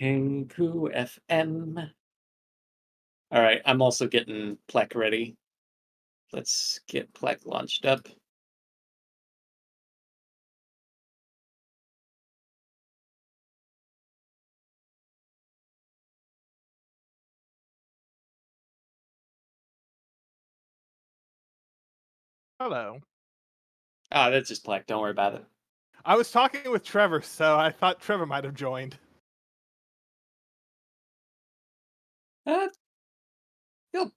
Hinku FM. All right, I'm also getting Plek ready. Let's get Plek launched up. Hello. Ah, that's just Plek. Don't worry about it. I was talking with Trevor, so I thought Trevor might have joined. Uh,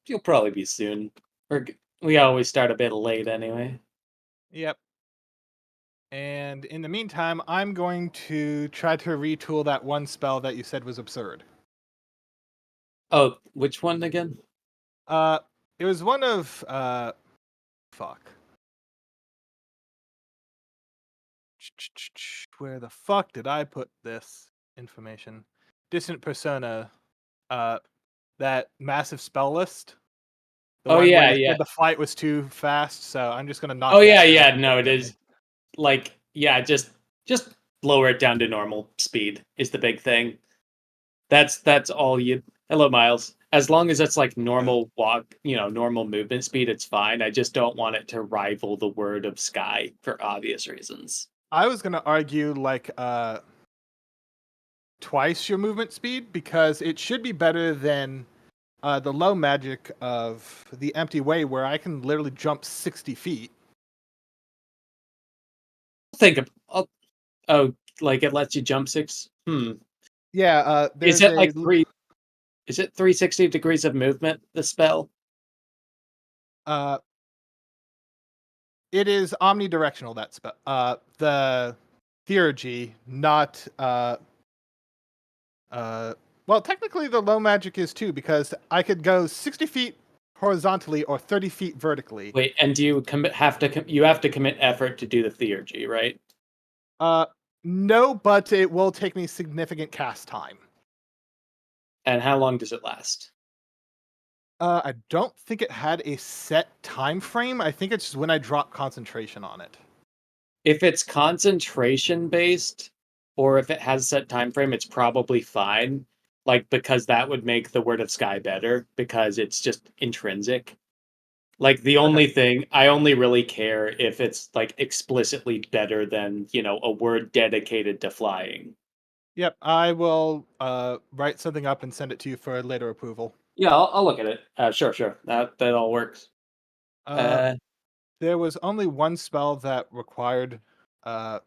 you'll probably be soon. We always start a bit late anyway. Yep. And in the meantime, I'm going to try to retool that one spell that you said was absurd. Oh, which one again? Uh, it was one of fuck. Where the fuck did I put this information? Distant Persona. That massive spell list. The Oh one where yeah, you yeah. said the flight was too fast, so I'm just gonna knock Oh that yeah, down yeah. No, it significantly. is like yeah. Just lower it down to normal speed is the big thing. That's all you. Hello, Miles. As long as it's like normal walk, normal movement speed, it's fine. I just don't want it to rival the word of sky for obvious reasons. I was gonna argue like twice your movement speed because it should be better than the low magic of the empty way where I can literally jump 60 feet. Think of oh, like it lets you jump six. Yeah, Is there's it a like three? Is it 360 degrees of movement? The spell. uh it is omnidirectional that spell. The theurgy, not well, technically the low magic is too because I could go 60 feet horizontally or 30 feet vertically. Wait, and do you you have to commit effort to do the theurgy, right? Uh no, but it will take me significant cast time. And how long does it last? I don't think it had a set time frame. I think it's just when I drop concentration on it. If it's concentration based, or if it has a set time frame, it's probably fine. Like because that would make the word of sky better because it's just intrinsic. Like the Okay. only thing I only really care if it's like explicitly better than, a word dedicated to flying. Yep, I will write something up and send it to you for later approval. Yeah, I'll look at it. Sure. That all works. Uh, Uh, there was only one spell that required. Uh,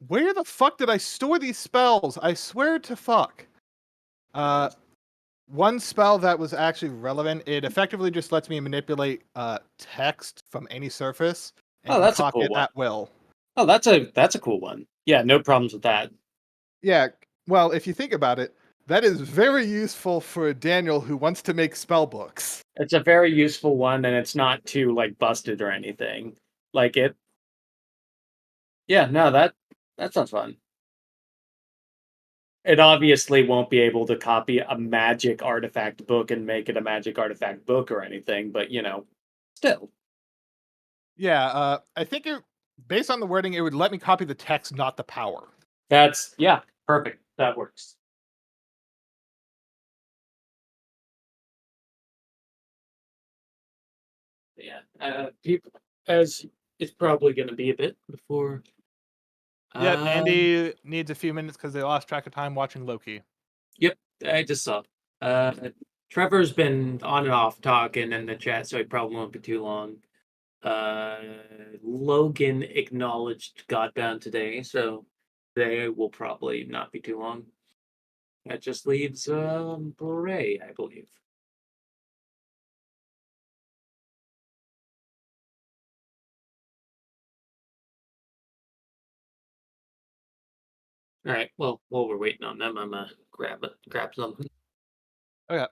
where the fuck did I store these spells? I swear to fuck. Uh, one spell that was actually relevant. It effectively just lets me manipulate text from any surface and oh, that's a concoct cool it one. at will. Oh, that's a cool one. Yeah, no problems with that. Yeah, well, if you think about it, that is very useful for Daniel who wants to make spell books. It's a very useful one, and it's not too like busted or anything. Like it. Yeah, no, that sounds fun. It obviously won't be able to copy a magic artifact book and make it a magic artifact book or anything, but still. Yeah, I think based on the wording, it would let me copy the text, not the power. That's yeah, perfect. That works. Yeah, people as it's probably going to be a bit before. Yep, Um, Andy needs a few minutes because they lost track of time watching Loki. yep, I just saw. Trevor's been on and off talking in the chat, so he probably won't be too long. Uh, Logan acknowledged Godbound today, so they will probably not be too long. That just leaves Bray, I believe. All right. Well, while we're waiting on them, I'm gonna grab something. Okay.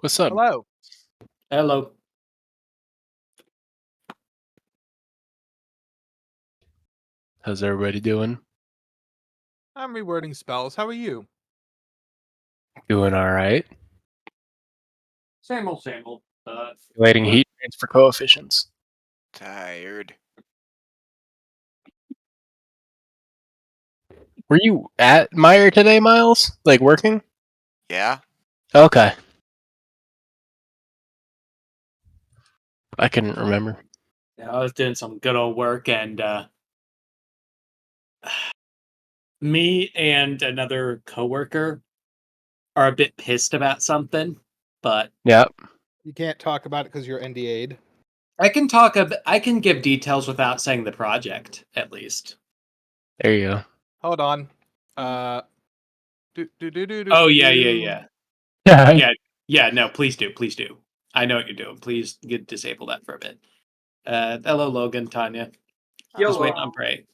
What's up? Hello. Hello. How's everybody doing? I'm rewording spells. How are you? Doing all right. Same old, same old. Relating What? heat transfer coefficients. Tired. Were you at Meyer today, Miles? Like working? Yeah. Okay. I couldn't remember. Yeah, I was doing some good old work, and me and another coworker are a bit pissed about something, but Yeah. You can't talk about it because you're NDA'd. I can I can give details without saying the project, at least. There you go. Hold on. Oh yeah. Yeah. Yeah. No, please do, please do. I know what you're doing. Please disable that for a bit. Hello, Logan, Tanya. Just waiting on Prey.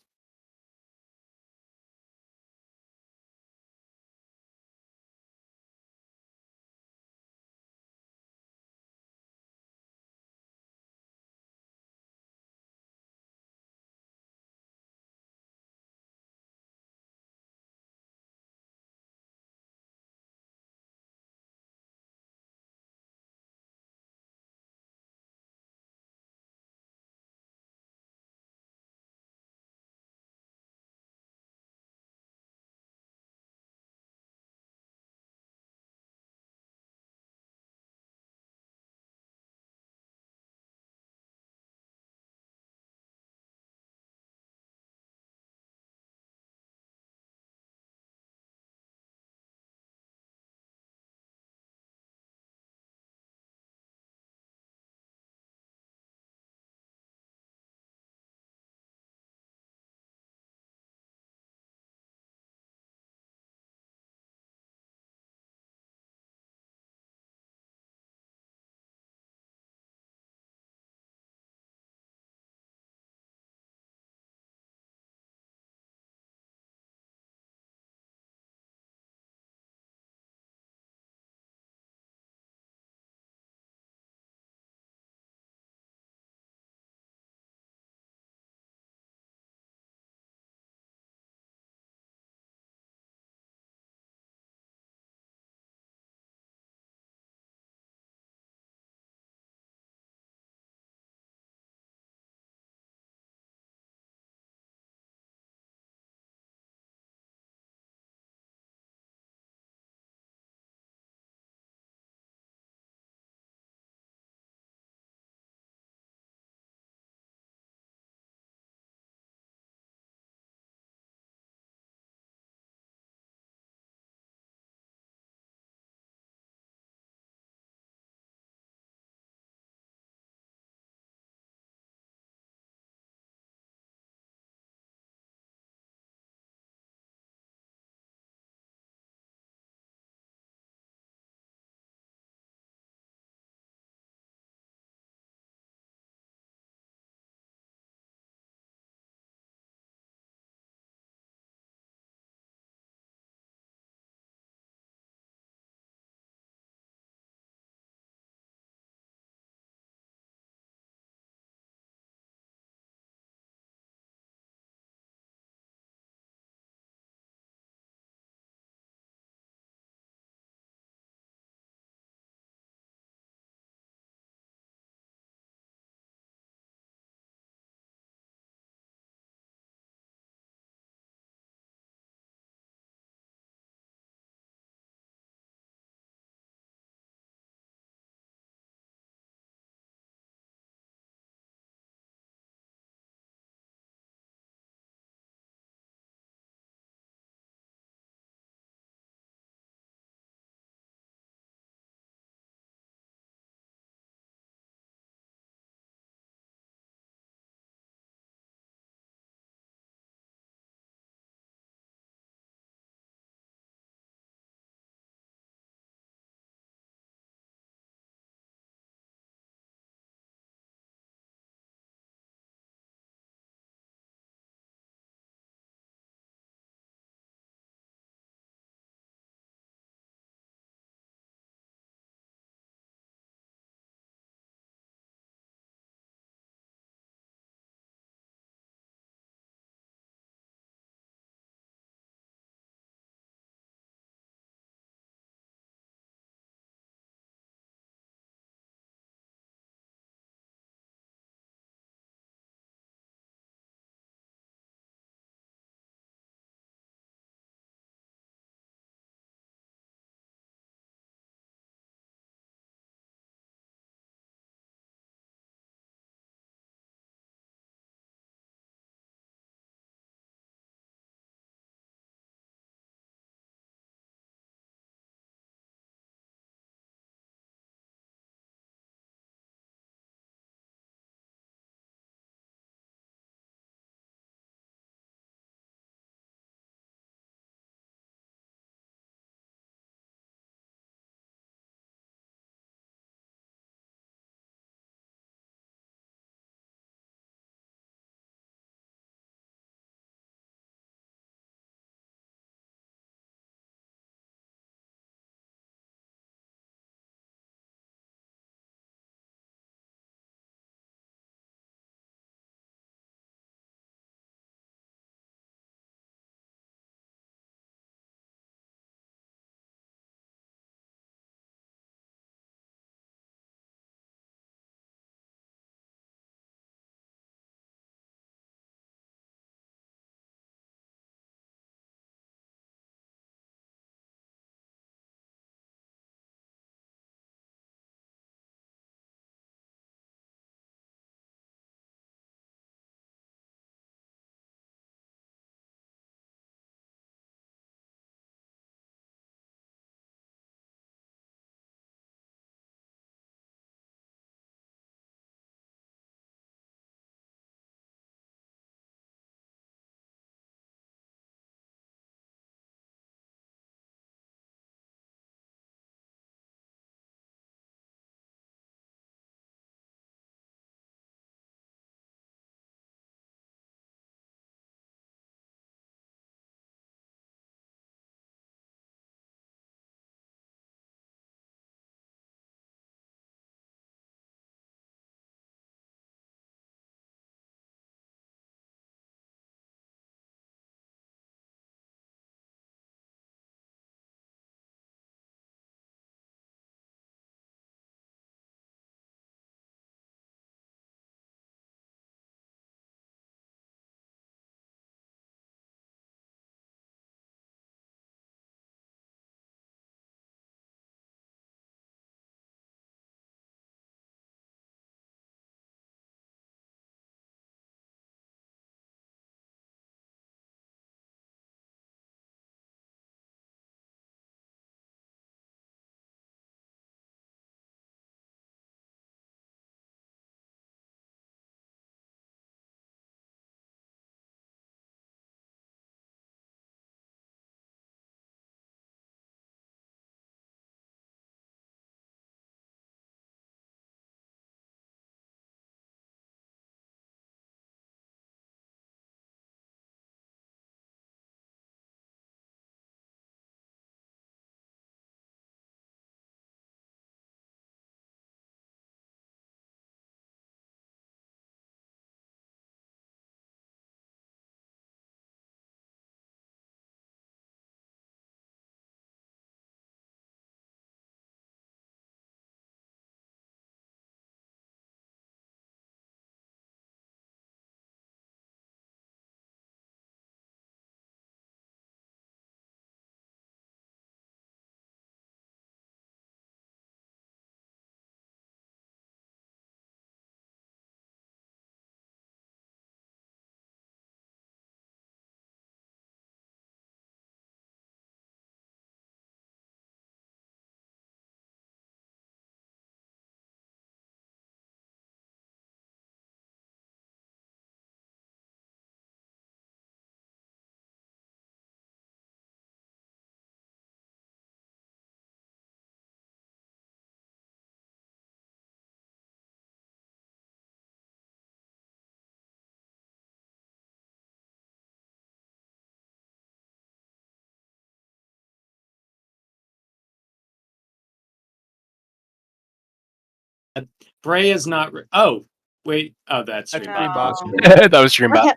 Bray is not. Oh, wait. Oh, that's That's Streambot. Streambot. That was Dreambot.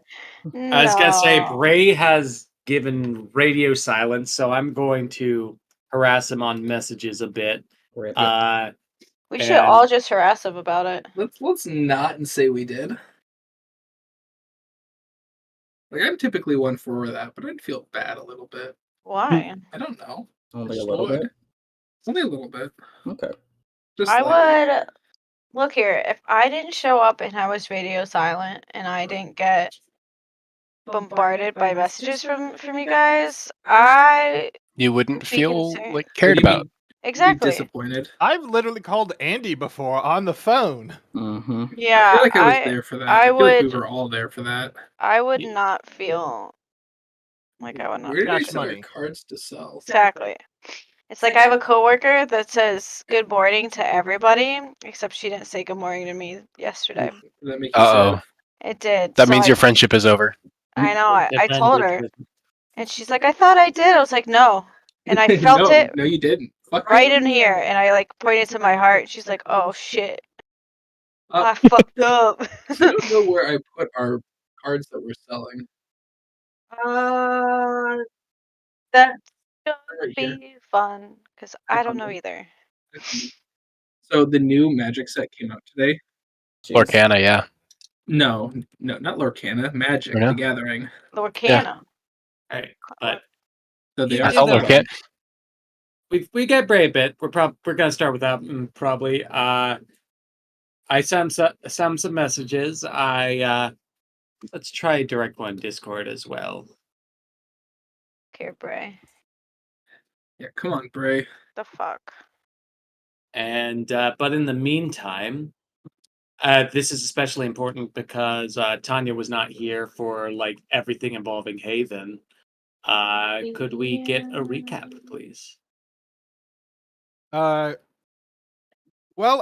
I was gonna say No. Bray has given radio silence, so I'm going to harass him on messages a bit. Rip. We should and- all just harass him about it. Let's not say we did. Like I'm typically one for that, but I'd feel bad a little bit. Why? I don't know. Only I a little should. bit. Only a little bit. Okay. Just I like, would look here. If I didn't show up and I was radio silent and I didn't get bombarded by messages from you guys, I You wouldn't Be feel concerned. like what cared do you about. mean, be exactly. disappointed. I've literally called Andy before on the phone. Mm-hmm. Yeah, I feel like I was there for that. I I feel like we would- were all there for that. I would not feel like I would not Where did feel I Gotcha. sell our Money. cards to sell? exactly. It's like I have a coworker that says good morning to everybody, except she didn't say good morning to me yesterday. Does that make you Uh-oh. sad? It did. That so means I, your friendship is over. I know. I Defend told your her, truth. and she's like, "I thought I did." I was like, "No," and I felt no, it No, you didn't. Fuck right you. in here, and I like pointed to my heart. She's like, "Oh shit, Uh, I fucked up." I don't know where I put our cards that we're selling. That's Right here. be fun because I don't know found either. So the new Magic set came out today. Lorcana, yeah. No, not Lorcana. Magic: Oh, no? The Gathering. Lorcana. Right, but So they You are did that selling. we get Bray a bit. We're gonna start with that probably. I sent some messages. Let's try direct one Discord as well. Care Bray. Yeah, come on, Bray. The fuck. And but in the meantime, this is especially important because Tanya was not here for like everything involving Haven. Could we get a recap, please? Well,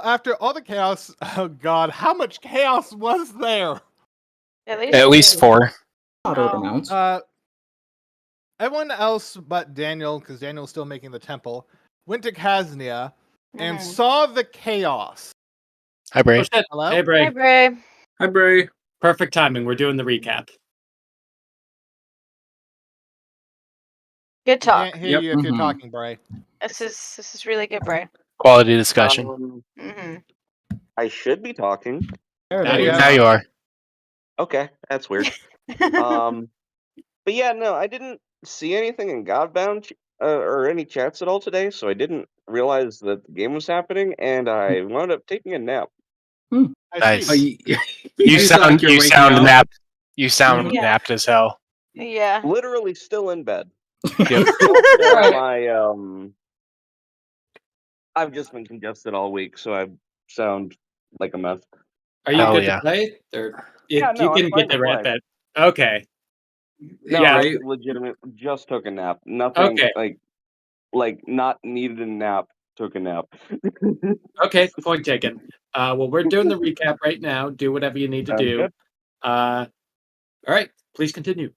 after all the chaos, oh god, how much chaos was there? At least 4. Moderate Oh. amounts. Everyone else but Daniel, because Daniel's still making the temple, went to Kaznia and Mhm. saw the chaos. Hi, Bray. Oh shit! Hello? Hey, Bray. Hey Bray. Hi, Bray. Perfect timing. We're doing the recap. Good talk. Can't hear Yep. you if you're Mhm. talking, Bray. This is really good, Bray. Quality discussion. hmm I should be talking. There Now it you is. Now you are. Okay, that's weird. But yeah, no, I didn't see anything in Godbound or any chats at all today, so I didn't realize that the game was happening, and I wound up taking a nap. I Nice. see. You sound you're waking up. napped. You sound Yeah. napped as hell. Yeah. Literally still in bed. Yep. I've just been congested all week, so I sound like a mess. Are you Hell good yeah. to play? Or Yeah, you no, I'm can fine get the to red play. bed. Okay. No, Yeah. I legitimate just took a nap. Nothing Okay. like not needed a nap. Took a nap. Okay. Point taken. Well, we're doing the recap right now. Do whatever you need to Sounds do. good. All right. Please continue.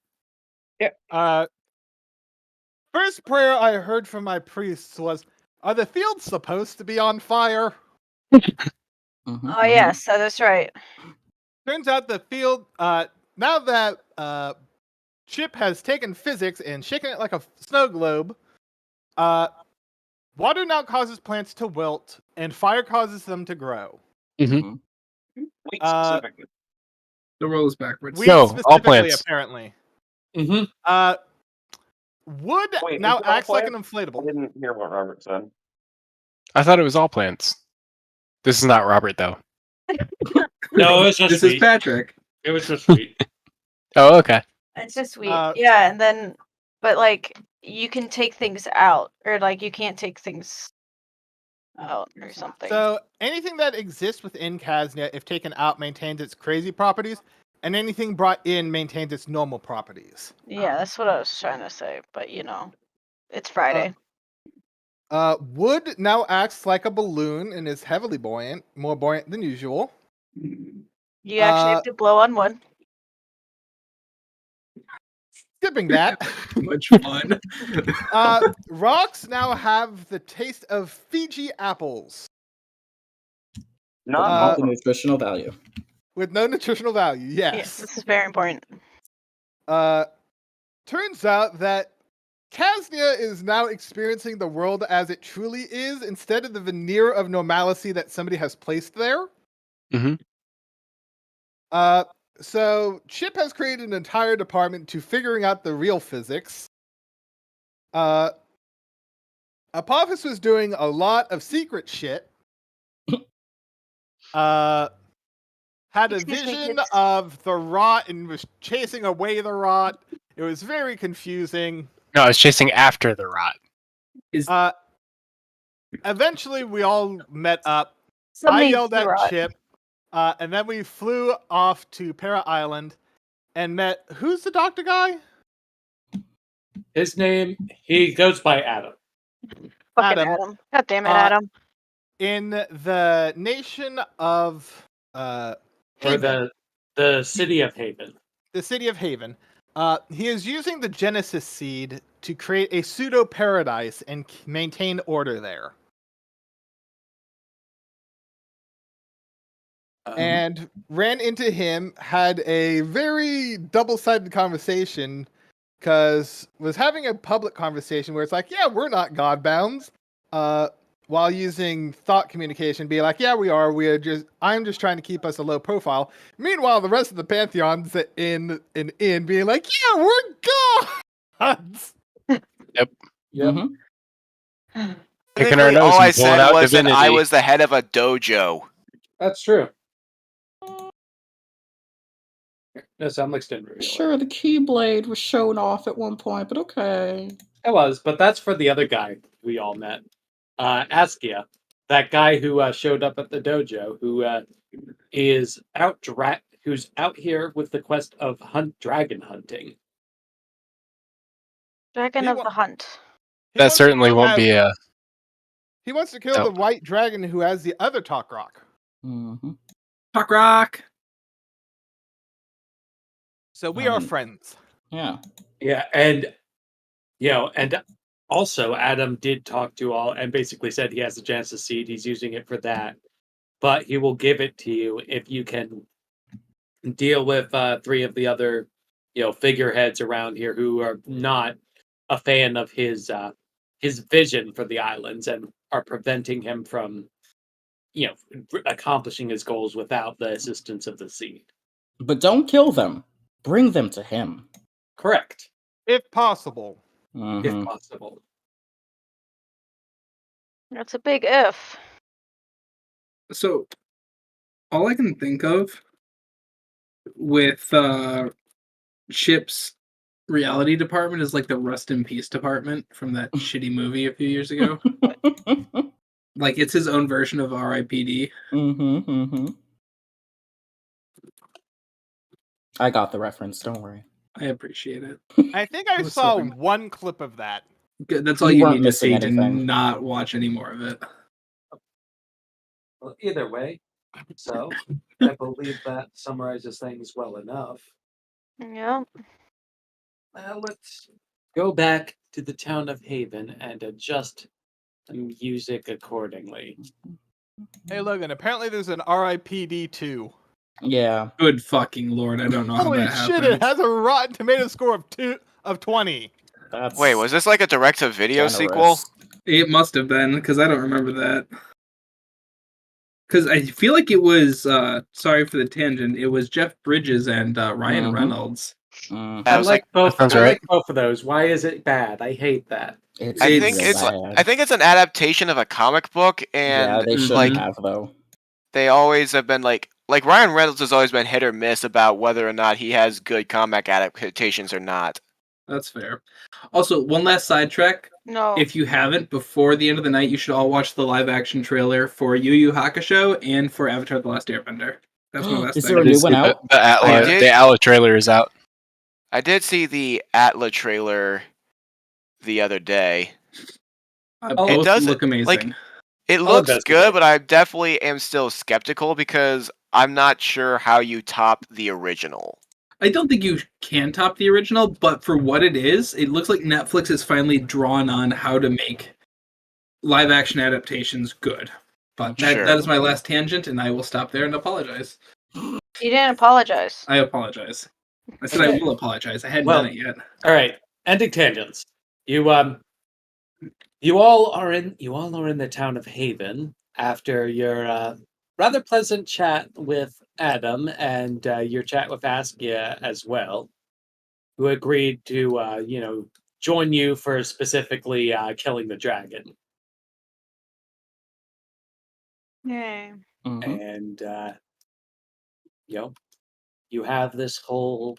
First prayer I heard from my priests was, "Are the fields supposed to be on fire?" Mhm, Oh mhm. yes, that is right. Turns out the field, now that Chip has taken physics and shaken it like a snow globe, water now causes plants to wilt, and fire causes them to grow. Wait, specifically. The roll is backwards. Weeds No, all specifically, plants. apparently. Mm-hmm. Wood Wait, now is it all acts like an plants? I inflatable. didn't hear what Robert said. I thought it was all plants. This is not Robert, though. No, it was just This is sweet. Patrick. It was just sweet. Oh, okay. It's just sweet. Uh, Yeah, and then but like you can take things out, or like you can't take things out or something. So anything that exists within Kaznia, if taken out, maintains its crazy properties, and anything brought in maintains its normal properties. Yeah, that's what I was trying to say, but you know, it's Friday. Wood now acts like a balloon and is heavily buoyant, more buoyant than usual. You actually have to blow on wood. Skipping that, Too much fun. rocks now have the taste of Fiji apples. Not Uh, the nutritional value. with no nutritional value. Yes, Yes. this is very important. Turns out that Kasnia is now experiencing the world as it truly is instead of the veneer of normalcy that somebody has placed there. Mhm. So Chip has created an entire department to figuring out the real physics. Apophis was doing a lot of secret shit. Had a Excuse me, vision kids. of the rot and was chasing away the rot. It was very confusing. No, I was chasing after the rot. Eventually, we all met up. Some I needs yelled to at rot. Chip, and then we flew off to Para Island and met. Who's the doctor guy? His name, he goes by Adam. Fucking Adam. Adam. God damn it, Uh, Adam. In the nation of Or Haven, the city of Haven. the city of Haven. He is using the Genesis seed to create a pseudo paradise and maintain order there. And ran into him, had a very double-sided conversation, because was having a public conversation where it's like, yeah, we're not Godbounds, while using thought communication, be like, yeah, we are. I'm just trying to keep us a low profile. Meanwhile, the rest of the Pantheon's in being like, yeah, we're gods. Yep. Mhm. Picking our Technically, nose all and I pulling said out was that I divinity. was the head of a dojo. That's true. No, Samlex didn't reveal it. Sure, the Keyblade was shown off at one point, but okay. It was, but that's for the other guy we all met. Askia, that guy who showed up at the dojo, who is who's out here with the quest of dragon hunting. Dragon He of wa- the Hunt. He That wants to certainly kill won't that- be a. He wants to kill No. the white dragon who has the other talk rock. Mm-hmm. Talk rock. So we are Um, friends. Yeah. Yeah, and and also Adam did talk to all and basically said he has the Genesis seed. He's using it for that, but he will give it to you if you can deal with 3 of the other, figureheads around here who are not a fan of his vision for the islands and are preventing him from, accomplishing his goals without the assistance of the seed. But don't kill them. Bring them to him. Correct, If possible. Mhm. if possible. That's a big if. So, all I can think of with Chip's reality department is like the Rust in Peace department from that shitty movie a few years ago. Like it's his own version of R.I.P.D. Mm-hmm. I got the reference, don't worry. I appreciate it. I think I I was saw hoping- one clip of that. Good. That's all You you weren't need to missing see to anything. not watch any more of it. Well, either way, so I believe that summarizes things well enough. Yeah. Let's go back to the town of Haven and adjust the music accordingly. Hey, Logan, apparently there's an RIPD 2. Yeah. Good fucking lord, I don't know how Holy that shit, happened. it has a Rotten Tomato score of 20. That's Wait, was this like a direct-to-video generous. sequel? It must have been, because I don't remember that. Because I feel like it was, sorry for the tangent, it was Jeff Bridges and Ryan Mhm. Reynolds. Mhm. I was like, both. sounds I right. like both of those. Why is it bad? I hate that. It's I It's think real it's bad. I think it's an adaptation of a comic book, Yeah, and they shouldn't like have though. they always have been like Ryan Reynolds has always been hit or miss about whether or not he has good comic adaptations or not. That's fair. Also, one last sidetrack. No. If you haven't, before the end of the night, you should all watch the live-action trailer for Yu Yu Hakusho and for Avatar: The Last Airbender. That's my last Is thing. there a new one out? The Atla, did- the Atla trailer is out. I did see the Atla trailer the other day. Both does look it- amazing. like- It I'll looks investigate. good, but I definitely am still skeptical because I'm not sure how you top the original. I don't think you can top the original, but for what it is, it looks like Netflix has finally drawn on how to make live-action adaptations good. But Sure. that is my last tangent, and I will stop there and apologize. You didn't apologize. I apologize. I said I Okay. will apologize. I hadn't Well- done it yet. All right, ending tangents. You all are in the town of Haven after your rather pleasant chat with Adam and your chat with Askia as well, who agreed to join you for specifically killing the dragon. Yay. Mhm. And you have this whole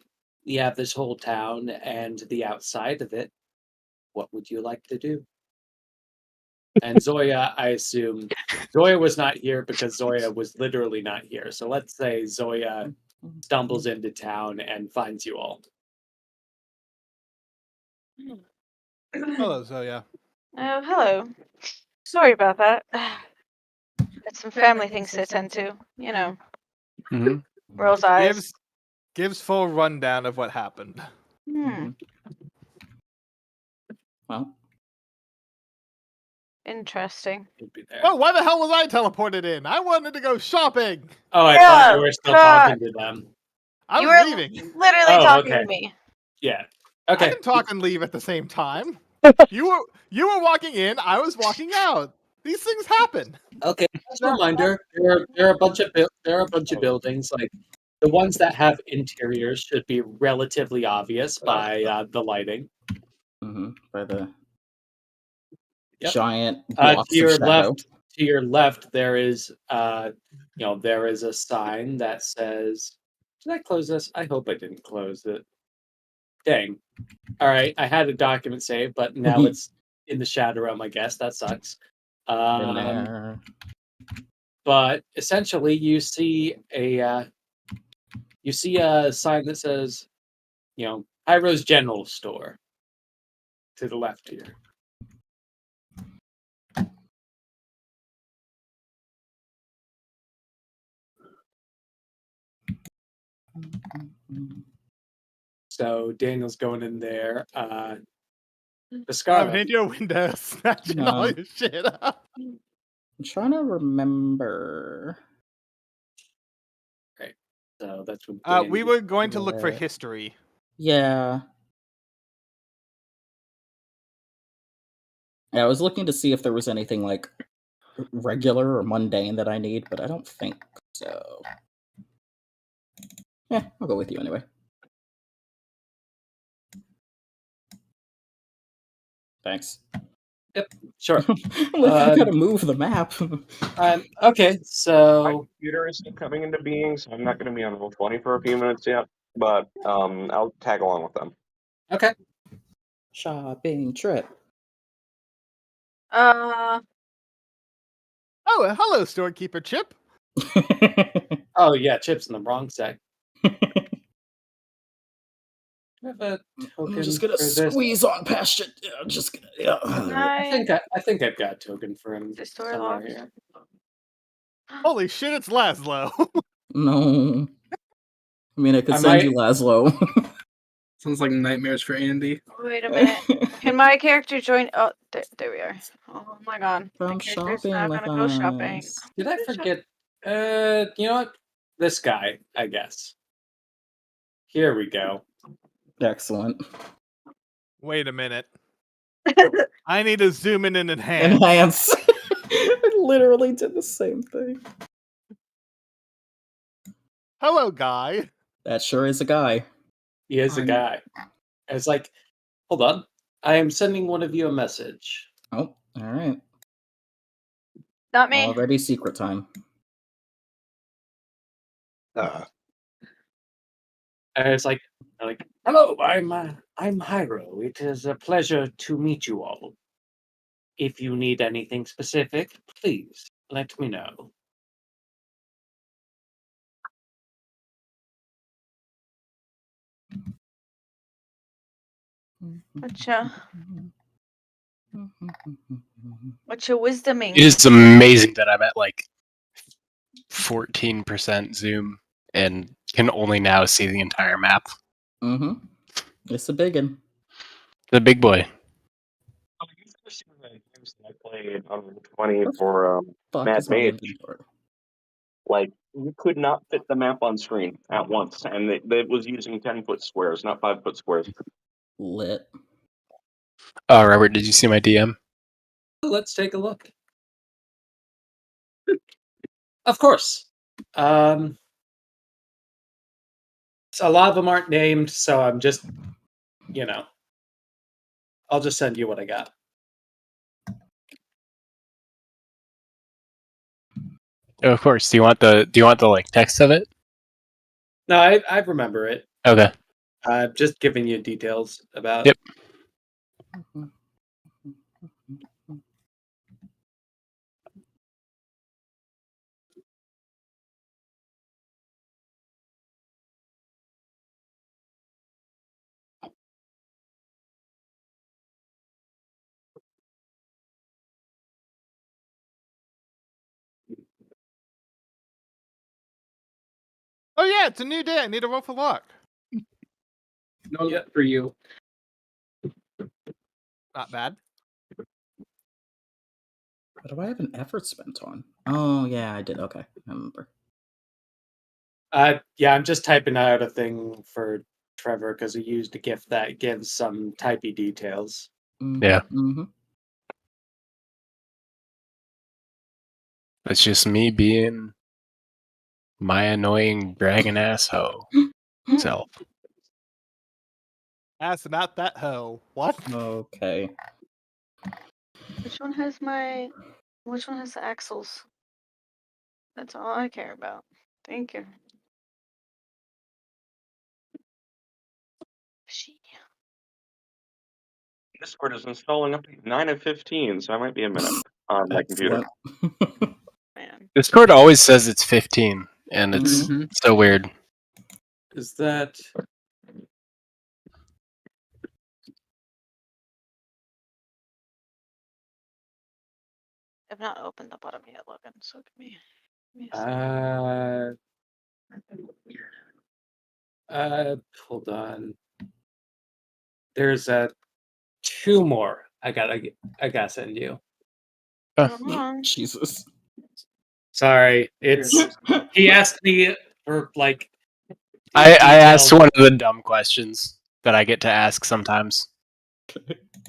town and the outside of it. What would you like to do? And Zoya, I assume Zoya was not here because Zoya was literally not here. So let's say Zoya stumbles into town and finds you all. Hello, Zoya. Oh, hello. Sorry about that. Got some family things to attend to. You know, Mhm. rolls eyes. Gives full rundown of what happened. Hmm. Well, Interesting. He'd be there. Oh, why the hell was I teleported in? I wanted to go shopping. Oh, I thought you Oh, were still God. talking to them. I You was were leaving. literally Oh, talking okay. to me. Yeah. I Okay. can talk and leave at the same time. You were walking in. I was walking out. These things happen. Okay. As a reminder, there are a bunch of buildings. Like the ones that have interiors should be relatively obvious by the lighting. by the Yep. giant To blocks of your shadow. left, there is there is a sign that says. Did I close this? I hope I didn't close it. Dang. All right, I had a document saved, but now it's in the shadow realm. I guess that sucks. In there. But essentially, you see a sign that says, Hyro's General Store to the left here. So Daniel's going in there. I'm Viscara. in your window, snatching all No. your shit up. I'm trying to remember. Right. So that's what We Daniel- were going to look for Yeah. history. Yeah. Yeah, I was looking to see if there was anything like regular or mundane that I need, but I don't think so. Yeah, I'll go with you anyway. Thanks. Sure. I gotta move the map. Okay, My so computer is still coming into being, so I'm not going to be on roll 20 for a few minutes yet. But I'll tag along with them. okay. Shopping trip. Uh, Oh, hello, storekeeper Chip. Oh yeah, Chip's in the wrong sec. Do I have a token I'm just gonna for this? squeeze on past you. Yeah, I'm just gonna. Yeah. I think I've got a token for him Is the door somewhere locked? here. Holy shit, it's Laszlo. No. I mean, I could I send might- you Laszlo. Sounds like nightmares for Andy. Wait a minute. Can my character join? Oh, there we are. Oh my god. My Come character's shopping not with gonna go shopping. us. Did I forget? You know what? This guy, I guess. Here we go. Excellent. Wait a minute. I need to zoom in and enhance. Enhance. I literally did the same thing. Hello, guy. That sure is a guy. He is a I'm- guy. I was like, hold on. I am sending one of you a message. Oh, all right. Not me. Already secret time. And it's like, hello, I'm Hyro. It is a pleasure to meet you all. If you need anything specific, please let me know. What's your wisdoming? It is amazing that I'm at like 14% zoom and can only now see the entire map. Mm-hmm. It's a biggin. The big boy. You've never seen the games that I played on roll 20 for fuck Mad is my Mage. inventory? Like, you could not fit the map on screen at once, and it was using 10-foot squares, not 5-foot squares. Lit. Oh, Robert, did you see my DM? Let's take a look. Of course. So a lot of them aren't named, so I'm just, I'll just send you what I got. Oh, of course. Do you want the like text of it? No, I remember it. Okay. Just giving you details about. Yep. Oh yeah, it's a new day. I need to roll for luck. No luck for you. Not bad. What do I have an effort spent on? Oh yeah, I did. Okay, I remember. Yeah, I'm just typing out a thing for Trevor because he used a GIF that gives some typey details. Yeah. Mm-hmm. It's just me being my annoying dragon ass hoe self. That's not that hoe. What? Okay. Which one has the axles? That's all I care about. Thank you. Discord is installing up to 9 of 15, so I might be a minute on my computer. Excellent. Man. Discord always says it's 15, and it's Mhm. so weird. Is that? I've not opened the bottom yet, Logan. So give me a second. Hold on. There's two more. I gotta send you. Hold on. Jesus. Sorry, it's he asked me for like. I asked details. one of the dumb questions that I get to ask sometimes.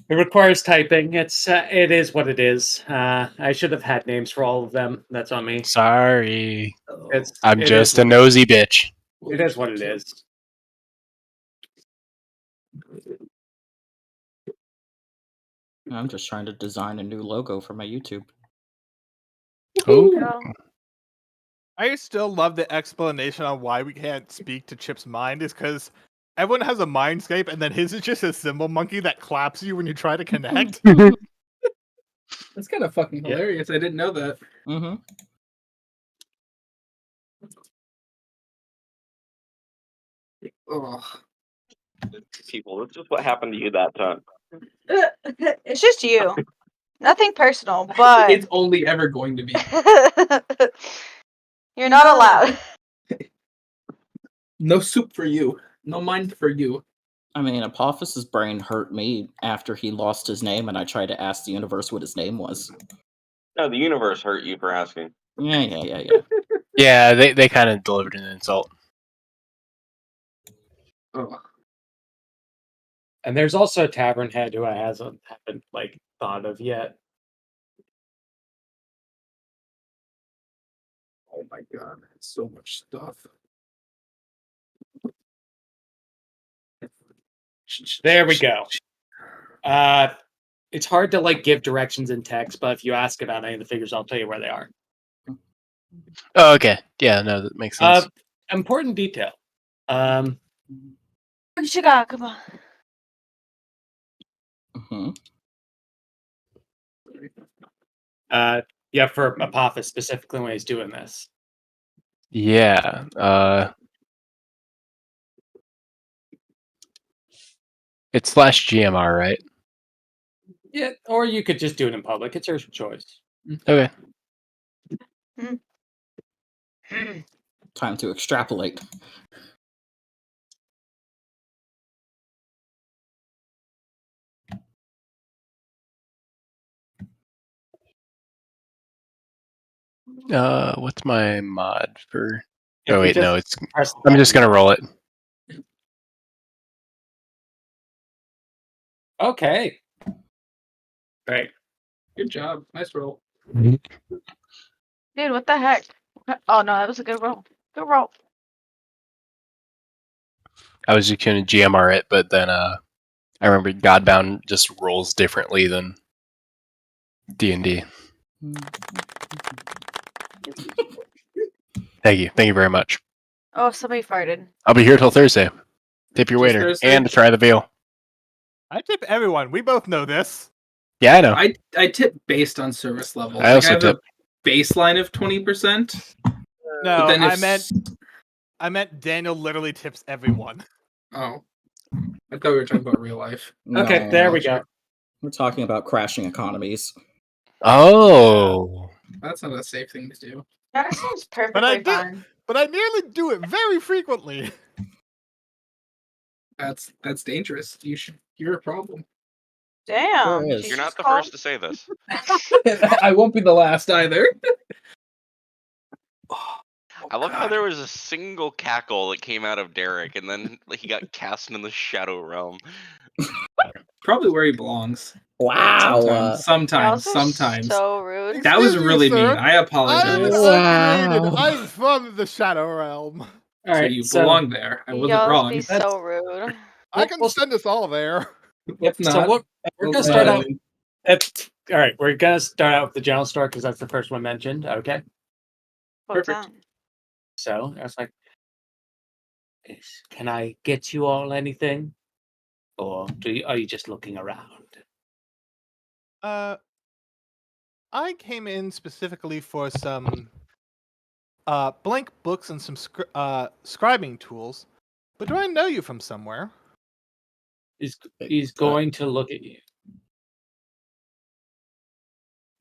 It requires typing. It is what it is. I should have had names for all of them. That's on me. Sorry. It I'm is just a what- nosy bitch. It is what it is. I'm just trying to design a new logo for my YouTube. Oh. Go. I still love the explanation on why we can't speak to Chip's mind is because everyone has a mindscape and then his is just a symbol monkey that claps you when you try to connect. That's kind of fucking Yeah. hilarious. I didn't know that. Mm-hmm. Ugh. People, this is what happened to you that time. It's just you. Nothing personal, but It's only ever going to be. you're not allowed. No soup for you. No mind for you. I mean, Apophis's brain hurt me after he lost his name, and I tried to ask the universe what his name was. No, the universe hurt you for asking. Yeah. Yeah, they kind of delivered an insult. Ugh. And there's also a tavern head who I haven't like thought of yet. Oh my god, so much stuff. There we go. It's hard to like give directions in text, but if you ask about any of the figures, I'll tell you where they are. Oh, okay. Yeah, no, that makes sense. Important detail. Sugar, come on. Mm-hmm. Yeah, for Apophis specifically when he's doing this. Yeah. It's /GMR, right? Yeah, or you could just do it in public. It's your choice. Okay. Time to extrapolate. What's my mod for? If Oh you wait, no, just it's. press the I'm just button. gonna roll it. Okay. Great. Good job. Nice roll. Dude, what the heck? Oh no, that was a good roll. Good roll. I was just gonna GMR it, but then I remember Godbound just rolls differently than D&D. Thank you very much. Oh, somebody farted. I'll be here till Thursday. Tip your Just waiter Thursday? and try the veal. I tip everyone. We both know this. Yeah, I know. I tip based on service level. I also have tip. a baseline of 20%. No, then if I meant Daniel literally tips everyone. Oh, I thought we were talking about real life. Okay, No, there we go. We're talking about crashing economies. Oh. That's not a safe thing to do. That seems But I perfectly do. fine. But I nearly do it very frequently. That's dangerous. You're a problem. Damn. is. she You're not just the called- first to say this. I won't be the last either. I love how there was a single cackle that came out of Derek, and then he got cast in the Shadow Realm. Probably where he belongs. Wow. Sometimes. Y'all are so rude. That was Excuse me, really sir. mean. I I am apologize. uncreated. Wow. I'm from the Shadow Realm. All So right, you belong there. I wasn't Y'all wrong. be so rude. I can send us all there. If So not, we're gonna start out. All right, we're gonna start out with the general store because that's the first one mentioned. Okay. Hold Perfect. on. So I was like, "Can I get you all anything, or are you just looking around?" I came in specifically for some blank books and some scribing tools. But do I know you from somewhere? He's going to look at you.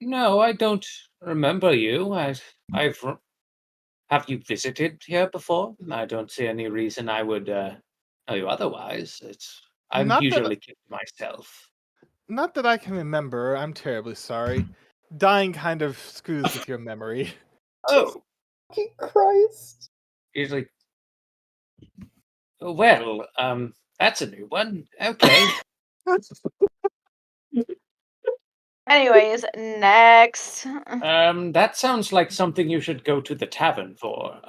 No, I don't remember you. Have you visited here before? I don't see any reason I would tell you otherwise. I'm Not that- usually kept to myself. Not that I can remember. I'm terribly sorry. Dying kind of screws with your memory. Oh, Christ. usually. Well, that's a new one. Okay. Anyways, next. That sounds like something you should go to the tavern for.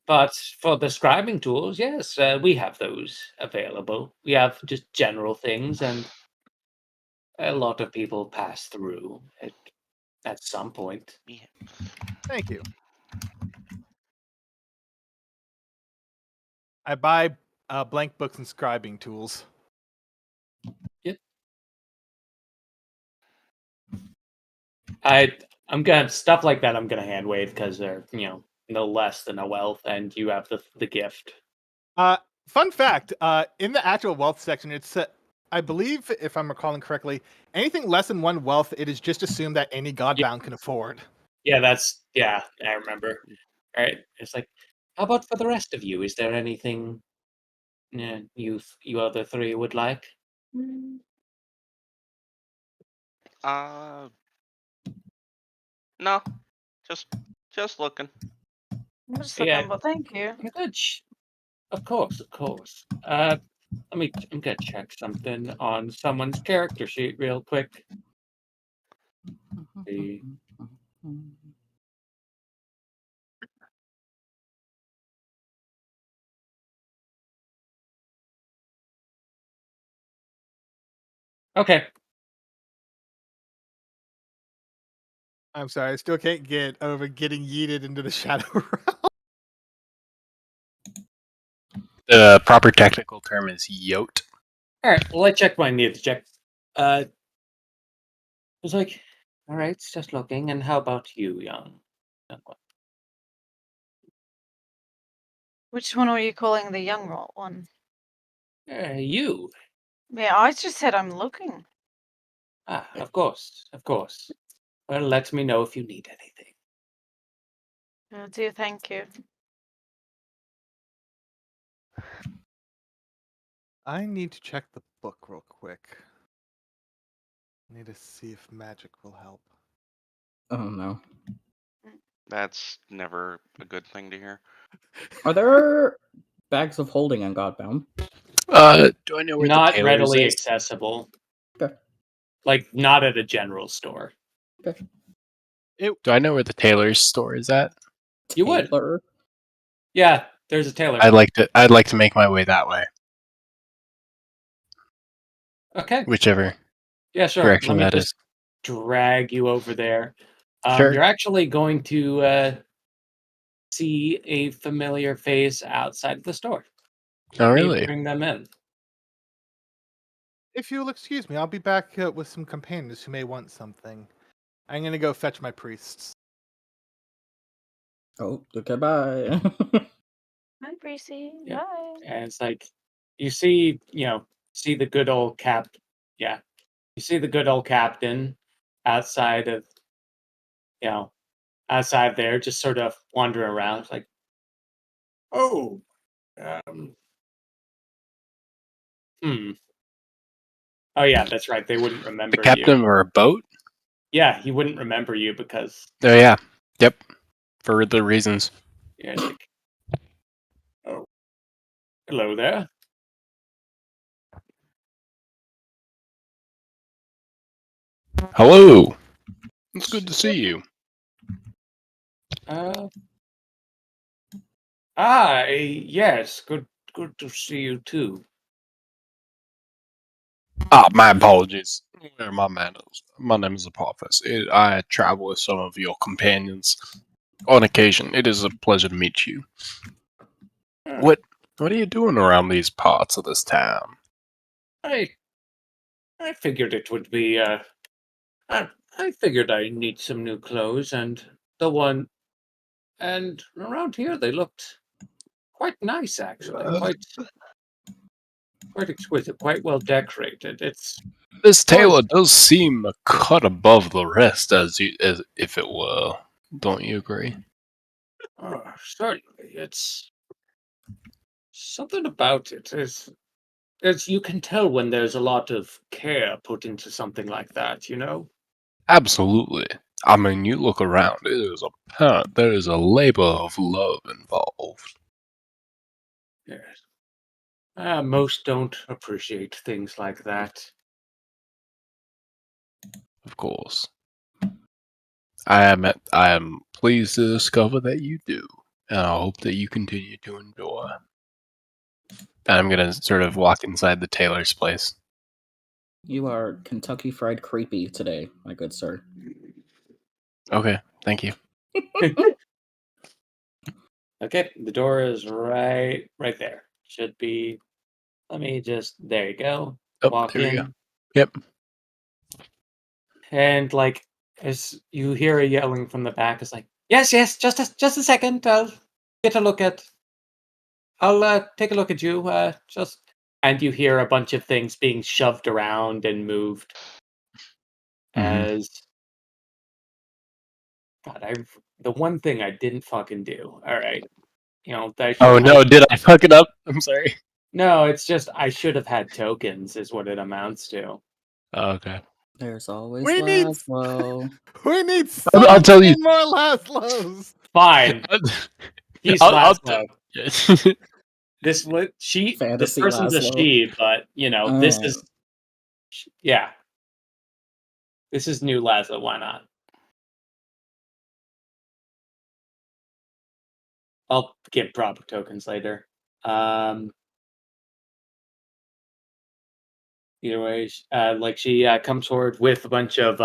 But for the scribing tools, yes, we have those available. We have just general things, and a lot of people pass through at some point. Thank you. I buy blank books and scribing tools. I'm gonna stuff like that. I'm gonna hand wave because they're no less than a wealth, and you have the gift. Fun fact: in the actual wealth section, it's I believe, if I'm recalling correctly, anything less than one wealth, it is just assumed that any Godbound can afford. Yeah, I remember. All right, it's like, how about for the rest of you? Is there anything you other three would like? No, just looking. I'm just Yeah. looking, but thank you. Good. Of course. I'm gonna check something on someone's character sheet real quick. See. Okay. I'm sorry, I still can't get over getting yeeted into the Shadow Realm. The proper technical term is yote. All right. Well, I checked my needs check. It was like, all right, it's just looking. And how about you, young one? Which one were you calling the young one? You. Yeah, I just said I'm looking. Ah, of course. Well, let me know if you need anything. Will do, thank you. I need to check the book real quick. I need to see if magic will help. Oh no. That's never a good thing to hear. Are there bags of holding on Godbound? Do I know where the Not tailor's readily is? accessible. Okay. Like, not at a general store. Okay. Do I know where the tailor's store is at? You would. Taylor? Yeah, there's a tailor. I'd like to make my way that way, Okay. whichever Yeah, sure. direction Let me that just is. drag you over there. Sure. You're actually going to see a familiar face outside of the store. Oh, Let me really? bring them in. If you'll excuse me, I'll be back with some companions who may want something. I'm gonna go fetch my priests. Oh, okay, bye. Hi, Breezy. Yeah. Hi. And it's like you see, see the good old yeah. You see the good old captain outside of outside there, just sort of wandering around. It's like, oh, hmm. Oh yeah, that's right. They wouldn't The remember captain you. of a boat? Yeah, he wouldn't remember you because Oh, yeah. Yep. For the reasons. yeah, it's like, oh, hello there. Hello. It's good to see you. Yes, good to see you too. Ah, my apologies. Where are my manners? My name is Apophis. I travel with some of your companions on occasion. It is a pleasure to meet you. What are you doing around these parts of this town? I figured it would be I figured I need some new clothes and around here they looked quite nice actually. Quite exquisite, quite well decorated. It's This always tailor does seem a cut above the rest, as if it were. Don't you agree? certainly it's something about it is you can tell when there's a lot of care put into something like that, you know? Absolutely. I mean, you look around. It is apparent there is a labor of love involved. Yes. Most don't appreciate things like that. Of course. I am pleased to discover that you do, and I hope that you continue to enjoy. And I'm gonna sort of walk inside the tailor's place. You are Kentucky Fried Creepy today, my good sir. Okay, thank you. Okay, the door is right there. Should be. Let me just. There you go. Oh, Walk there we go. in, Yep. and like as you hear a yelling from the back, it's like, yes, just a second. I'll get a look at. I'll take a look at you. Just. And you hear a bunch of things being shoved around and moved as. God, the one thing I didn't fucking do. All right, Oh no, did I fuck it up? I'm sorry. No, it's just I should have had tokens, is what it amounts to. Oh, okay. There's always We need- Laszlo. We need so I'll tell many you. more Laszlos. Fine, he's I'll Laszlo. This this Fantasy person's a Laszlo. she, but this Oh. is yeah. This is new Laszlo. Why not? I'll get proper tokens later. Either way, like she comes forward with a bunch of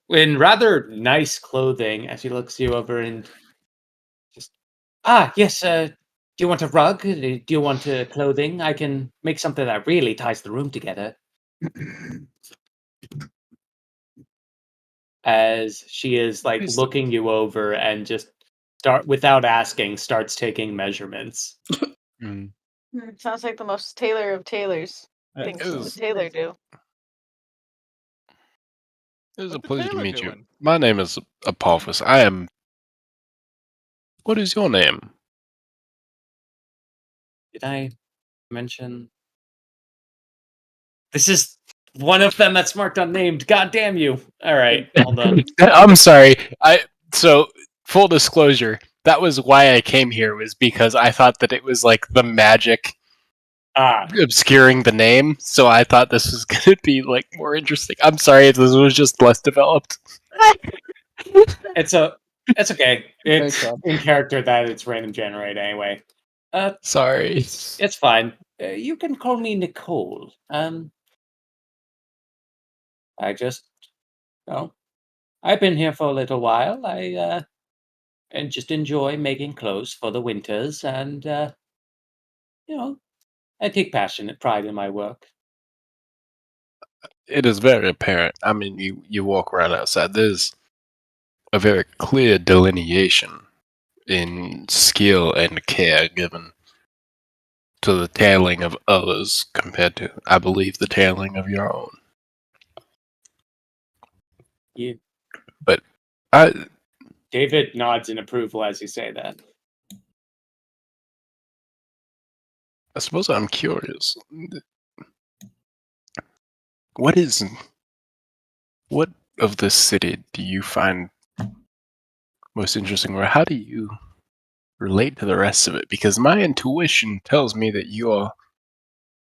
in rather nice clothing as she looks you over and just yes. Do you want a rug? Do you want clothing? I can make something that really ties the room together. As she is like Nice. looking you over and just without asking starts taking measurements. Mm. Sounds like the most tailor of tailors. Things Excellent. the tailor do. It was a What's the pleasure to tailor meet you. doing? My name is Apophis. I am. What is your name? Did I mention this is one of them that's marked unnamed. God damn you! All right, hold on. I'm sorry. So full disclosure, that was why I came here, was because I thought that it was like the magic obscuring the name. So I thought this was gonna be like more interesting. I'm sorry if this was just less developed. It's okay. It's job. in character that it's random generate anyway. Sorry. It's fine. You can call me Nicole. I just, I've been here for a little while. And just enjoy making clothes for the winters, and I take passionate pride in my work. It is very apparent. I mean, you walk around outside. There's a very clear delineation in skill and care given to the tailing of others compared to, I believe, the tailing of your own. You, But David nods in approval as you say that. I suppose I'm curious. What of this city do you find most interesting, or how do you relate to the rest of it? Because my intuition tells me that you're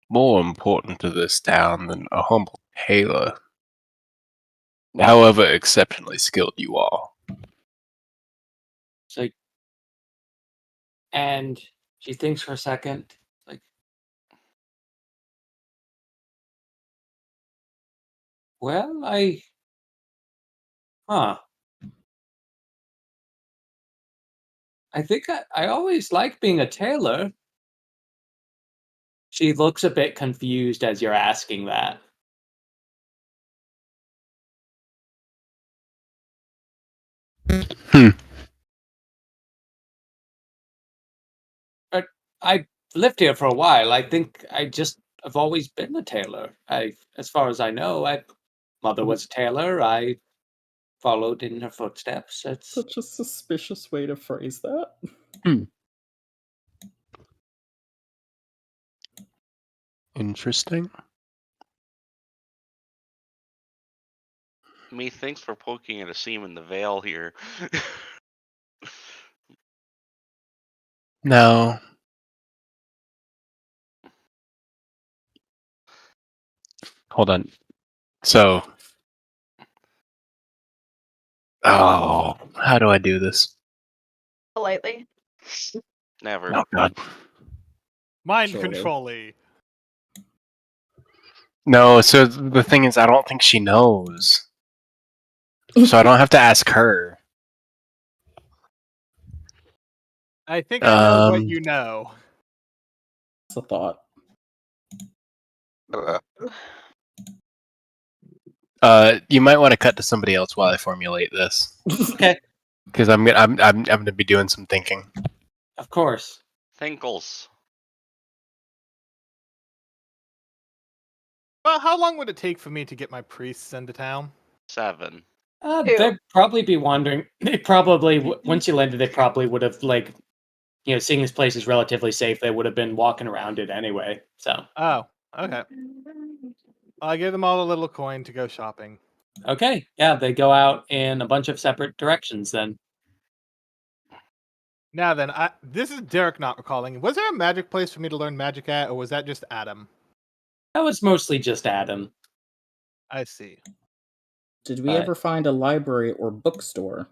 more important to this town than a humble tailor, however exceptionally skilled you are. It's like, and she thinks for a second, like, well, I think I always liked being a tailor. She looks a bit confused as you're asking that. Hmm. But I lived here for a while. I think I've always been a tailor. As far as I know, mother was a tailor. I followed in her footsteps. It's Such a suspicious way to phrase that. Interesting. Methinks we're poking at a seam in the veil here. No. Hold on. So, how do I do this? Politely. Never. Oh God. Mind Surely. control-y. No, so the thing is, I don't think she knows. So I don't have to ask her. I think I know what Um, you know. That's a thought. You might want to cut to somebody else while I formulate this, okay, because I'm gonna be doing some thinking. of course. Thinkles. Well, how long would it take for me to get my priests into town? 7. They'd probably be wandering. They probably once you landed, they probably would have seeing this place is relatively safe. They would have been walking around it anyway. So. Oh, okay. I give them all a little coin to go shopping. Okay, yeah, they go out in a bunch of separate directions then. Now then, this is Derek not recalling. Was there a magic place for me to learn magic at, or was that just Adam? That was mostly just Adam. I see. Did we ever find a library or bookstore?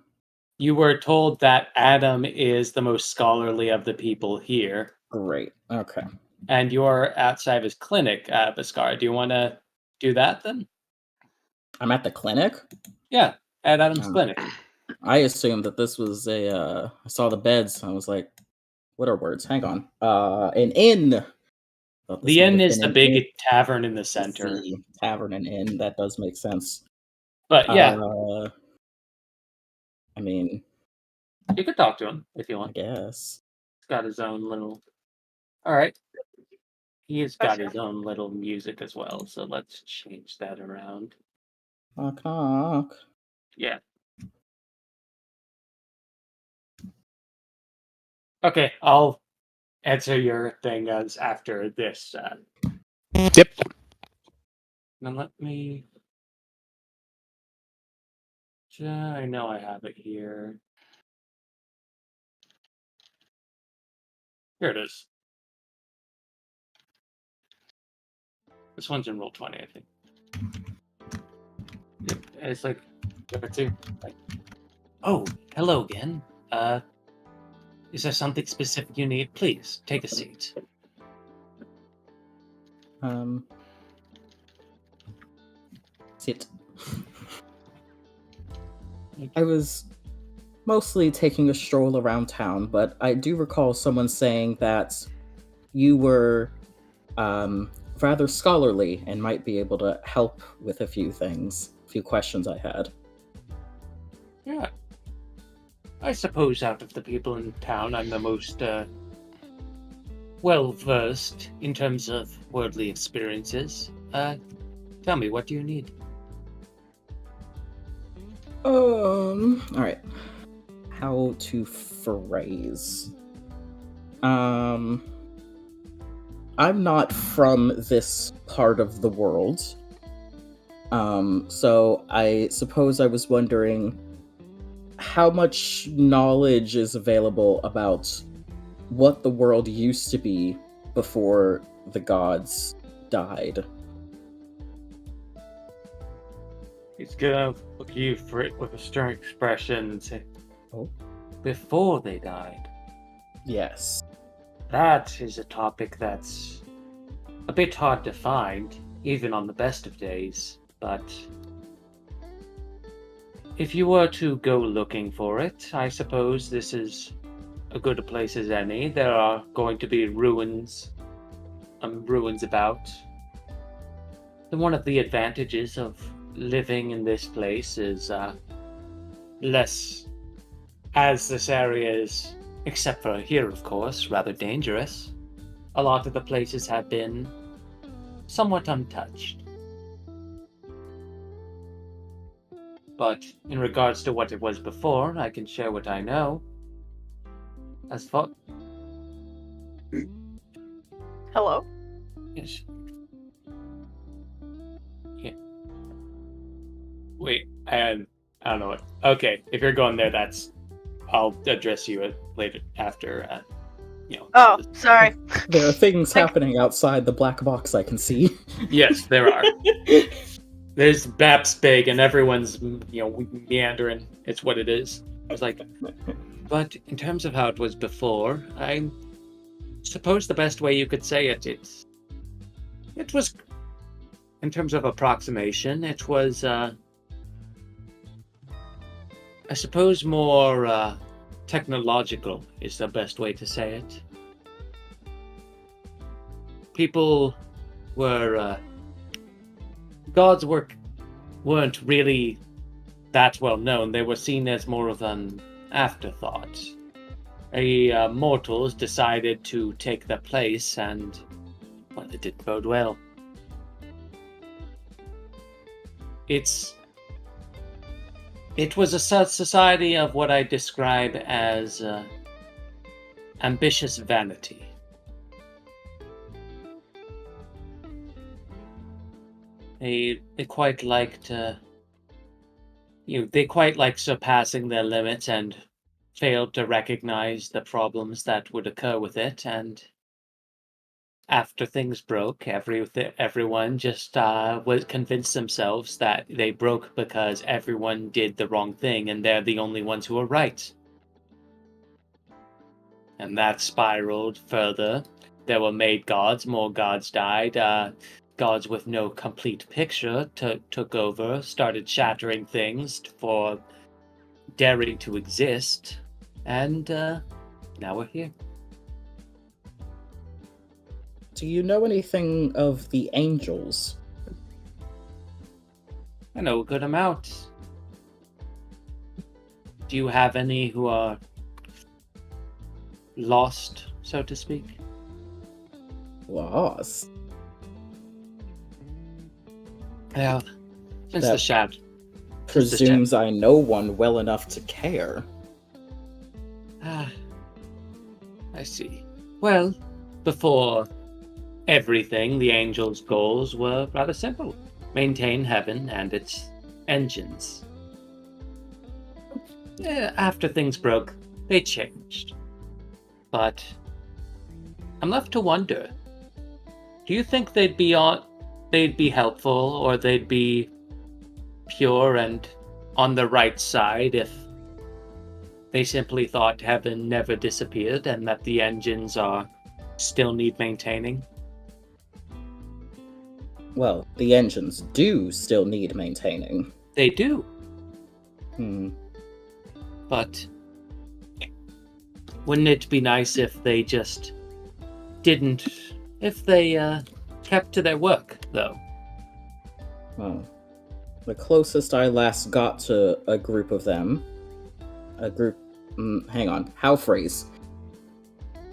You were told that Adam is the most scholarly of the people here. Great. Okay. And you're outside of his clinic, Bhaskar. Do you want to do that then? I'm at the clinic? Yeah, at Adam's clinic. I assumed that this was I saw the beds. I was like, what are words? Hang on. An inn. The inn is the big tavern in the center. Tavern and inn. That does make sense. But yeah. I mean, you could talk to him if you want. I guess. He's got his own little. All right. He's got his own little music as well, so let's change that around. Knock knock. Yeah. Okay, I'll answer your thing as after this. Yep. Now let me. I know I have it here. Here it is. This one's in Roll20, I think. Yep, it's like there too. Like, oh, hello again. Is there something specific you need? Please take a seat. Sit. I was mostly taking a stroll around town, but I do recall someone saying that you were rather scholarly and might be able to help with a few things, a few questions I had. Yeah. I suppose out of the people in town, I'm the most well-versed in terms of worldly experiences. Tell me, what do you need? Alright. How to phrase. I'm not from this part of the world. So I suppose I was wondering how much knowledge is available about what the world used to be before the gods died. He's gonna look at you for it with a stern expression and say, Oh? Before they died. Yes. That is a topic that's a bit hard to find, even on the best of days, but if you were to go looking for it, I suppose this is a good a place as any. There are going to be ruins about. And one of the advantages of living in this place is less, as this area is, except for here, of course, rather dangerous. A lot of the places have been somewhat untouched. But in regards to what it was before, I can share what I know. As far... Hello? Yes. Yeah. Wait, I don't know what... Okay, if you're going there, I'll address you later, after, Oh, sorry. There are things happening outside the black box I can see. Yes, there are. There's Baps big and everyone's, meandering. It's what it is. I was like, but in terms of how it was before, I suppose the best way you could say it was, in terms of approximation, it was, I suppose more, technological is the best way to say it. People were, gods weren't really that well known. They were seen as more of an afterthought. Mortals decided to take their place, and, well, it didn't bode well. It was a society of what I describe as ambitious vanity. They quite liked they quite liked surpassing their limits and failed to recognize the problems that would occur with it. After things broke, everyone just was convinced themselves that they broke because everyone did the wrong thing and they're the only ones who are right. And that spiraled further. There were made gods, more gods died, gods with no complete picture took over, started shattering things for daring to exist, and now we're here. Do you know anything of the angels? I know a good amount. Do you have any who are lost, so to speak? Lost? Yeah, since the shadow presumes I know one well enough to care. Ah, I see. Well, before everything, the angels' goals were rather simple. maintain heaven and its engines. After things broke, they changed. But I'm left to wonder, do you think they'd be helpful, or they'd be pure and on the right side if they simply thought heaven never disappeared and that the engines still need maintaining? Well, the engines do still need maintaining. They do. But wouldn't it be nice if they just didn't, if they kept to their work, though? Well, the closest I last got to a group of them, hang on, how phrase?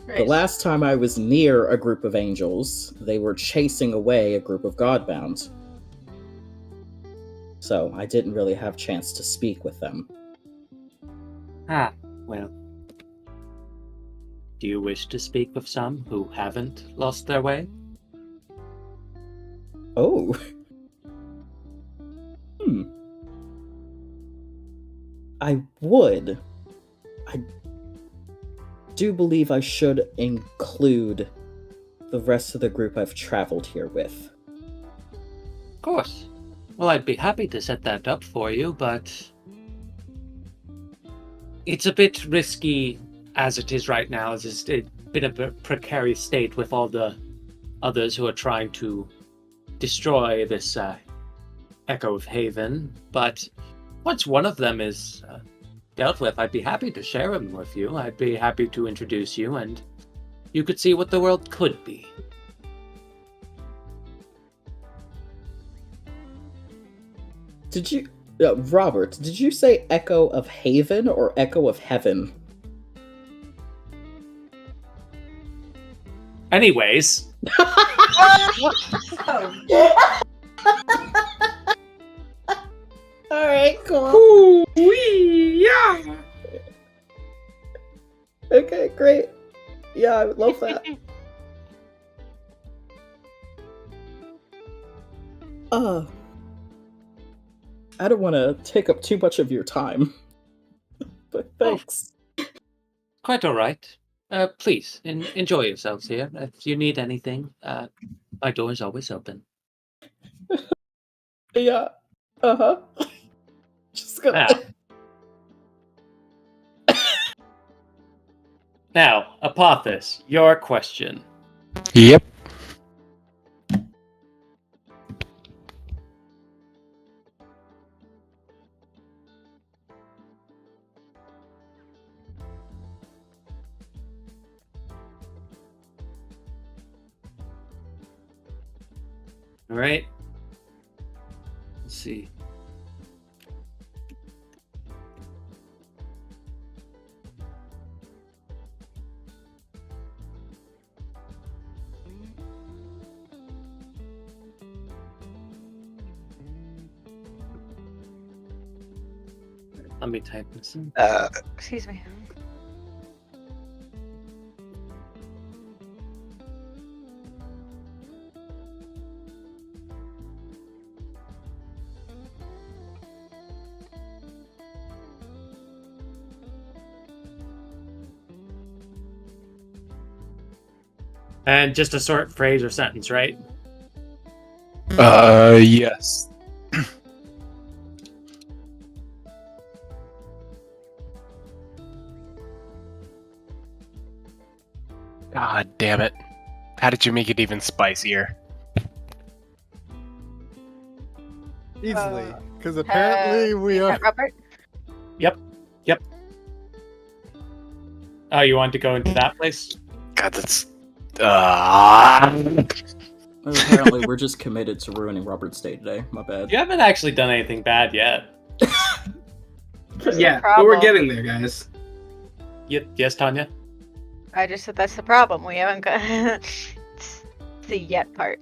The last time I was near a group of angels, they were chasing away a group of Godbound. So I didn't really have a chance to speak with them. Ah, well. Do you wish to speak with some who haven't lost their way? Oh. I would. I do believe I should include the rest of the group I've traveled here with. Of course. Well, I'd be happy to set that up for you, but it's a bit risky as it is right now. It's just a bit of a precarious state with all the others who are trying to destroy this Echo of Haven. But once one of them is dealt with, I'd be happy to share him with you. I'd be happy to introduce you, and you could see what the world could be. Did you... Robert, did you say Echo of Haven or Echo of Heaven? Anyways. Alright, cool. Ooh, yeah. Okay, great. Yeah, I would love that. I don't want to take up too much of your time, but thanks. Quite all right. Please, enjoy yourselves here. If you need anything, my door is always open. Yeah. Uh-huh. Just gonna... Now, Apophis, your question. Yep. All right. Let's see. Let me type this in. Excuse me. And just a short phrase or sentence, right? Yes. God damn it. How did you make it even spicier? Easily. Because apparently we are... Robert? Yep. Oh, you want to go into that place? God, that's... Apparently, we're just committed to ruining Robert's day today. My bad. You haven't actually done anything bad yet. Yeah, but we're getting there, guys. Yes, Tanya? I just said that's the problem. We haven't got it's the yet part.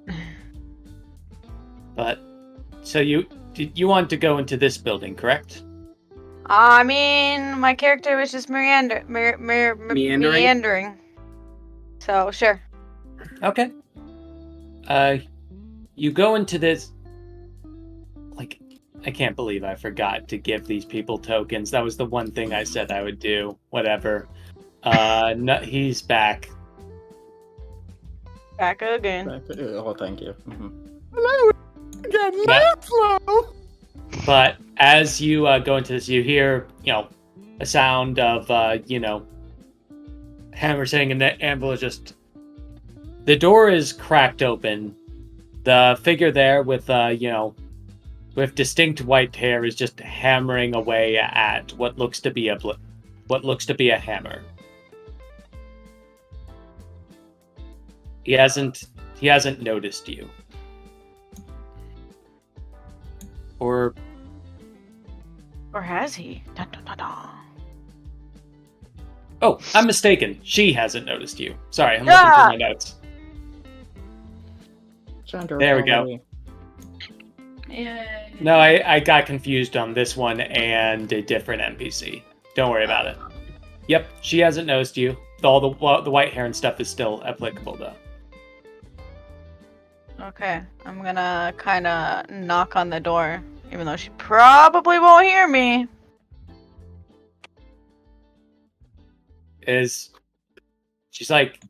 But, so you want to go into this building, correct? I mean, my character was just meandering. So, sure. Okay. You go into this... I can't believe I forgot to give these people tokens. That was the one thing I said I would do. Whatever. No, he's back. Back again. Oh, thank you. Hello again, Yeah. Flow. But as you go into this, you hear, a sound of, hammers hitting, and the anvil is just... The door is cracked open. The figure there with, with distinct white hair is just hammering away at what looks to be a hammer. He hasn't noticed you. Or has he? Dun, dun, dun, dun. Oh, I'm mistaken. She hasn't noticed you. Sorry, I'm looking through my notes. There we go. Yay. No, I got confused on this one and a different NPC. Don't worry about it. Yep, she hasn't noticed you. All the white hair and stuff is still applicable, though. Okay, I'm gonna kind of knock on the door, even though she probably won't hear me. She's like...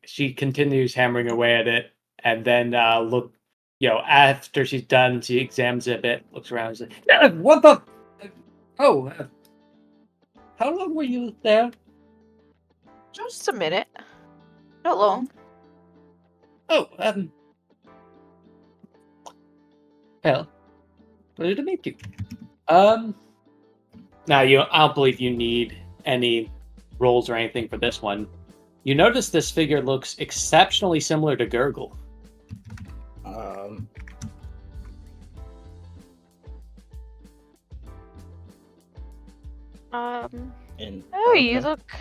She continues hammering away at it, and then after she's done, she examines it a bit, looks around, and says, "What the? Oh, how long were you there?" Just a minute. Not long. Oh, well, pleasure to meet you. Now I don't believe you need any rolls or anything for this one. You notice this figure looks exceptionally similar to Gurgle. Oh, you look...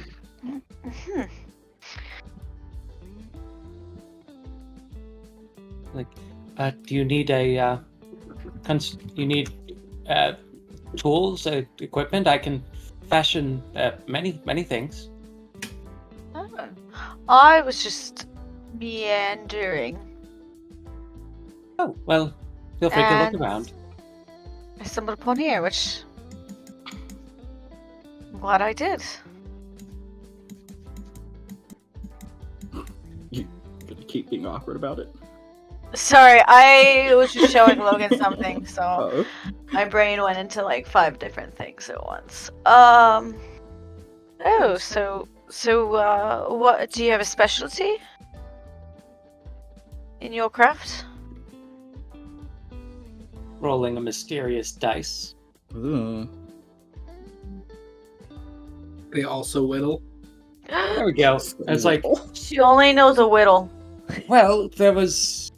Do you need tools, equipment? I can fashion many things. Oh. I was just meandering. Oh, well, feel free to look around. I stumbled upon here, which I'm glad I did. You gonna keep being awkward about it? Sorry, I was just showing Logan something, so Oh. my brain went into like 5 different things at once. Oh, what do you have a specialty in your craft? Rolling a mysterious dice. Ooh. They also whittle. There we go. It's like, She only knows a whittle. well, there was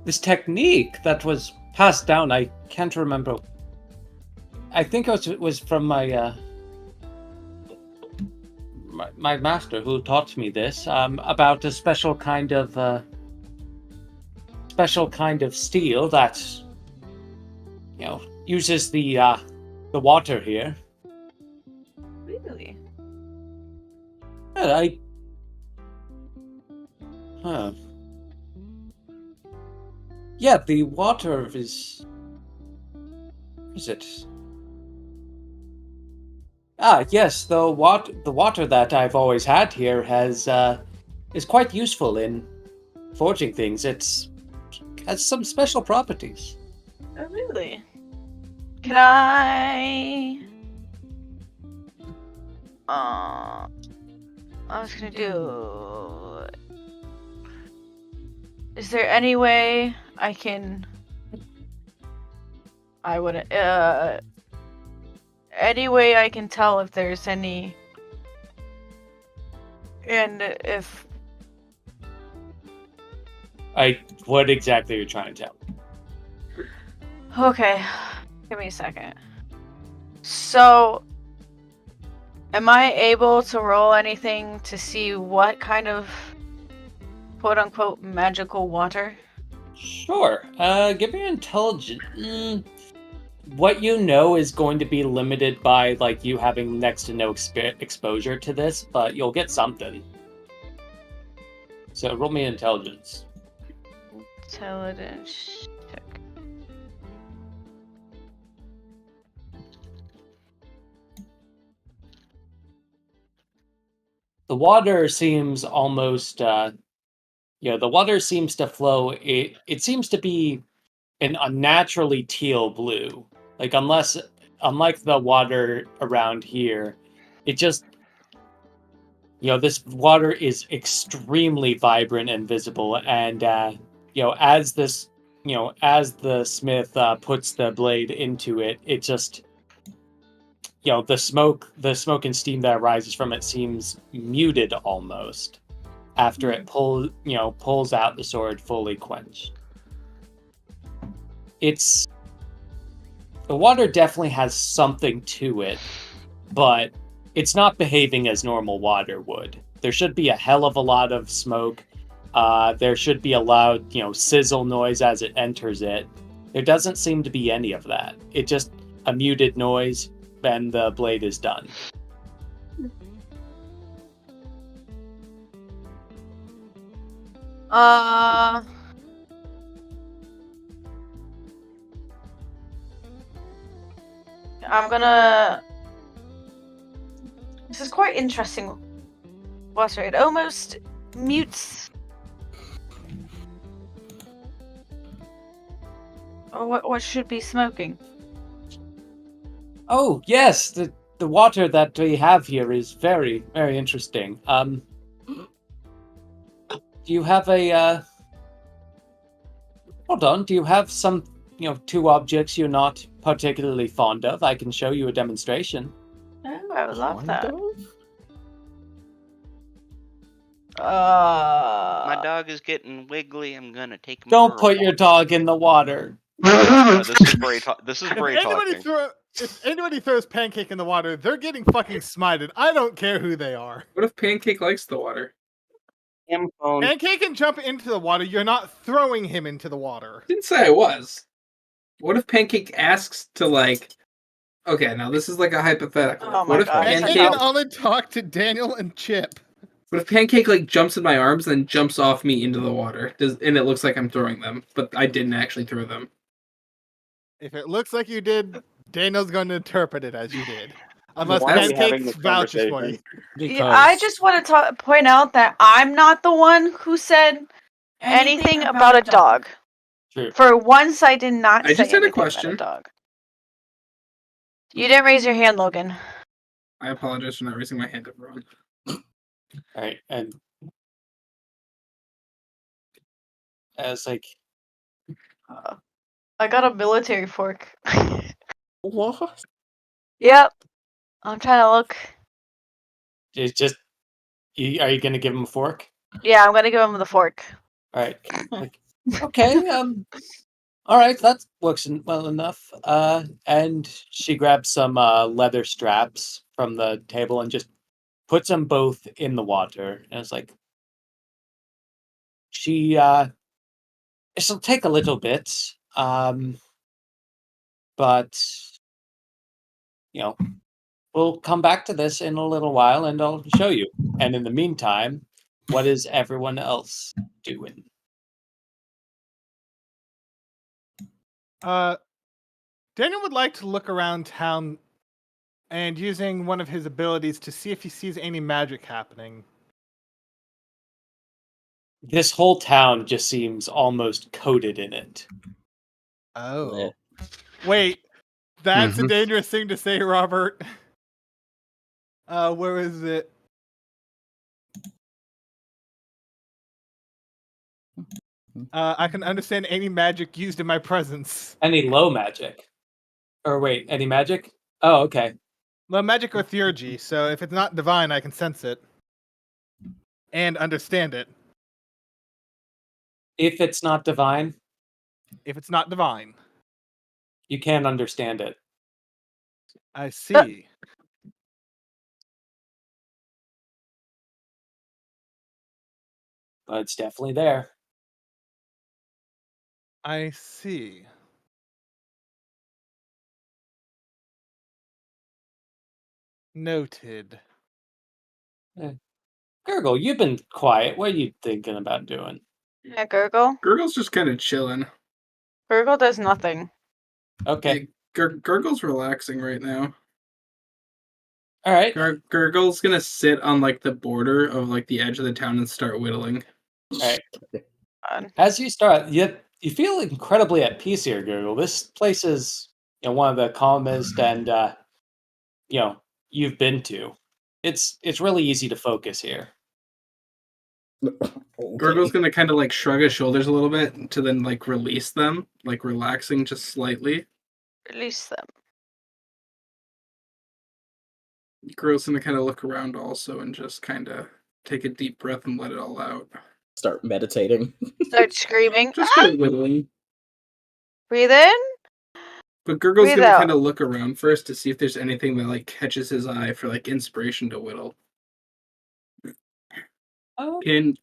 this technique that was passed down. I can't remember. I think it was from my my master who taught me this, about a special kind of steel that uses the water here. Really? Yeah, Yeah, the water is it? Ah, yes, the water that I've always had here is quite useful in forging things. Has some special properties. Oh, really? Can I... I was gonna do... Is there any way I can... any way I can tell if there's any... And if... What exactly are you trying to tell? Okay, give me a second. So, am I able to roll anything to see what kind of quote-unquote magical water? Sure. Give me intelligence. What you know is going to be limited by you having next to no exposure to this, but you'll get something. So roll me intelligence. Intelligence check. The water seems almost, the water seems to flow. It seems to be an unnaturally teal blue. Like unlike the water around here, it just this water is extremely vibrant and visible. And as the smith puts the blade into it, it just the smoke and steam that arises from it seems muted almost after it pulls out the sword fully quenched. The water definitely has something to it, but it's not behaving as normal water would. There should be a hell of a lot of smoke. There should be a loud, sizzle noise as it enters it. There doesn't seem to be any of that. It's just a muted noise, and the blade is done. I'm gonna. This is quite interesting. Water, it almost mutes. What should be smoking? Oh yes, the water that we have here is very, very interesting. Do you have a hold on, do you have some two objects you're not particularly fond of? I can show you a demonstration. Oh, I would love that. My dog is getting wiggly. I'm gonna take him. Don't for put a your walk. dog in the water. This is Bray. This is Bray talking. If anybody throws Pancake in the water, they're getting fucking smited. I don't care who they are. What if Pancake likes the water? Pancake can jump into the water. You're not throwing him into the water. Didn't say I was. What if Pancake asks to Okay, now this is like a hypothetical. Oh my what if God, Pancake Pancake? can only talk to Daniel and Chip. What if Pancake jumps in my arms and jumps off me into the water? And it looks like I'm throwing them, but I didn't actually throw them. If it looks like you did, Daniel's going to interpret it as you did. Unless Why are we having Pancake this vouches for you. conversation? Yeah, I just want to point out that I'm not the one who said anything about a dog. True. For once, I did not I say just had a anything question. about a dog. You didn't raise your hand, Logan. I apologize for not raising my hand, everyone. All right, and as like I got a military fork. What? Yep. I'm trying to look. it's just, are you gonna give him a fork? Yeah, I'm gonna give him the fork. All right. Like, okay. All right. That works well enough. And she grabs some leather straps from the table and just puts them both in the water. And it's like it'll take a little bit. But we'll come back to this in a little while, and I'll show you. And in the meantime, what is everyone else doing? Daniel would like to look around town and using one of his abilities to see if he sees any magic happening. This whole town just seems almost coated in it. Oh. Wait, that's a dangerous thing to say, Robert. Where is it? I can understand any magic used in my presence. Any low magic? Or wait, any magic? Oh, okay. Low magic or theurgy, so if it's not divine, I can sense it. And understand it. If it's not divine, If it's not divine. you can understand it. I see. But it's definitely there. I see. Noted. Gurgle, you've been quiet. What are you thinking about doing? Yeah, Gurgle. Gurgle's just kind of chilling. Gurgle does nothing. Okay. Gurgle's relaxing right now. All right. Gurgle's gonna sit on like the border of like the edge of the town and start whittling. All right. God. As you start, you feel incredibly at peace here, Google. This place is one of the calmest and you've been to. It's really easy to focus here. Gurgle's gonna kind of like shrug his shoulders a little bit to then like release them, like relaxing just slightly. Release them. Gurgle's gonna kind of look around also and just kind of take a deep breath and let it all out. Start meditating. Start screaming. Just start whittling. Breathe in. But Gurgle's Breathe gonna out. kind of look around first to see if there's anything that like catches his eye for like inspiration to whittle. Can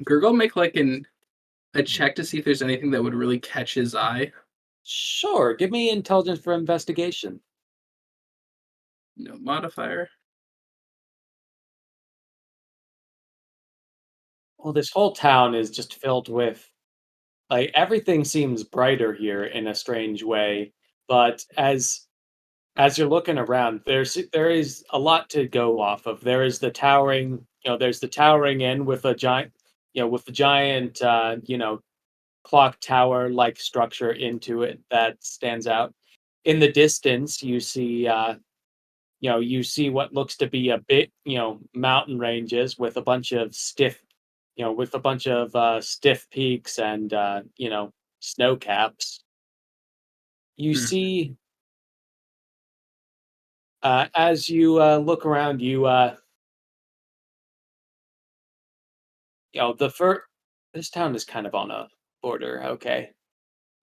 Gurgle make like a check to see if there's anything that would really catch his eye? Sure. Give me intelligence for investigation. No modifier. Well, this whole town is just filled with like everything seems brighter here in a strange way, but as you're looking around, there is a lot to go off of. There is the towering, there's the towering inn with a giant, with the giant, clock tower like structure into it that stands out. In the distance, you see, you see what looks to be a bit, mountain ranges with a bunch of stiff, stiff peaks and snow caps. You see, as you look around, this town is kind of on a border, okay?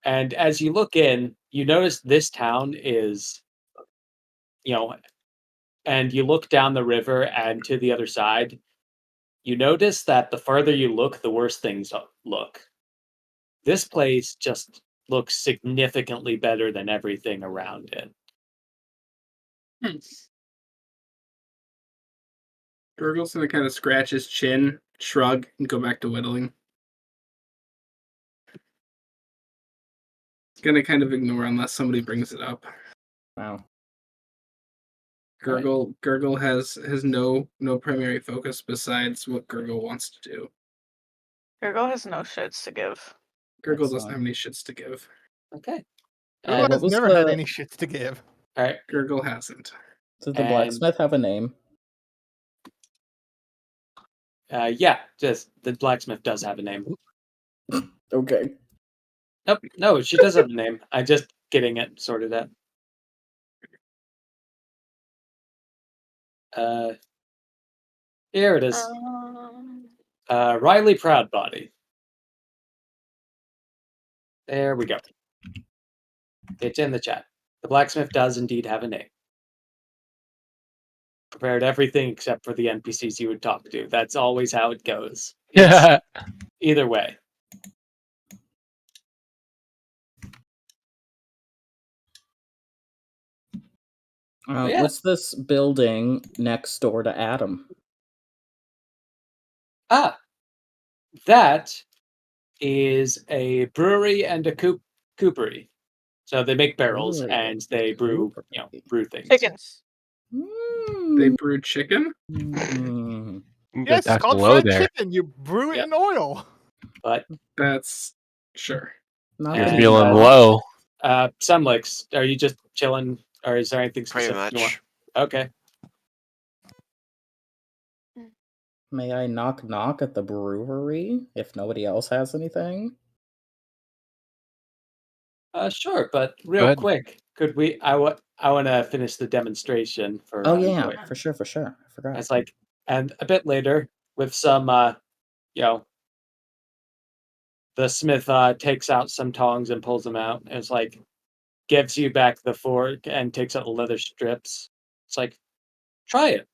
And as you look in, you notice this town is, and you look down the river and to the other side, you notice that the further you look, the worse things look. This place just looks significantly better than everything around it. Gurgle's gonna kind of scratch his chin, shrug, and go back to whittling. He's gonna kind of ignore unless somebody brings it up. Wow. Gurgle has no primary focus besides what Gurgle wants to do. Gurgle has no shits to give. Gurgle doesn't have any shits to give. Okay. Gurgle And has was never the- had any shits to give. all right. Gurgle hasn't. Did the And- blacksmith have a name? Yeah, just the blacksmith does have a name. Okay. Nope, no, she does have a name. I'm just getting it sorted out. Here it is. Riley Proudbody. There we go. It's in the chat. The blacksmith does indeed have a name. Prepared everything except for the NPCs you would talk to. That's always how it goes. Yeah. Either way. Yeah. What's this building next door to Adam? Ah, that is a brewery and a coopery. So they make barrels Brewery and and they brew, coopery. brew things. Chickens. They brew chicken? Mm. Yes, it's called low fried there. chicken. You brew it Yep. in oil. But That's sure. Not You're that Feeling bad. low. Some licks. Are you just chilling, or is there anything Pretty specific you want? much. Okay. May I knock knock at the brewery if nobody else has anything? Sure, but Go real ahead. quick, could we? I want to finish the demonstration for. Oh yeah, Joy. for sure. I forgot. It's like, and a bit later with some, the smith takes out some tongs and pulls them out. And it's like, gives you back the fork and takes out the leather strips. It's like, try it.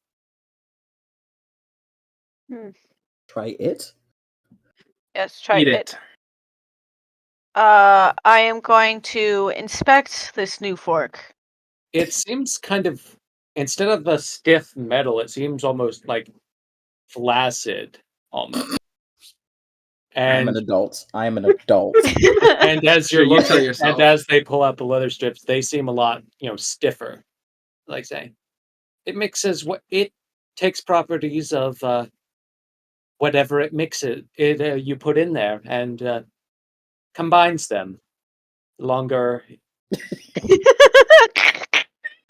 Try it. Yes, try Eat it. it. I am going to inspect this new fork. It seems kind of, instead of the stiff metal, it seems almost like flaccid, almost. I'm And an adult. I'm an adult. and as Sure, you're you tell looking, yourself. and as they pull out the leather strips, they seem a lot, stiffer. Like say, it mixes what it takes properties of whatever it mixes it you put in there and combines them. Longer.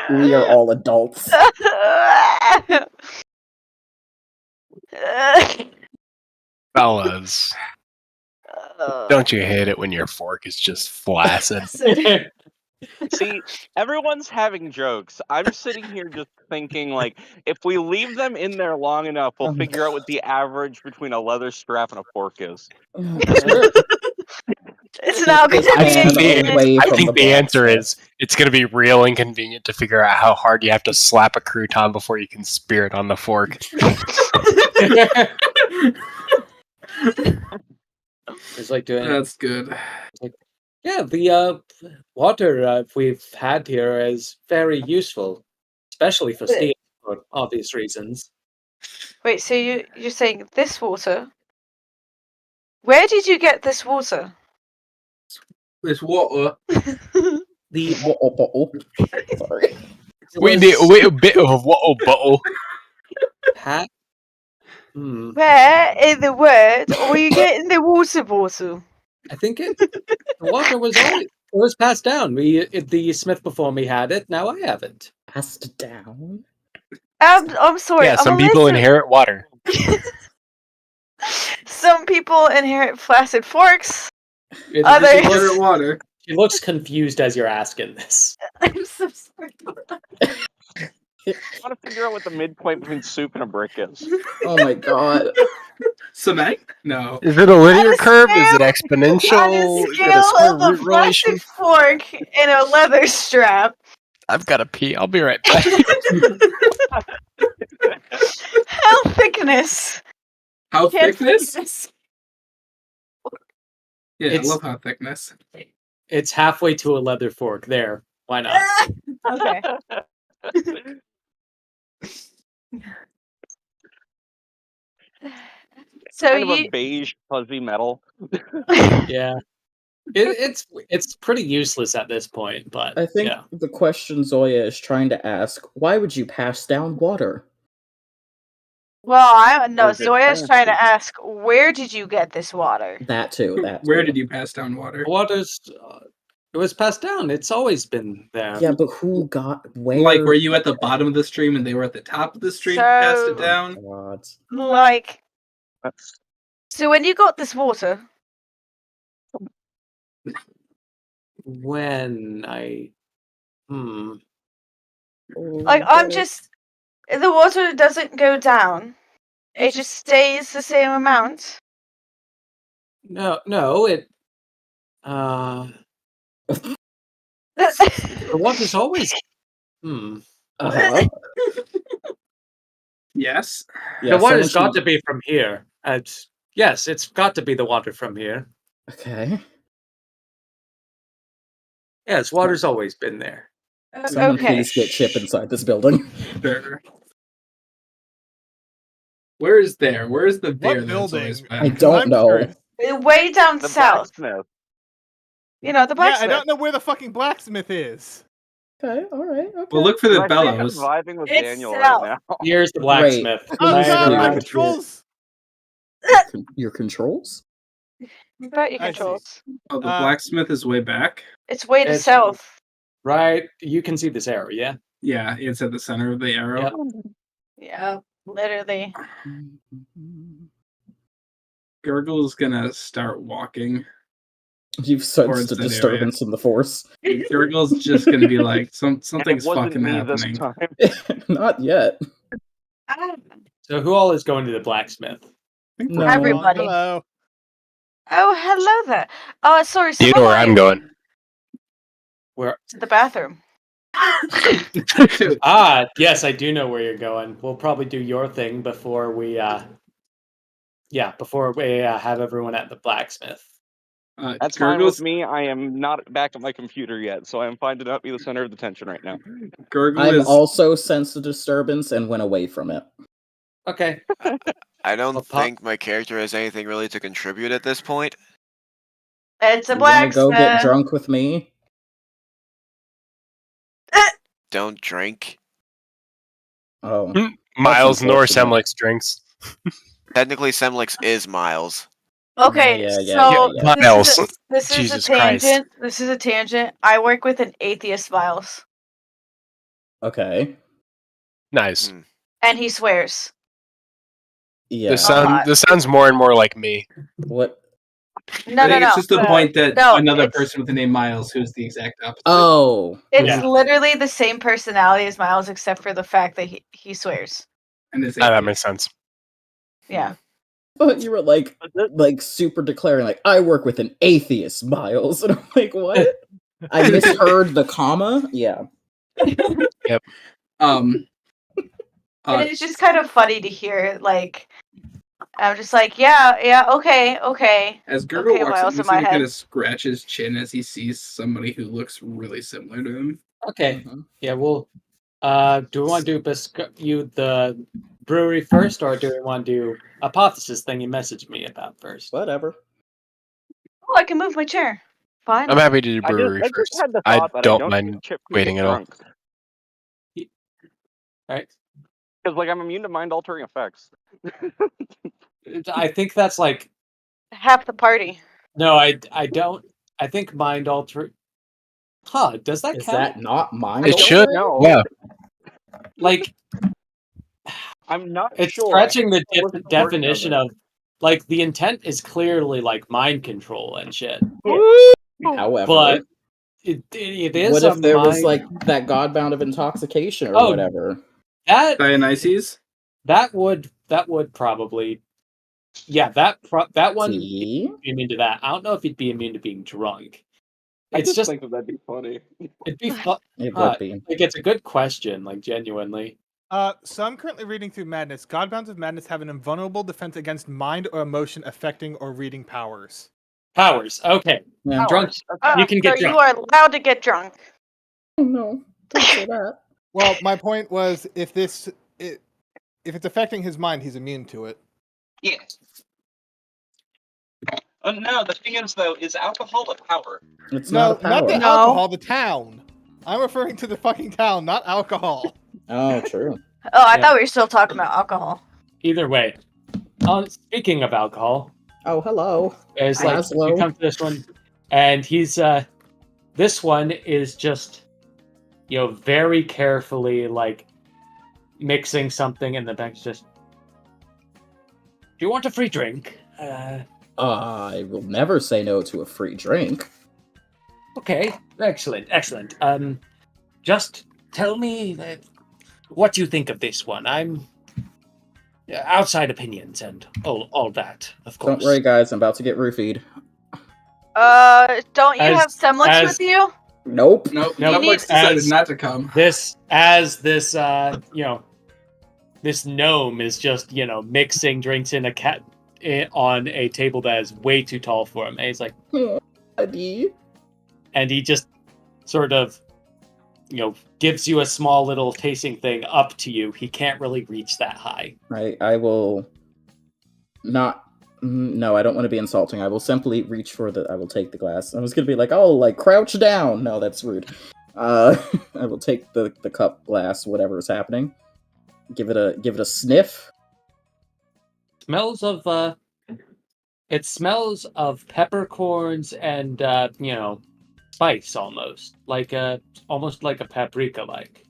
We are all adults. Fellas, don't you hate it when your fork is just flaccid? See, everyone's having jokes. I'm sitting here just thinking, like, if we leave them in there long enough, we'll figure out what the average between a leather strap and a fork is. It's now going to I be think a away I from think the the answer blacksmith. is it's going to be real inconvenient to figure out how hard you have to slap a crouton before you can spear it on the fork. It's like doing. That's good. Yeah, the water we've had here is very useful, especially for steam, for obvious reasons. Wait, so you're saying this water? Where did you get this water? This water. The Sorry. We need a bit of water bottle. hat. Hmm. Where in the world are you getting the water bottle? I think the water was passed down. The Smith before me had it. Now I have it. Passed down. I'm sorry. Yeah, I'm some a people little- inherit water. Some people inherit flaccid forks. Others Others- inherit water. She looks confused as you're asking this. I'm so sorry. I want to figure out what the midpoint between soup and a brick is. Oh my god. Cement? No. Is it a linear a curve? Is it scale- exponential? On a Is it a scale square of a root relation? plastic fork and a leather strap, I've got to pee. I'll be right back. how thickness? How Can thickness? Yeah, It's- I love how thickness. It's halfway to a leather fork. There. Why not? Okay. So Kind of you a beige fuzzy metal. Yeah. It's pretty useless at this point, but I think yeah. the question Zoya is trying to ask, why would you pass down water? Well, I no. Or good Zoya's trying to fancy. ask, where did you get this water? That too. That Where too. did you pass down water? Water's it was passed down. It's always been there. Yeah, but who got where? Like, were you at the bottom of the stream and they were at the top of the stream? Passed So- it down. God. Like, so when you got this water, When I like I'm just the water doesn't go down; it just stays the same amount. no, it the water's always Uh-huh. Yes. Yeah, the water's someone got to be from here. Yes, it's got to be the water from here. Okay. Yes, water's always been there. Someone Okay. please get Chip inside this building. Sure. Where is there? Where is the What there? That's building? always been? I don't I'm know. curious. Way down The south. blacksmith. You know the Yeah, I blacksmith. don't know where the fucking blacksmith is. Okay, alright, okay. Well, look for the I think I'm bellows. vibing with It's Daniel south. right now. Here's the blacksmith. Please Oh do god, my it. controls! Your controls? About your I see. controls. Oh, the Uh, blacksmith is way back. It's way to It's- south. Right, you can see this arrow, yeah? Yeah, it's at the center of the arrow. Yep. Yeah, literally. Gurgle's gonna start walking. You've Towards sensed a that disturbance in the force. Gurgle's just gonna be like, something's And it wasn't fucking me happening. this time. Not yet. So who all is going to the blacksmith? No. Everybody. Hello. Oh, hello there. Oh, sorry. Do you know where I'm going? Where To the bathroom. yes, I do know where you're going. We'll probably do your thing before we have everyone at the blacksmith. That's fine with Gurgle's, me. I am not back at my computer yet, so I am fine to not be the center of the tension right now. Gurgle I've is also sensed a disturbance and went away from it. Okay. I don't Well, Pop- think my character has anything really to contribute at this point. It's a You wanna go get blacksmith. drunk with me? Don't drink. Oh, Miles nor unfortunate. Semlix drinks. Technically, Semlix is Miles. Okay, Yeah. so Yeah, Miles. this is a Jesus Christ. tangent. This is a tangent. I work with an atheist, Miles, Okay. Nice. Hmm. and he swears. Yeah. This lot. sounds more and more like me. What? No, I no, think no. it's just the point that no, another it's- person with the name Miles, who's the exact opposite. Oh. It's Yeah. literally the same personality as Miles, except for the fact that he swears. And it's That atheist. makes sense. Yeah. But you were like super declaring, like, I work with an atheist, Miles. And I'm like, what? I misheard the comma? Yeah. And it's just kind of funny to hear, like, I'm just like, yeah, okay. As Gergo Okay, walks Miles in, in you my see him kind head. of scratch his chin as he sees somebody who looks really similar to him. Okay. Mhm. Yeah, well, do we want to do the brewery first, or do we want to do hypothesis thing you messaged me about first? Whatever. Oh, I can move my chair. Fine. I'm happy to do I brewery just first. had the I thought that I don't don't mind think Chip can waiting get at all. drunk. Right? Because like I'm immune to mind altering effects. I think that's like Half the party. no, I don't. I think mind alter. Huh? Does that Is count? that not mind It should. No, Yeah. Like I'm not it's sure. scratching the What's the wording of definition it? of like the intent is clearly like mind control and shit, However, but it is what a if there was mind- like that Godbound of intoxication or Oh. whatever? that Dionysus? that would probably that one you'd See? be immune to that. I don't know if you'd be immune to being drunk. I It's just think that'd be funny. it'd be fun. It Huh. would be. Like it's a good question, like genuinely. So I'm currently reading through Madness. Godbounds of Madness have an invulnerable defense against mind or emotion affecting or reading powers. Powers. Okay. Yeah. Drunk. You can get so drunk. you are allowed to get drunk. Oh no. Don't say that. Well, my point was if it's affecting his mind, he's immune to it. Yes. No, the thing is though, is alcohol a power? It's No, not a not power. the No. alcohol, the town. I'm referring to the fucking town, not alcohol. Oh, true. Oh, I Yeah. thought we were still talking about alcohol. Either way. Speaking of alcohol, Oh, hello. it's like Laszlo. you come to this one, and he's this one is just very carefully like mixing something, and the bank's just. Do you want a free drink? I will never say no to a free drink. Okay, excellent. Just tell me what you think of this one. I'm outside opinions and all that, of course. Don't worry, guys. I'm about to get roofied. Don't you As- have Semlix as- with you? Nope. Nope, No, Netflix decided as- not to come. This this gnome is just mixing drinks in on a table that is way too tall for him, and he's like, Buddy. and he just sort of gives you a small little tasting thing up to you. He can't really reach that high. I will not. No, I don't want to be insulting. I will simply reach for I will take the glass. I was gonna be like, oh, like crouch down. No, that's rude. I will take the cup glass, whatever is happening. Give it a sniff. Smells of it smells of peppercorns and spice almost like a paprika like.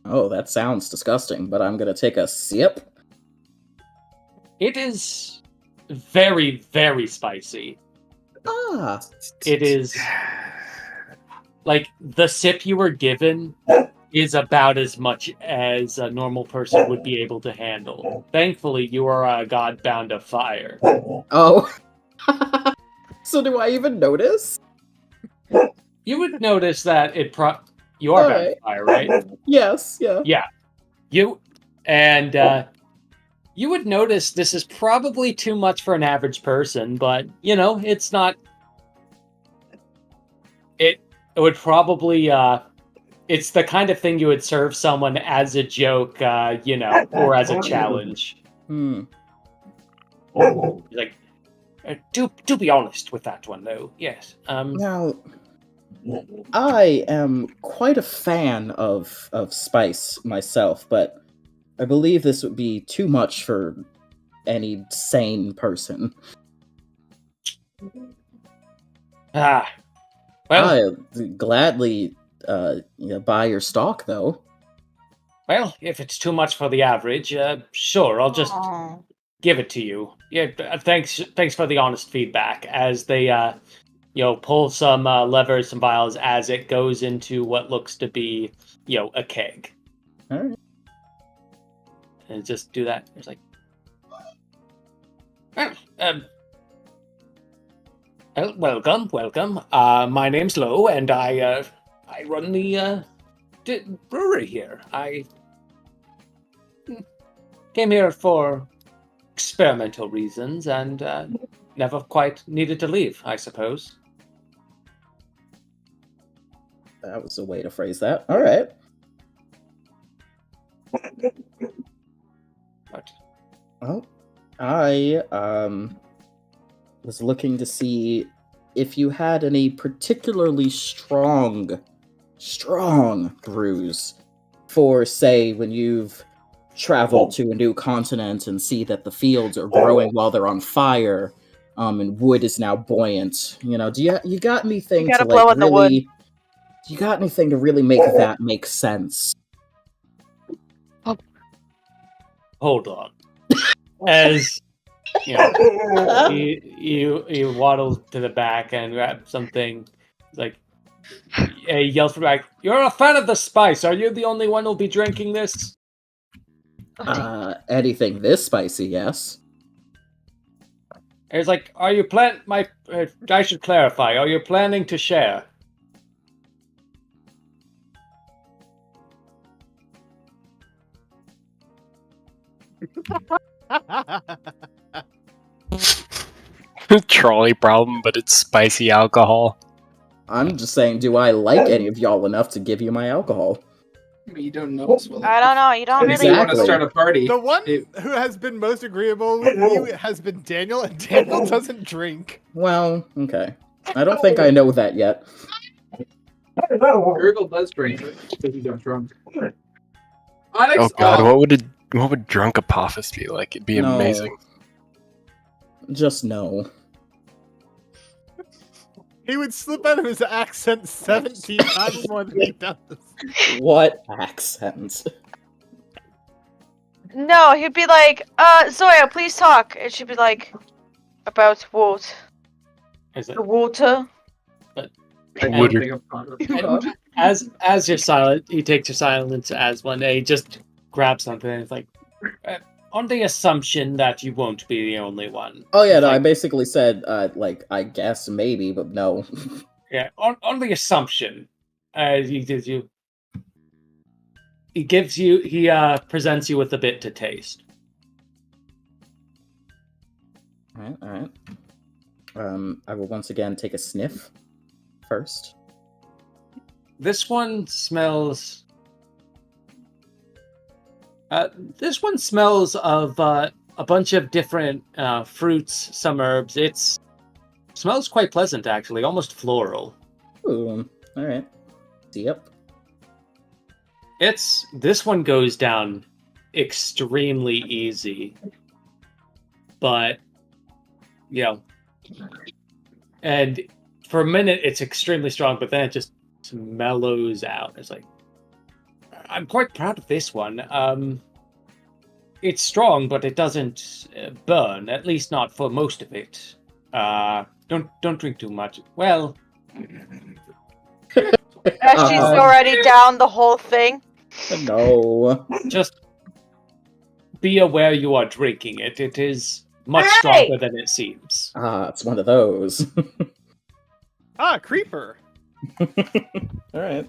Oh, that sounds disgusting, but I'm gonna take a sip. It is very, very spicy. Ah, It is like the sip you were given is about as much as a normal person would be able to handle. Thankfully, you are a Godbound of fire. oh. So do I even notice? You would notice that you are bound Alright. of fire, right? Yes, yeah. You would notice this is probably too much for an average person, but it's not. It would probably it's the kind of thing you would serve someone as a joke, or as a challenge. He's like, do be honest with that one, though. Yes. Now, I am quite a fan of spice myself, but I believe this would be too much for any sane person. Well, I gladly buy your stock, though. well, if it's too much for the average, sure, I'll just Aw. give it to you. Yeah, thanks for the honest feedback. As they, pull some levers, some vials, as it goes into what looks to be, a keg. All right. And just do that. It's like, welcome. My name's Lo, and I run the brewery here. I came here for experimental reasons, and never quite needed to leave, I suppose. That was a way to phrase that. All right. But Well, I was looking to see if you had any particularly strong brews for, say, when you've traveled to a new continent and see that the fields are growing while they're on fire, and wood is now buoyant. Do you got anything You gotta to blow in the wood. really? Do you got anything to really make that make sense? hold on. As you waddle to the back and grab something, like he yells from back, "You're a fan of the spice. Are you the only one who'll be drinking this?" Anything this spicy, yes. It's like, "Are you I should clarify. Are you planning to share?" Trolley problem, but it's spicy alcohol. I'm just saying, do I like any of y'all enough to give you my alcohol? You don't know us well. I don't know. You don't If really. you want to Exactly. start a party, The one it- who has been most agreeable with you has been Daniel, and Daniel doesn't drink. Well, okay. I don't think I know that yet. Gurgle does drink because he got drunk. Onyx, Oh god, what would drunk Apophis be like? It'd be No. amazing. Just no. He would slip out of his accent 17 times more than he does. What accent? No, he'd be like, Zoya, please talk. And she'd be like, about what? Is it? The water? I don't Woodard. think I've caught it. As you're silent, he takes your silence as one day. He just grabs something and it's like, on the assumption that you won't be the only one. Oh yeah, no, I Like- basically said, I guess maybe, but no. Yeah, on the assumption, he gives you. He presents you with a bit to taste. Alright. I will once again take a sniff first. This one smells. This one smells of a bunch of different fruits, some herbs. It smells quite pleasant, actually, almost floral. Ooh, alright. Yep. This one goes down extremely easy, but and for a minute it's extremely strong, but then it just mellows out. It's like, I'm quite proud of this one. It's strong, but it doesn't burn. At least not for most of it. Don't drink too much. Well, As she's already down the whole thing. No. just be aware you are drinking it. It is much Hey! stronger than it seems. It's one of those. Ah, creeper. Alright.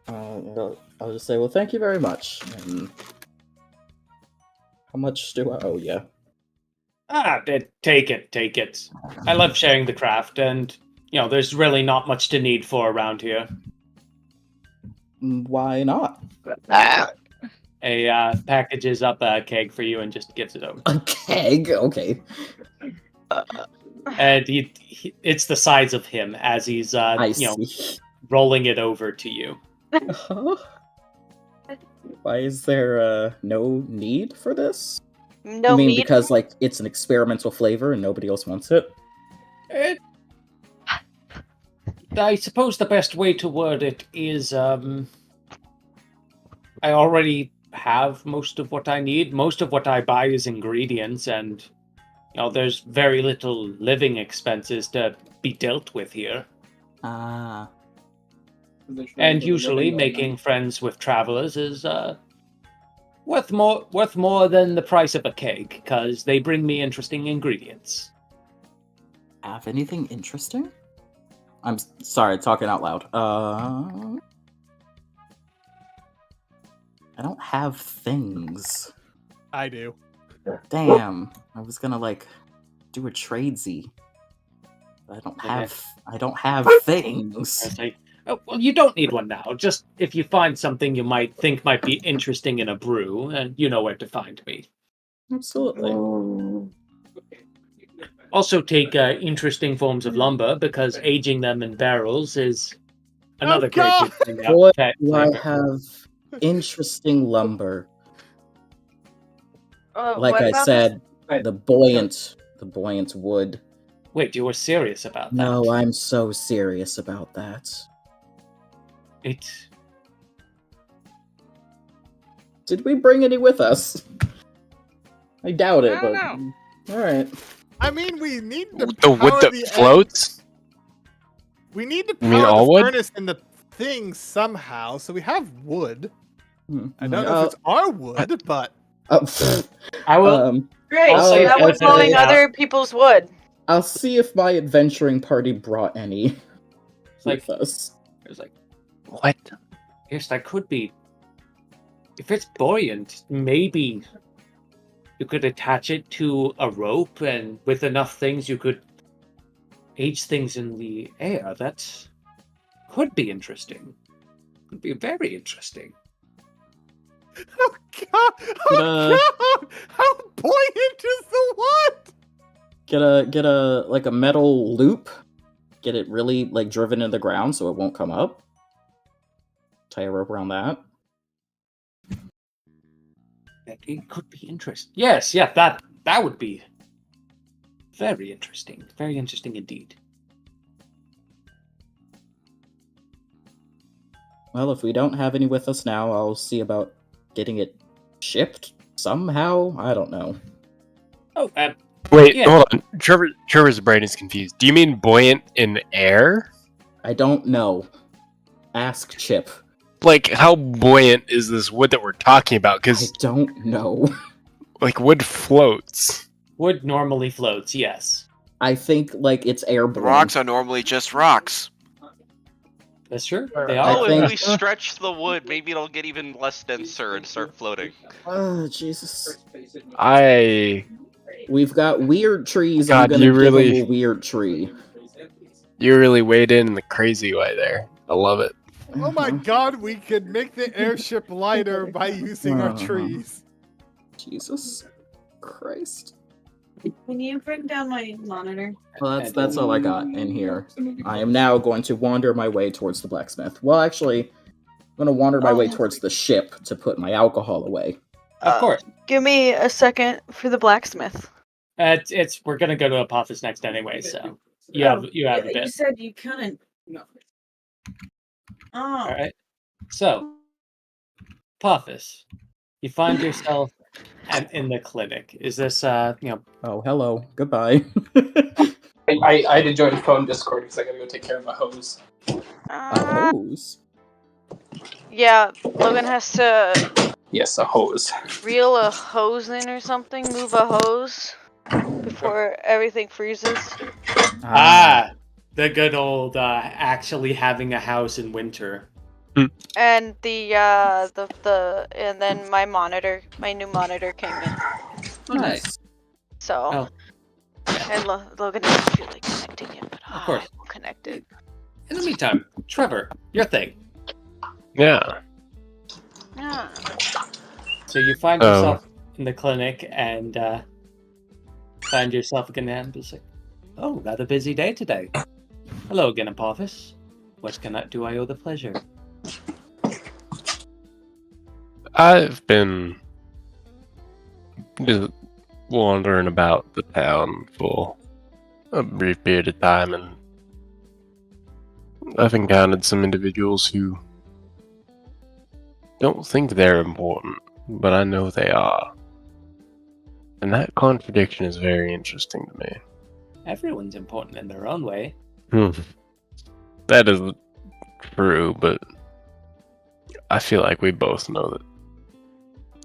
I'll just say, well, thank you very much. How much do I owe you? Take it. I love sharing the craft, and there's really not much to need for around here. Why not? packages up a keg for you and just gives it over. A keg? Okay. And it's the size of him as he's I you know, see. rolling it over to you. Huh? Why is there no need for this? No you mean meat. because like it's an experimental flavor and nobody else wants it? I suppose the best way to word it is I already have most of what I need. Most of what I buy is ingredients, and there's very little living expenses to be dealt with here. Ah. And usually making friends with travelers is worth more than the price of a cake, because they bring me interesting ingredients. Have anything interesting? I'm sorry, talking out loud. I don't have things. I do. Damn. I was gonna like do a tradesy. I don't have things. I say, oh, well, you don't need one now. Just if you find something you might think might be interesting in a brew, and you know where to find me. Absolutely. Also take interesting forms of lumber, because aging them in barrels is another great God! thing. What do I have? Interesting lumber. Like what I about said, the buoyant wood. Wait, you were serious about that? No, I'm so serious about that. Did we bring any with us? I doubt it, I don't but alright. I mean, we need to The wood power that the floats? We need to You mean power all the wood? furnace and the thing somehow, so we have wood. I don't know Oh. if it's our wood, but I will. Great, I'll so say that we're okay, blowing yeah. other people's wood. I'll see if my adventuring party brought any It's like, with us. it was like, What? yes, that could be. If it's buoyant, maybe you could attach it to a rope, and with enough things, you could age things in the air. That could be interesting. Could be very interesting. oh god, god, how buoyant is the wood? Get a like a metal loop. Get it really like driven into the ground so it won't come up. Tie a rope around that. It could be interesting. Yes, yeah, that would be very interesting. Very interesting indeed. Well, if we don't have any with us now, I'll see about getting it shipped somehow. I don't know. Oh, Wait, yeah. hold on. Trevor's brain is confused. Do you mean buoyant in air? I don't know. Ask Chip. Like, how buoyant is this wood that we're talking about? I Because, don't know. like, wood floats. Wood normally floats, yes. I think like it's airborne. Rocks are normally just rocks. That's true. They I are. Oh, think- if we stretch the wood, maybe it'll get even less denser and start floating. Oh, Jesus. We've got weird trees. God, I'm gonna you give really- him a weird tree. You really weighed in the crazy way there. I love it. Oh my god, we could make the airship lighter by using our trees. Jesus Christ. Can you bring down my monitor? Well, that's all I got in here. I am now going to wander my way towards the blacksmith. Well, actually, I'm going to wander my way towards the ship to put my alcohol away. Of course. Give me a second for the blacksmith. We're gonna go to Apophis next anyway, so you have a You bit. said you couldn't. Oh. All right. So, Apophis, you find yourself in the clinic. Is this Oh, hello. Goodbye. I had to join phone Discord because I gotta go take care of a hose. A hose? Yeah, Logan has to Yes, a hose. reel a hose in or something, move a hose before everything freezes. the good old actually having a house in winter. And and then my new monitor came in. Nice. So, and Logan doesn't feel like connecting it, but Of course. I will connect it. In the meantime, Trevor, your thing. Yeah. Yeah. So you find Oh. yourself in the clinic and find yourself again and just like, oh, rather busy day today. Hello again, Apophis. What do I owe the pleasure? I've been just wandering about the town for a brief period of time, and I've encountered some individuals who don't think they're important, but I know they are. And that contradiction is very interesting to me. Everyone's important in their own way. That is true, but I feel like we both know that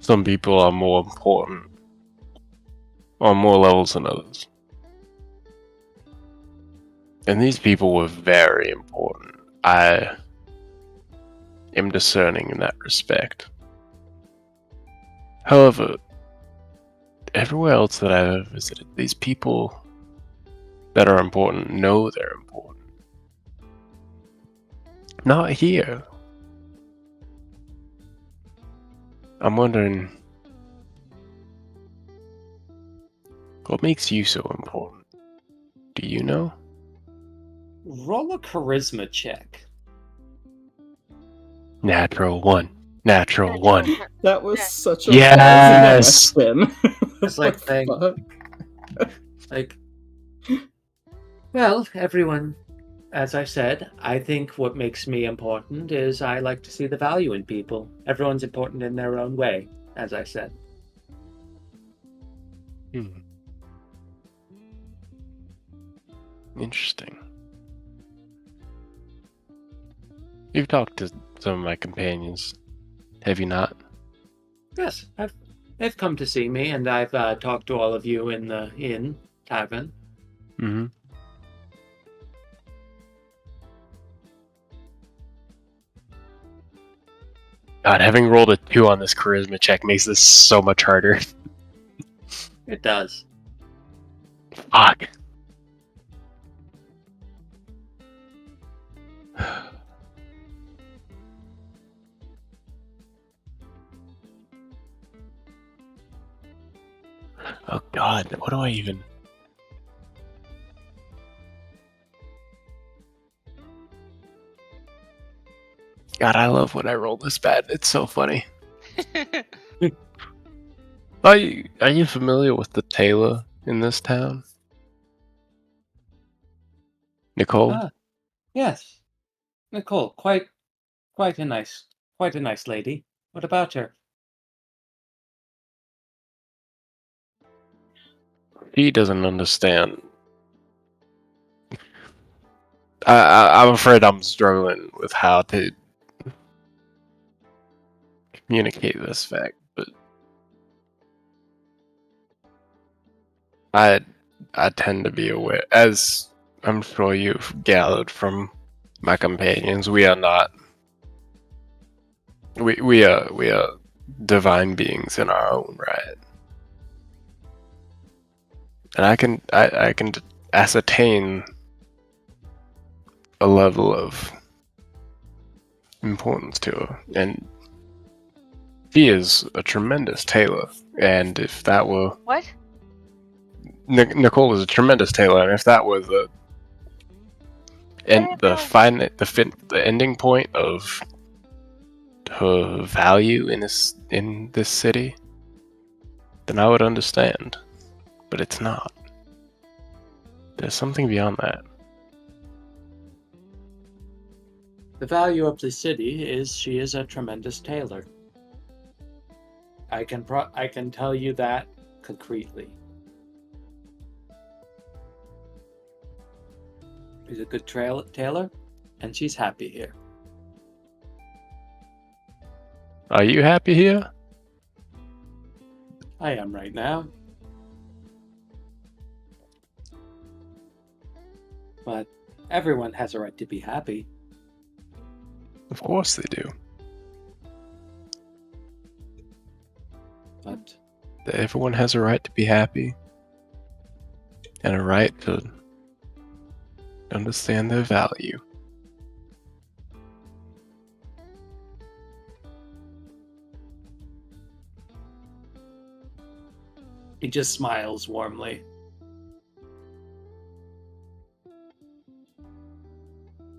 some people are more important on more levels than others. And these people were very important. I am discerning in that respect. However, everywhere else that I've ever visited, these people that are important know they're important. Not here. I'm wondering, what makes you so important? Do you know? Roll a charisma check. Natural one. Natural one. That was such a Yes! ballsy question. It's like What the saying, fuck? like, well, everyone, as I said, I think what makes me important is I like to see the value in people. Everyone's important in their own way, as I said. Interesting. You've talked to some of my companions, have you not? Yes, they've come to see me, and I've talked to all of you in the inn tavern. Mm-hmm. God, having rolled a 2 on this charisma check makes this so much harder. It does. Fuck. Oh god, what do I even... God, I love when I roll this bad. It's so funny. Are you familiar with the tailor in this town? Nicole? Yes, Nicole, quite a nice lady. What about her? She doesn't understand. I'm afraid I'm struggling with how to communicate this fact, but I tend to be aware, as I'm sure you've gathered from my companions, we are not. We are divine beings in our own right, and I can ascertain a level of importance to her, and she is a tremendous tailor. And if that were What? Nicole is a tremendous tailor, and if that was the ending point of her value in this city, then I would understand. But it's not. There's something beyond that. The value of the city is she is a tremendous tailor. I can tell you that concretely. She's a good tailor, and she's happy here. Are you happy here? I am right now. But everyone has a right to be happy. Of course they do. But Everyone has a right to be happy, and a right to understand their value. He just smiles warmly.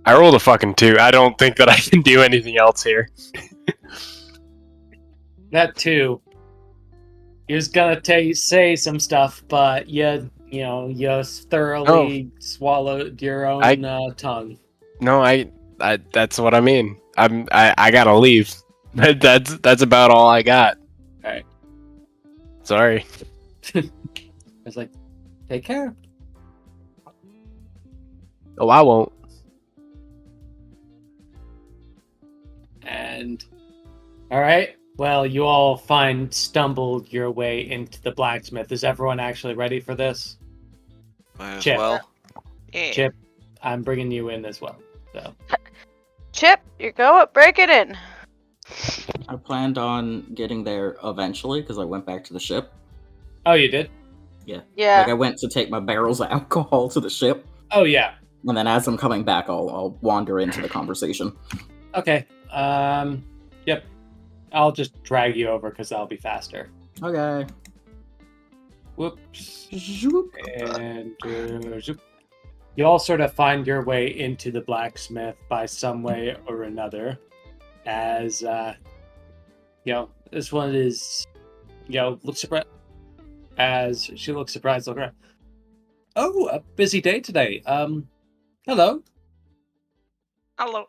I rolled a fucking 2. I don't think that I can do anything else here. That too. You're just gonna say some stuff, but you thoroughly swallowed your own tongue. No, I that's what I mean. I gotta leave. That's about all I got. Alright. Sorry. I was like, take care. Oh, I won't. And alright. Well, you all stumbled your way into the blacksmith. Is everyone actually ready for this? Might as Chip. well. Yeah. Chip, I'm bringing you in as well. So Chip, you go up, break it in. I planned on getting there eventually because I went back to the ship. Oh, you did? Yeah. Yeah. Like I went to take my barrels of alcohol to the ship, Oh yeah. and then as I'm coming back, I'll wander into the conversation. Okay. Yep. I'll just drag you over because that'll be faster. Okay. Whoops. Zoop. And zoop. You all sort of find your way into the blacksmith by some way or another. As this one is, looks surprised. As she looks surprised, look around. Oh, a busy day today. Hello. Hello.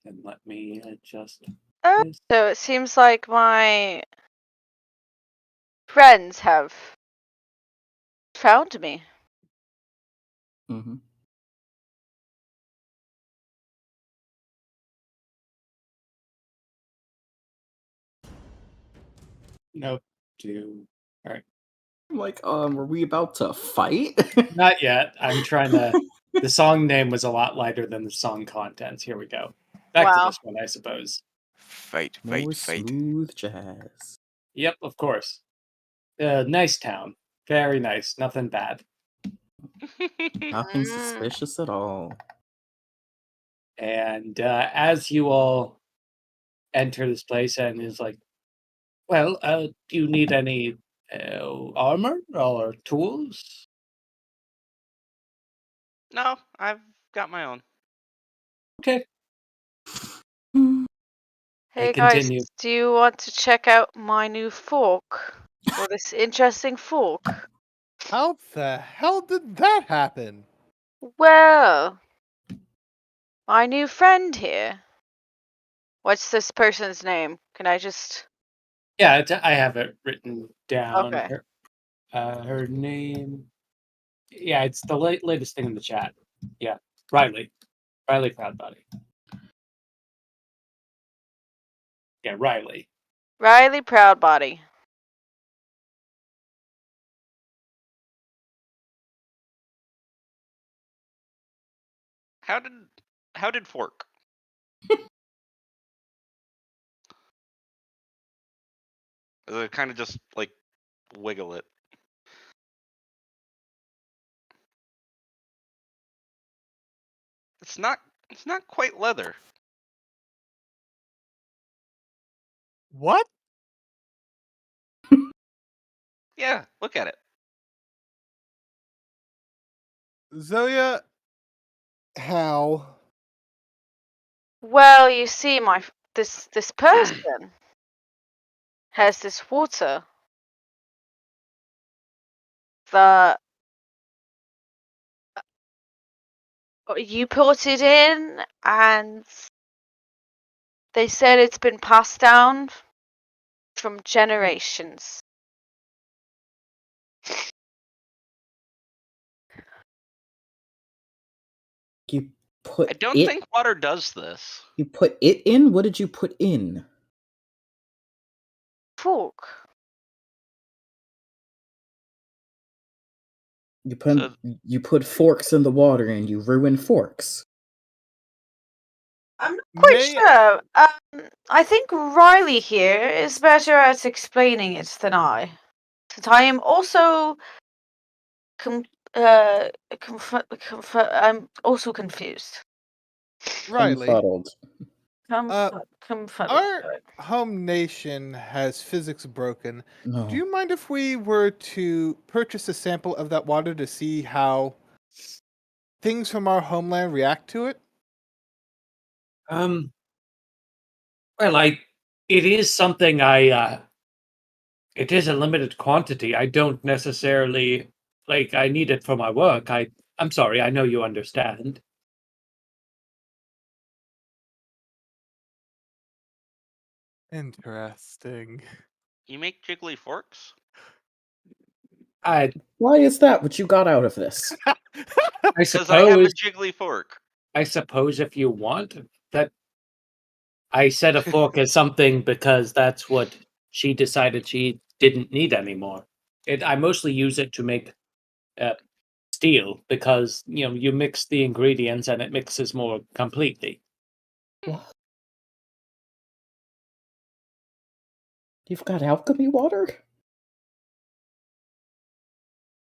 And let me adjust. this. So it seems like my friends have found me. Mm-hmm. Nope. All right. I'm like, are we about to fight? Not yet. I'm trying to. The song name was a lot lighter than the song contents. Here we go. Back to Wow. this one, I suppose. Fight, More fight, fight. smooth jazz. Yep, of course. Nice town. Very nice. Nothing bad. Nothing Mm. suspicious at all. And as you all enter this place, and is like, well, do you need any armor or tools? No, I've got my own. Okay. Hey continue. guys, do you want to check out my new fork? Or this interesting fork? How the hell did that happen? Well, my new friend here. What's this person's name? Can I just... Yeah, I have it written down. Okay. Her name. Yeah, it's the latest thing in the chat. Yeah, Riley. Riley Proudbody. Yeah, Riley. Riley Proudbody. How did fork? Kind of just like wiggle it. It's not quite leather. What? Yeah, look at it. Zoya, how? Well, you see, this person has this water that you put it in, and they said it's been passed down from generations. You put I don't it. think water does this. You put it in. What did you put in? Fork. You put forks in the water and you ruin forks. I'm not quite sure. I think Riley here is better at explaining it than I. Since I am also I'm also confused. Riley, Confuddled. Come, Uh, come fuck Our it. home nation has physics broken. No. Do you mind if we were to purchase a sample of that water to see how things from our homeland react to it? Well, it is something it is a limited quantity. I don't necessarily I need it for my work. I'm sorry. I know you understand. Interesting. You make jiggly forks? I Why is that what you got out of this? I Because I have a suppose jiggly fork. if you want that. I said a fork as something because that's what she decided she didn't need anymore. I mostly use it to make steel because you mix the ingredients and it mixes more completely. You've got alchemy water?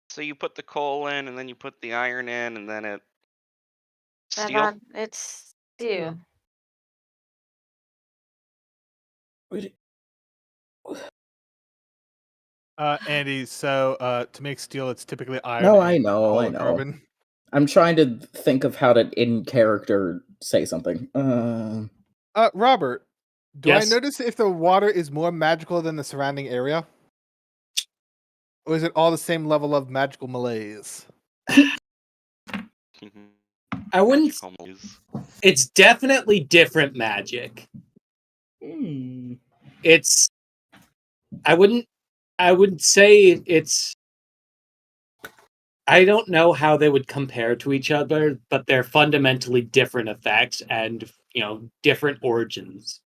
So you put the coal in, and then you put the iron in, and then it And steel. it's steel. Andy, so to make steel, it's typically iron No, I and know, coal I or know. carbon. I'm trying to think of how to, in character, say something. Robert, do I Yes. notice if the water is more magical than the surrounding area? Or is it all the same level of magical malaise? I wouldn't. Magical malaise. It's definitely different magic. It's. I wouldn't say it's. I don't know how they would compare to each other, but they're fundamentally different effects and different origins.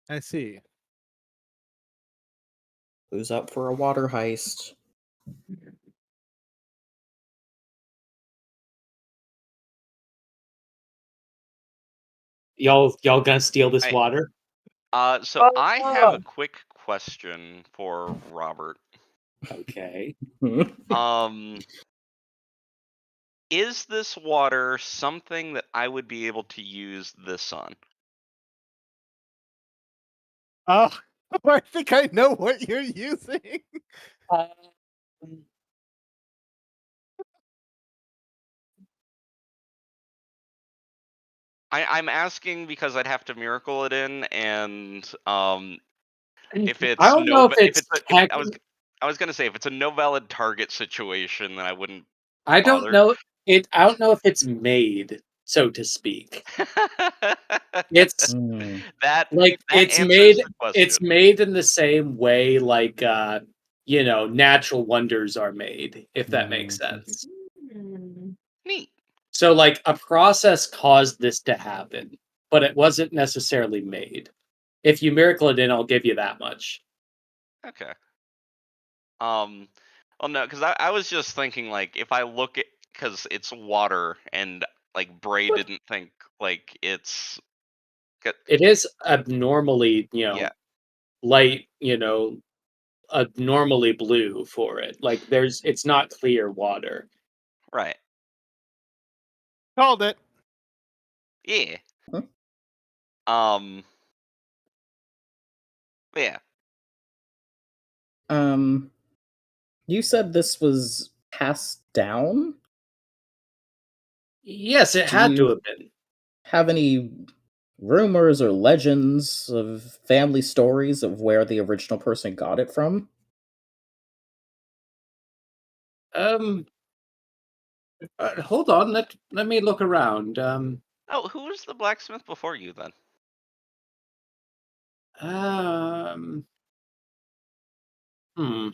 I see. Who's up for a water heist? Y'all gonna steal this water? So I have a quick question for Robert. Okay. Is this water something that I would be able to use this on? Oh, I think I know what you're using. I'm asking because I'd have to miracle it in, and if it's I don't know if if it's it's a, if, I was gonna say if it's a no valid target situation, then I wouldn't. I don't bother. know it. I don't know if it's made, so to speak. It's that it's answers made. the question. It's made in the same way, natural wonders are made. If that makes sense. Neat. So, a process caused this to happen, but it wasn't necessarily made. If you miracle it in, I'll give you that much. Okay. Well, no, because I was just thinking if I look at because it's water and Bray didn't think it's. It is abnormally, Yeah. light, abnormally blue for it. It's not clear water. Right. Called it. Yeah. Yeah. You said this was passed down? Yes, it Do had to you have been. have any rumors or legends of family stories of where the original person got it from? Hold on. Let me look around. Oh, who was the blacksmith before you then? Hmm.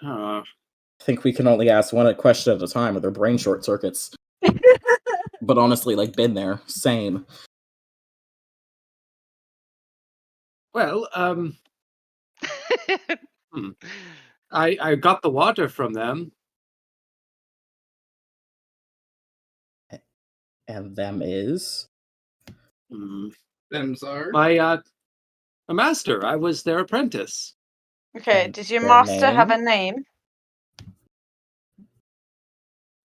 I think we can only ask one question at a time, or their brain short circuits. But honestly, been there. Same. Well, I got the water from them. And them is? Them's are? My master. I was their apprentice. Okay, does your their master have a name? name?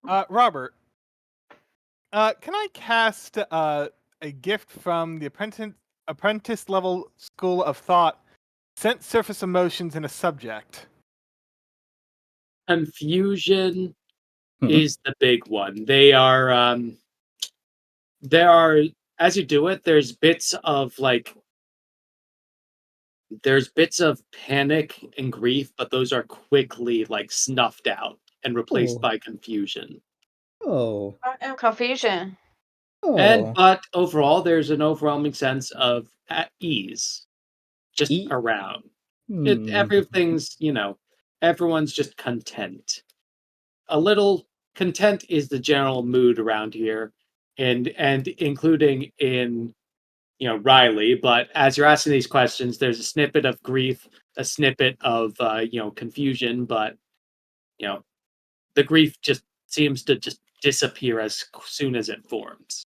Robert, can I cast a gift from the apprentice level school of thought? Sense surface emotions in a subject. Confusion Hmm. is the big one. They are there are, as you do it, there's bits of panic and grief, but those are quickly snuffed out and replaced Oh. by confusion. Oh. Confusion. Oh. But overall, there's an overwhelming sense of at ease, just around. Everything's, everyone's just content. A little content is the general mood around here, and including in Riley. But as you're asking these questions, there's a snippet of grief, a snippet of confusion, but the grief just seems to just disappear as soon as it forms.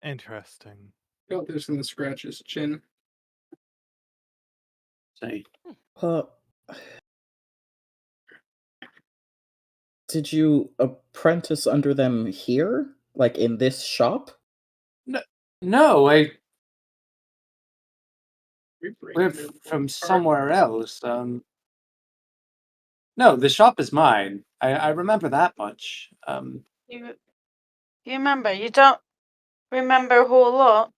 Interesting. There's gonna scratch his chin. Say, Did you apprentice under them here? Like in this shop? no, we're Breaking it from apart. somewhere else. No, the shop is mine. I remember that much. You remember? You don't remember a whole lot.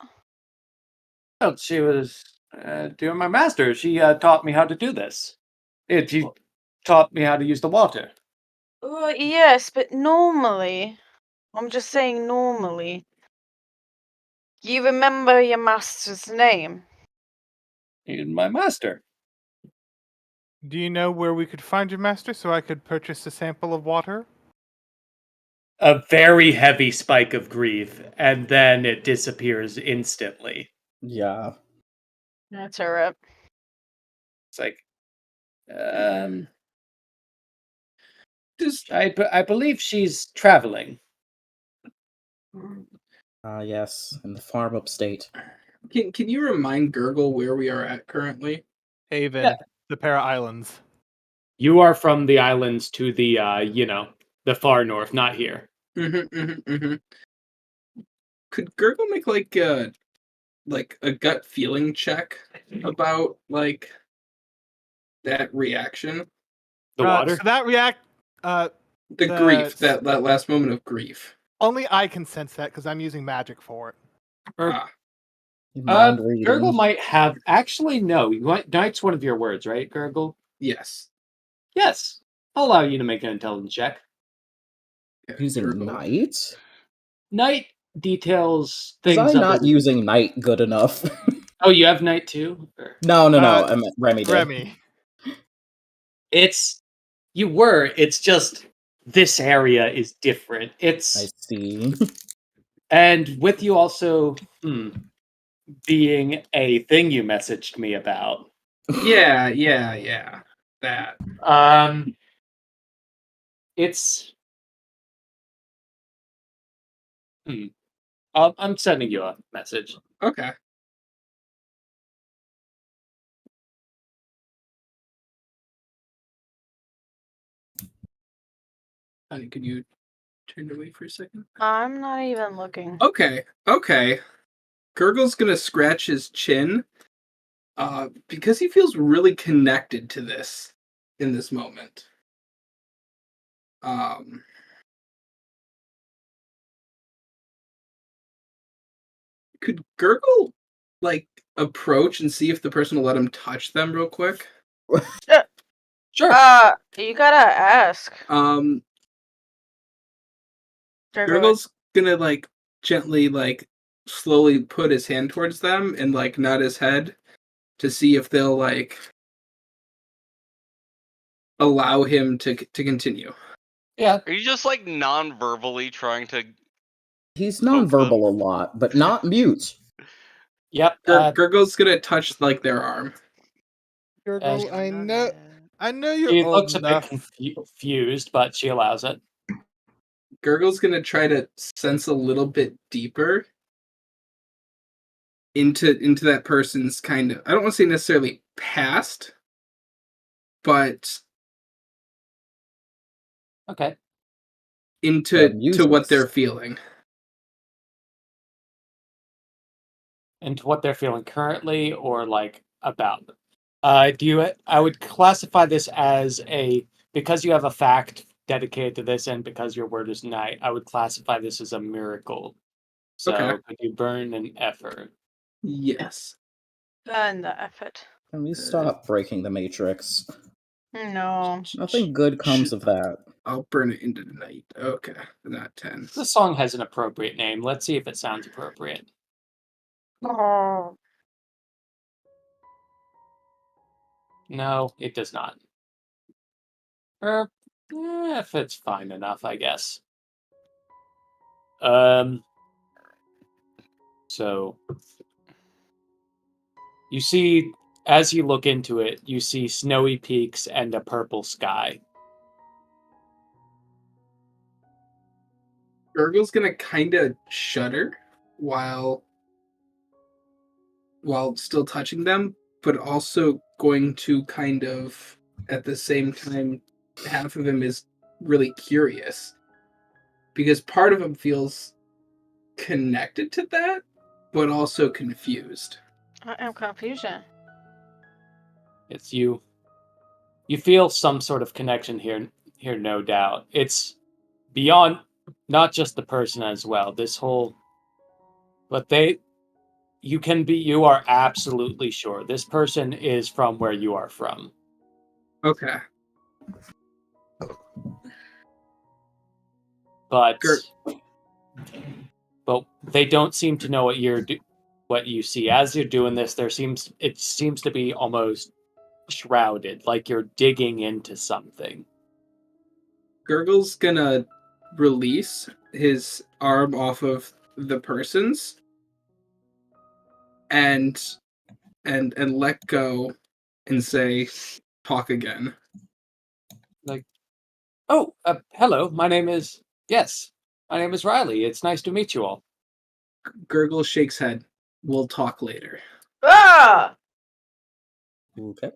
Well, she was doing my master. She taught me how to do this. She taught me how to use the water. Oh, yes, but normally, I'm just saying normally, you remember your master's name. My master. Do you know where we could find your master so I could purchase a sample of water? A very heavy spike of grief, and then it disappears instantly. Yeah. That's a rip. It's like, I believe she's traveling. Yes, in the farm upstate. Can you remind Gurgle where we are at currently? Haven, Yeah. the Para Islands. You are from the islands to the, the far north, not here. Could Gurgle make a gut feeling check about that reaction? The water? So that The grief, that last moment of grief. only I can sense that because I'm using magic for it. Mind reading. Gurgle might have. Actually, no. Night's one of your words, right, Gurgle? Yes. Yes. I'll allow you to make an intelligence check. Using night? Night details Was things. I not using night good enough? Oh, you have night too? Or... No. I meant Remy did. Remy. You were. It's just this area is different. I see. And with you also being a thing you messaged me about. Yeah. That. It's. I'm sending you a message. Okay. Honey, can you turn away for a second? I'm not even looking. Okay. Gurgle's gonna scratch his chin because he feels really connected to this in this moment. Could Gurgle approach and see if the person will let him touch them real quick? Sure. You gotta ask. Gurgle's gonna gently slowly put his hand towards them and nod his head to see if they'll allow him to continue. Yeah. Are you just non-verbally trying to? He's nonverbal a lot, but not mute. Yep. Gurgle's gonna touch their arm. Gurgle, I know you're She old looks enough. a bit confused, but she allows it. Gurgle's gonna try to sense a little bit deeper into that person's kind of, I don't want to say necessarily past, but Okay. into to what Muses. they're feeling. Into what they're feeling currently or like about them. I would classify this as because you have a fact dedicated to this and because your word is night, I would classify this as a miracle. So Okay. could you burn an effort? Yes. Burn the effort. Can we stop breaking the matrix? No. Nothing good comes of that. I'll burn it into the night. Okay, not 10. The song has an appropriate name. Let's see if it sounds appropriate. Oh. No, it does not. If it's fine enough, I guess. So you see, as you look into it, you see snowy peaks and a purple sky. Gurgle's gonna kind of shudder while still touching them, but also going to kind of, at the same time, half of him is really curious. Because part of him feels connected to that, but also confused. I am confusion. It's you. You feel some sort of connection here, no doubt. It's beyond not just the person as well. This whole, but you are absolutely sure this person is from where you are from. Okay. But they don't seem to know what you see. As you're doing this, it seems to be almost shrouded, like you're digging into something. Gurgle's gonna release his arm off of the person's and let go and say, talk again. Like, oh, hello, my name is Riley. It's nice to meet you all. Gurgle shakes head. We'll talk later. Ah! Okay.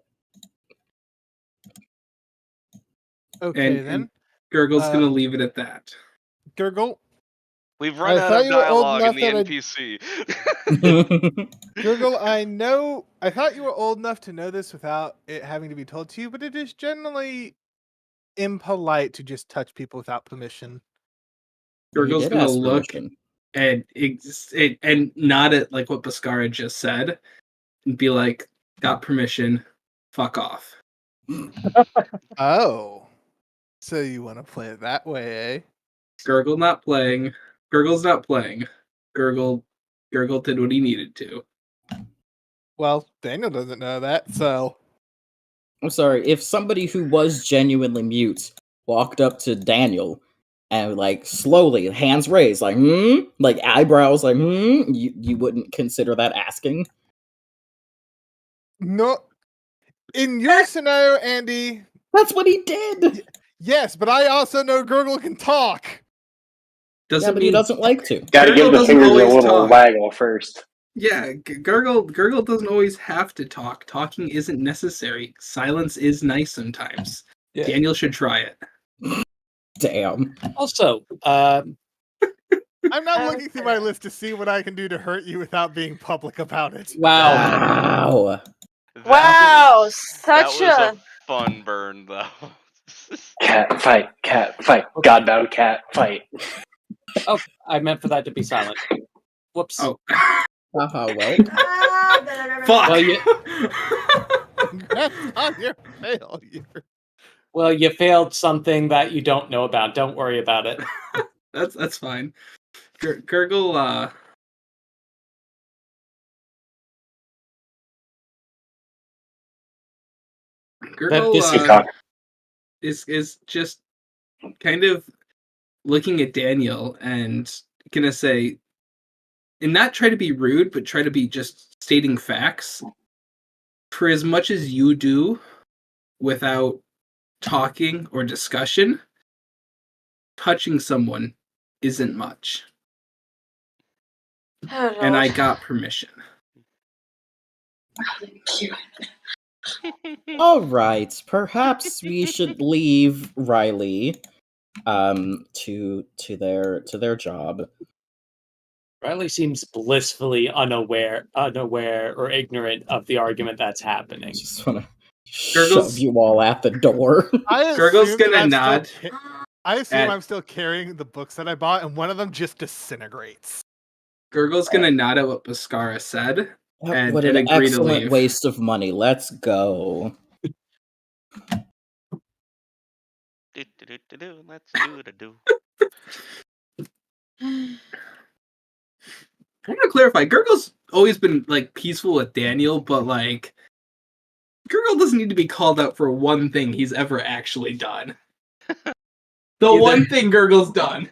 Okay, And then. Gurgle's gonna leave it at that. Gurgle, We've run I out thought of you were old dialogue in enough the that NPC. Gurgle, I thought you were old enough to know this without it having to be told to you, but it is generally impolite to just touch people without permission. Gurgle's did gonna ask look permission. and nod at like what Bhaskara just said and be like, got permission, fuck off. Oh. So you want to play it that way, eh? Gurgle's not playing. Gurgle did what he needed to. Well, Daniel doesn't know that, so I'm sorry, if somebody who was genuinely mute walked up to Daniel and like slowly, hands raised, like like eyebrows, like you wouldn't consider that asking? no. In your scenario, Andy, that's what he did. Yes, but I also know Gurgle can talk. Doesn't but he doesn't like to. Gotta give the fingers a little waggle first. Yeah, Gurgle doesn't always have to talk. Talking isn't necessary. Silence is nice sometimes. Yeah. Daniel should try it. Damn. Also, I'm not looking through my list to see what I can do to hurt you without being public about it. Wow. Wow, such a fun burn, though. Cat fight, Godbound cat fight. Oh, I meant for that to be silent. Whoops. Oh. Well. Fuck. That's on your failure. Well, you failed something that you don't know about. Don't worry about it. That's fine. Gurgle, is just kind of looking at Daniel and gonna say, and not try to be rude, but try to be just stating facts. For as much as you do without talking or discussion, touching someone isn't much. Oh, And I Lord. got permission. Thank you. All right, perhaps we should leave Riley to their job. Riley seems blissfully unaware or ignorant of the argument that's happening. Just want to Gurgle's- shove you all at the door. Gurgle's assume that gonna I'm still nod. I assume at- I'm still carrying the books that I bought, and one of them just disintegrates. Gurgle's gonna nod at what Bascara said. And- what and an agree to excellent leave. waste of money. Let's go. Let's do the do. I want to clarify. Gurgle's always been like peaceful with Daniel, but like Gurgle doesn't need to be called out for one thing he's ever actually done. The one thing Gurgle's done.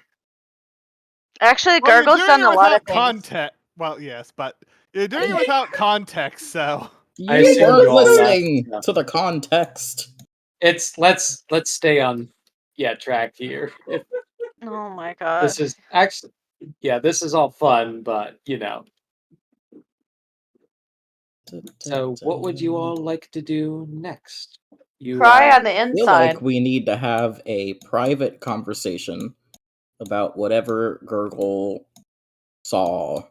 Actually, Well, you're Gurgle's doing done it a lot of without things. context. Well, yes, but you're doing it without context, so I You assume weren't you all listening laughed. to the context. Let's stay on track here. Oh my god. This is actually this is all fun, but So what would you all like to do next? You Cry on the I feel inside. like we need to have a private conversation about whatever Gurgle saw.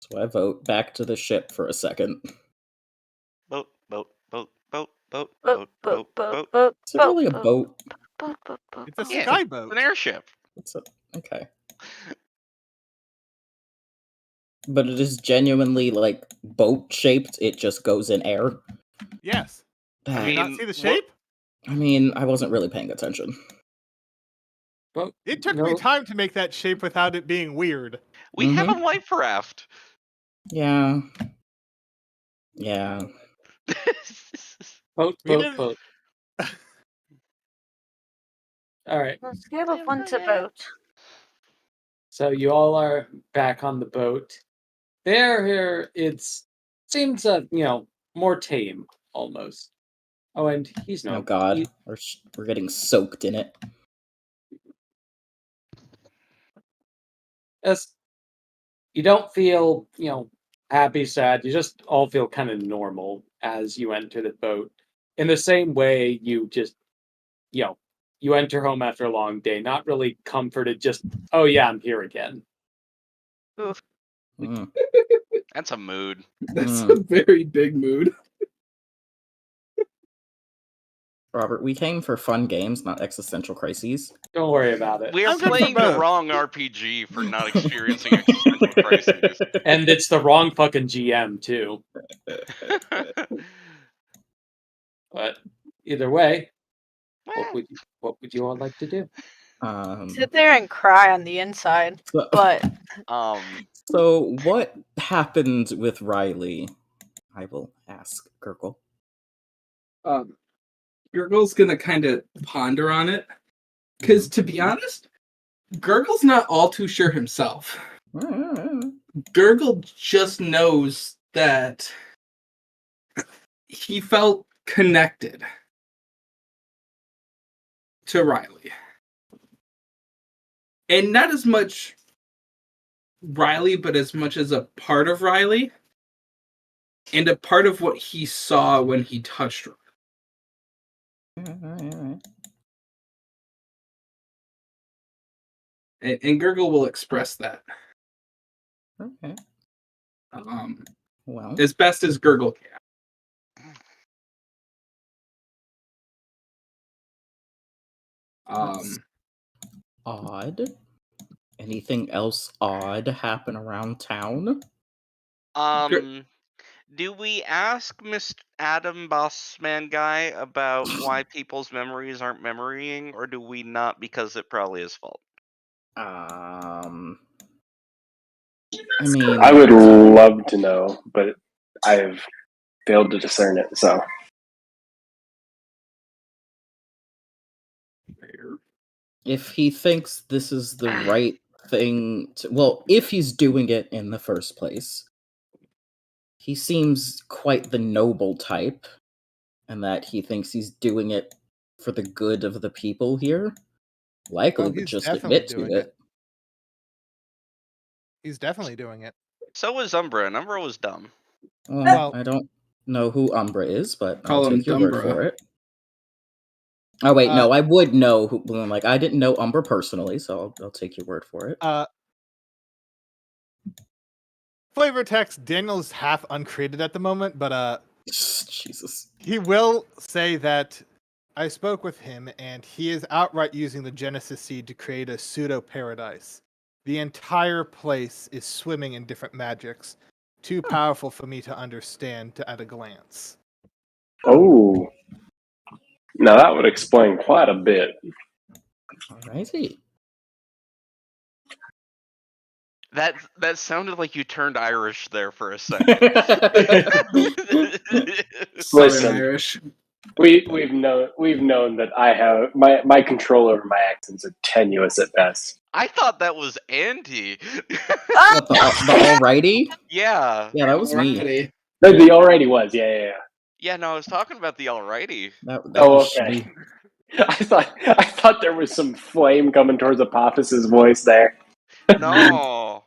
So I vote back to the ship for a second. Boat, boat, boat, boat, boat, Boat, boat, boat, boat, boat, boat. boat, Is it really a boat? boat, boat, boat, it's a boat. Yeah, skyboat. It's an airship. It's a, okay. But it is genuinely like boat shaped. It just goes in air. Yes. That- Did you not mean, see the what- shape? I mean, I wasn't really paying attention. But It took me time to make that shape without it being weird. We have a life raft. Yeah. Yeah. Boat, We boat, didn't- boat. All right. On a scale of 1 to boat. So you all are back on the boat. Here it's seems more tame almost. Oh, and he's Oh not. god, we're getting soaked in it. You don't feel happy, sad. You just all feel kind of normal as you enter the boat. In the same way, you just you enter home after a long day, not really comforted. Just oh yeah, I'm here again. Oof. Mm. That's a mood. That's a very big mood. Robert, we came for fun games, not existential crises. Don't worry about it. We are I'm good for playing the both. wrong RPG for not experiencing existential crises. And it's the wrong fucking GM too. But either way, what would you all like to do? Sit there and cry on the inside. But So what happened with Riley? I will ask Gurgle. Gurgle's gonna kind of ponder on it. Because to be honest, Gurgle's not all too sure himself. Gurgle just knows that he felt connected to Riley. And not as much Riley, but as much as a part of Riley. And a part of what he saw when he touched her. And Gurgle will express that. Okay. Well, As best as Gurgle can. Odd. Anything else odd happen around town? Do we ask Mr. Adam Bossman guy about why people's memories aren't memorying, or do we not because it probably is fault? I mean, I would love to know, but I have failed to discern it. So if he thinks this is the right thing to, well, if he's doing it in the first place, he seems quite the noble type, and that he thinks he's doing it for the good of the people here, likely would he's just definitely admit to doing it. He's definitely doing it. So was Umbra, and Umbra was dumb. Well- I don't know who Umbra is, but Call I'll him take your word Dumbra. for it. Oh wait, no, I would know who. Like, I didn't know Umbra personally, so I'll take your word for it. Flavor text, Daniel's half uncreated at the moment, but Jesus. he will say that I spoke with him and he is outright using the Genesis seed to create a pseudo paradise. The entire place is swimming in different magics. Too powerful for me to understand at a glance. Oh. Now that would explain quite a bit. Alrighty. That sounded like you turned Irish there for a second. Listen, Irish. we've known that I have my control over my accents are tenuous at best. I thought that was Andy. What, the alrighty? Yeah. Yeah, that was me. Alrighty. No, the already was, yeah. Yeah, no, I was talking about the alrighty. That Oh, was okay. me. I thought there was some flame coming towards Apophis's voice there. No.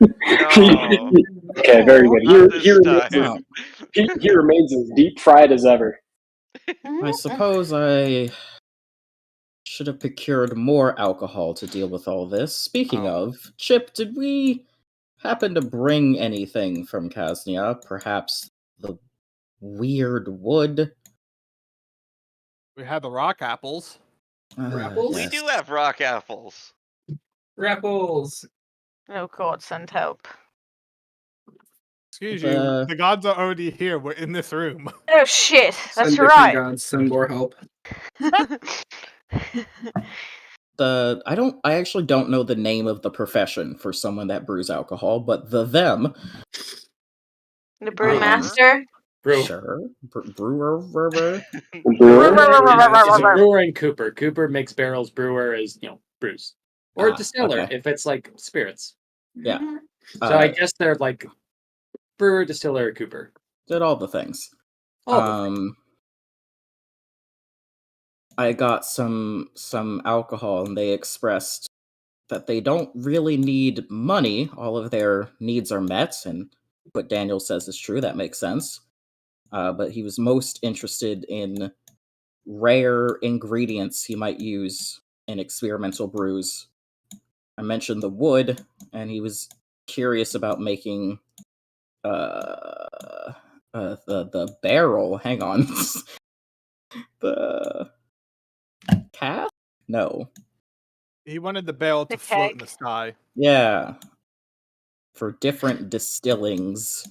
No. Okay, very good. Not this time. He remains as deep fried as ever. I suppose I should have procured more alcohol to deal with all this. Speaking of, Chip, did we happen to bring anything from Kasnia? Perhaps the weird wood? We had the rock apples. Rapples? We do have rock apples. Rapples. Oh god, send help. Excuse you, the gods are already here. We're in this room. Oh shit, that's Send different right. gods, send more help. I actually don't know the name of the profession for someone that brews alcohol, but them. The brewmaster? Sure. Brewer. It's a brewer and cooper. Cooper makes barrels. Brewer is, brews. Or distiller, okay. if it's like spirits. Yeah. So I guess they're like brewer, distiller, cooper. Did all the things. All the things. I got some alcohol, and they expressed that they don't really need money. All of their needs are met, and what Daniel says is true. That makes sense. But he was most interested in rare ingredients he might use in experimental brews. I mentioned the wood, and he was curious about making the barrel. Hang on. The cask? No. He wanted the barrel to float in the sky. Yeah. For different distillings.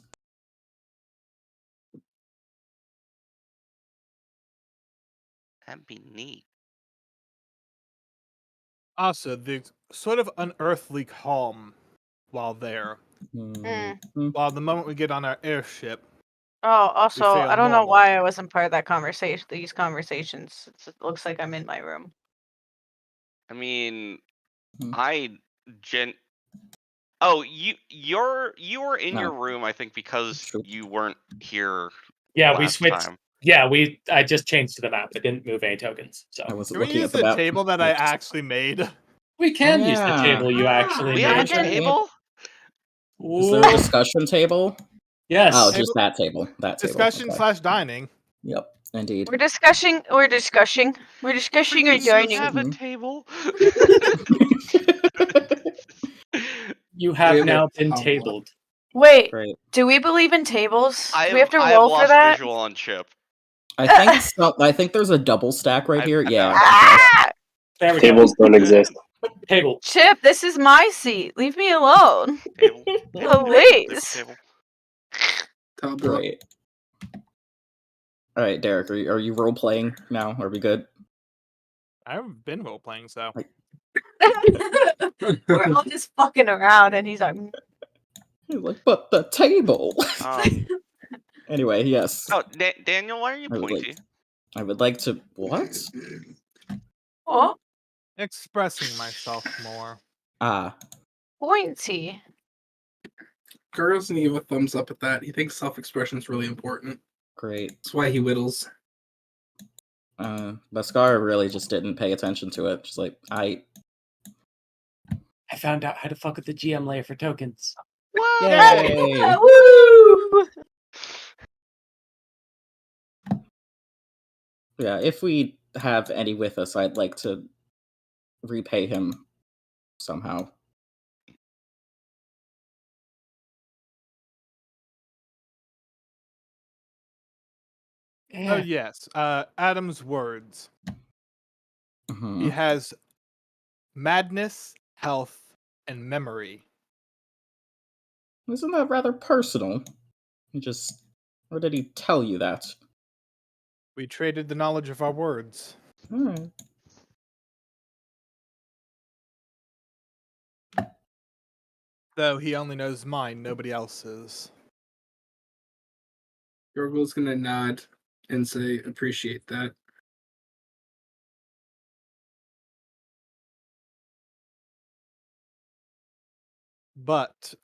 That'd be neat. Also, the sort of unearthly calm while there. While the moment we get on our airship. Oh, also, feel I don't know normal. why I wasn't part of that conversation. These conversations. It looks like I'm in my room. I mean, Hmm. Oh, you were in your room, I think, because you weren't here. Yeah, we last switched. time. Yeah, I just changed to the map. I didn't move any tokens. So I wasn't Can we looking use at the the map. table that I actually made? We can use the Yeah. table you actually We made. have a table. Is there a discussion table? Yes. Oh, just that table. That table. Discussion Okay. / dining. Yep, indeed. We're discussing or dining. You have a table. You have We have now a been table. tabled. Wait, Great. do we believe in tables? I Do we have to have roll for lost that? visual on Chip. I think there's a double stack right here. Yeah. There we Tables don't exist. go. Table. Chip, this is my seat. Leave me alone. Table. Please. Table. Great. All right, Derek, are you role playing now? Are we good? I haven't been role playing, so. We're all just fucking around, and he's like, He's like, but the table. Anyway, yes. Oh, Daniel, why are you pointy? I would like to. What? oh, Expressing myself more. pointy. Girl doesn't give a thumbs up at that. He thinks self-expression is really important. Great. That's why he whittles. Bhaskara really just didn't pay attention to it. Just like, I found out how to fuck with the GM layer for tokens. Yay! Woo! Yeah, if we have any with us, I'd like to repay him somehow. Oh yes, Adam's words. He has madness, health, and memory. Isn't that rather personal? Or did he tell you that? We traded the knowledge of our words. Alright. Though he only knows mine, nobody else's. Yorgul's gonna nod and say, appreciate that. But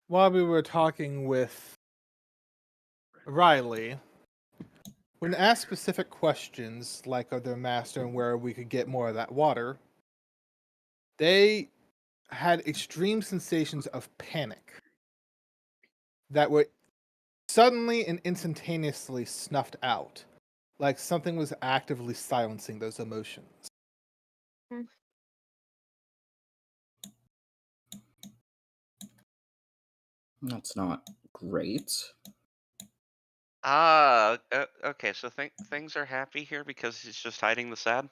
while we were talking with Riley, when asked specific questions like of their master and where we could get more of that water, they had extreme sensations of panic that were suddenly and instantaneously snuffed out, like something was actively silencing those emotions. That's not great. Okay, so things are happy here because he's just hiding the sad?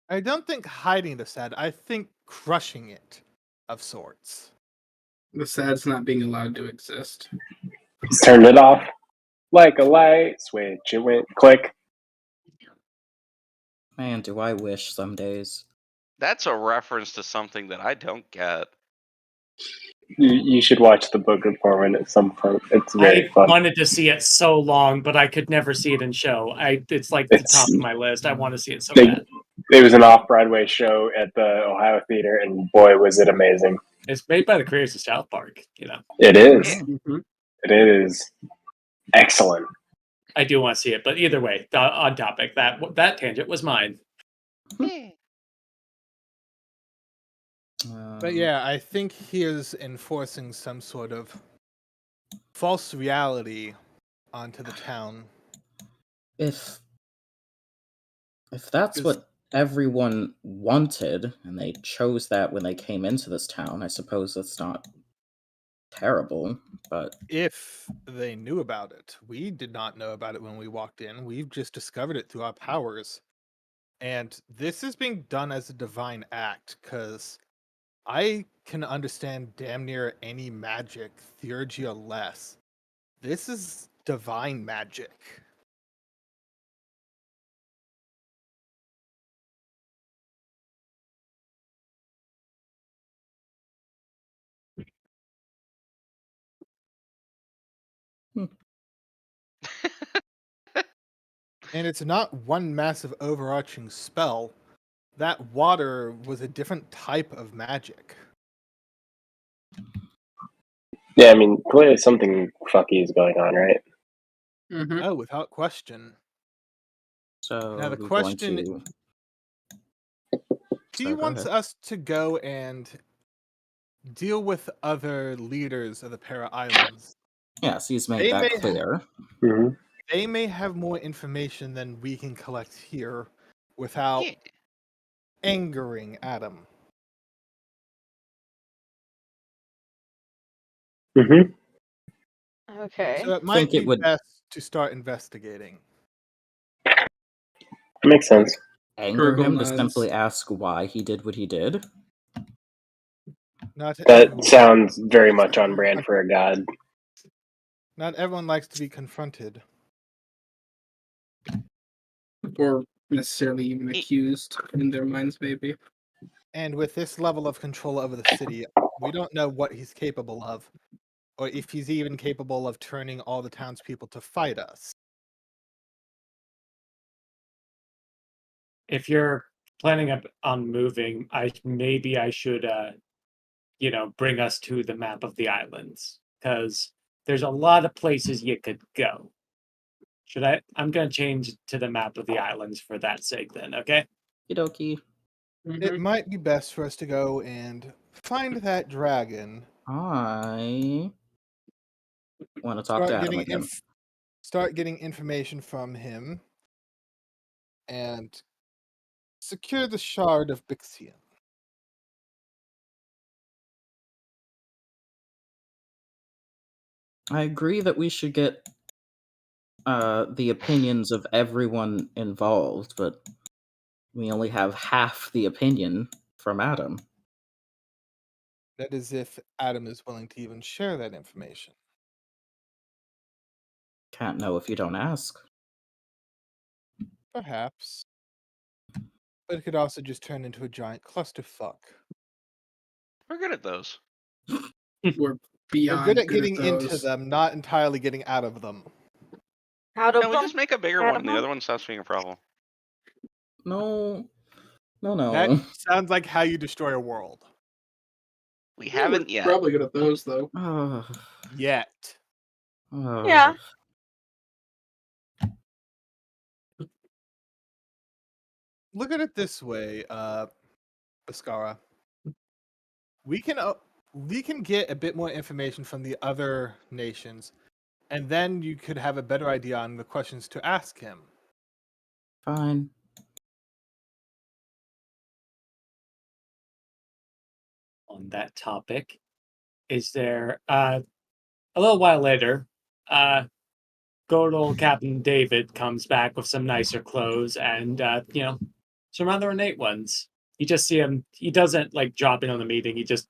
I don't think hiding the sad, I think crushing it, of sorts. The sad's not being allowed to exist. He's turned it off like a light switch. It went click. Man, do I wish some days. That's a reference to something that I don't get. You should watch the Book of Mormon at some point. It's I very fun. wanted to see it so long, but I could never see it in show. It's like the top of my list. I want to see it so bad. It was an off-Broadway show at the Ohio Theater, and boy, was it amazing. It's made by the creators of South Park, you know. It is. Mm-hmm. It is excellent. I do want to see it, but either way, on topic, that tangent was mine. But yeah, I think he is enforcing some sort of false reality onto the town. If that's what everyone wanted, and they chose that when they came into this town, I suppose that's not terrible, but... If they knew about it. We did not know about it when we walked in. We've just discovered it through our powers. And this is being done as a divine act, because I can understand damn near any magic, theurgy or less. This is divine magic. And it's not one massive overarching spell. That water was a different type of magic. Yeah, I mean, clearly something fucky is going on, right? Mm-hmm. Oh, without question. So Now the we're question: going he wants us to go and deal with other leaders of the Para Islands. Yes, he's made that clear. They may have more information than we can collect here without angering Adam. Okay. So it might be best to start investigating. That makes sense. Anger Virgil him to nods. simply ask why he did what he did. That sounds very much on brand for a god. Not everyone likes to be confronted. Or necessarily even accused in their minds, maybe. And with this level of control over the city, we don't know what he's capable of, or if he's even capable of turning all the townspeople to fight us. If you're planning on moving, maybe I should, bring us to the map of the islands, because there's a lot of places you could go. Should I? I'm gonna change to the map of the islands for that sake. Then, okay. Okie It might be best for us to go and find that dragon. I want to talk to Adam again. Start getting information from him, and secure the shard of Bixian. I agree that we should get the opinions of everyone involved, but we only have half the opinion from Adam. That is if Adam is willing to even share that information. Can't know if you don't ask. Perhaps. But it could also just turn into a giant clusterfuck. We're good at those. We're We're beyond good at getting those. into them, not entirely getting out of them. How do Can we just make a bigger one and the Adam? other one stops being a problem? No. That sounds like how you destroy a world. We Yeah, haven't we're yet. Probably good at those though. Yet. Yeah. Look at it this way, Bascara. We can get a bit more information from the other nations, and then you could have a better idea on the questions to ask him. Fine. On that topic, is there a little while later, good old Captain David comes back with some nicer clothes and some rather ornate ones. You just see him. He doesn't like drop in on the meeting. He just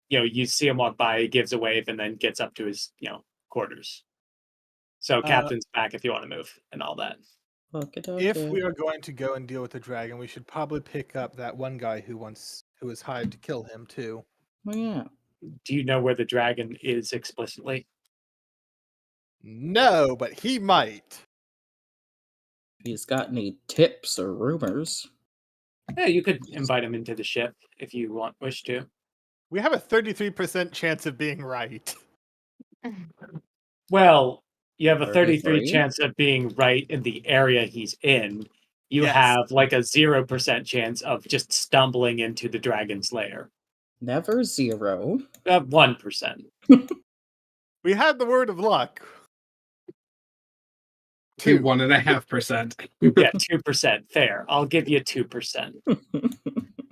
you see him walk by. He gives a wave and then gets up to his quarters. So Captain's back if you want to move and all that. If we are going to go and deal with the dragon, we should probably pick up that one guy who was hired to kill him too. Oh yeah. Do you know where the dragon is explicitly? No, but he might. He's got any tips or rumors? Yeah, you could invite him into the ship if you wish to. We have a 33% chance of being right. Well, you have a 33 33? chance of being right in the area he's in. You Yes. have like a 0% chance of just stumbling into the dragon's lair. Never 0. 1%. We had the word of luck. 1.5%. Yeah, 2%. Fair. I'll give you 2%.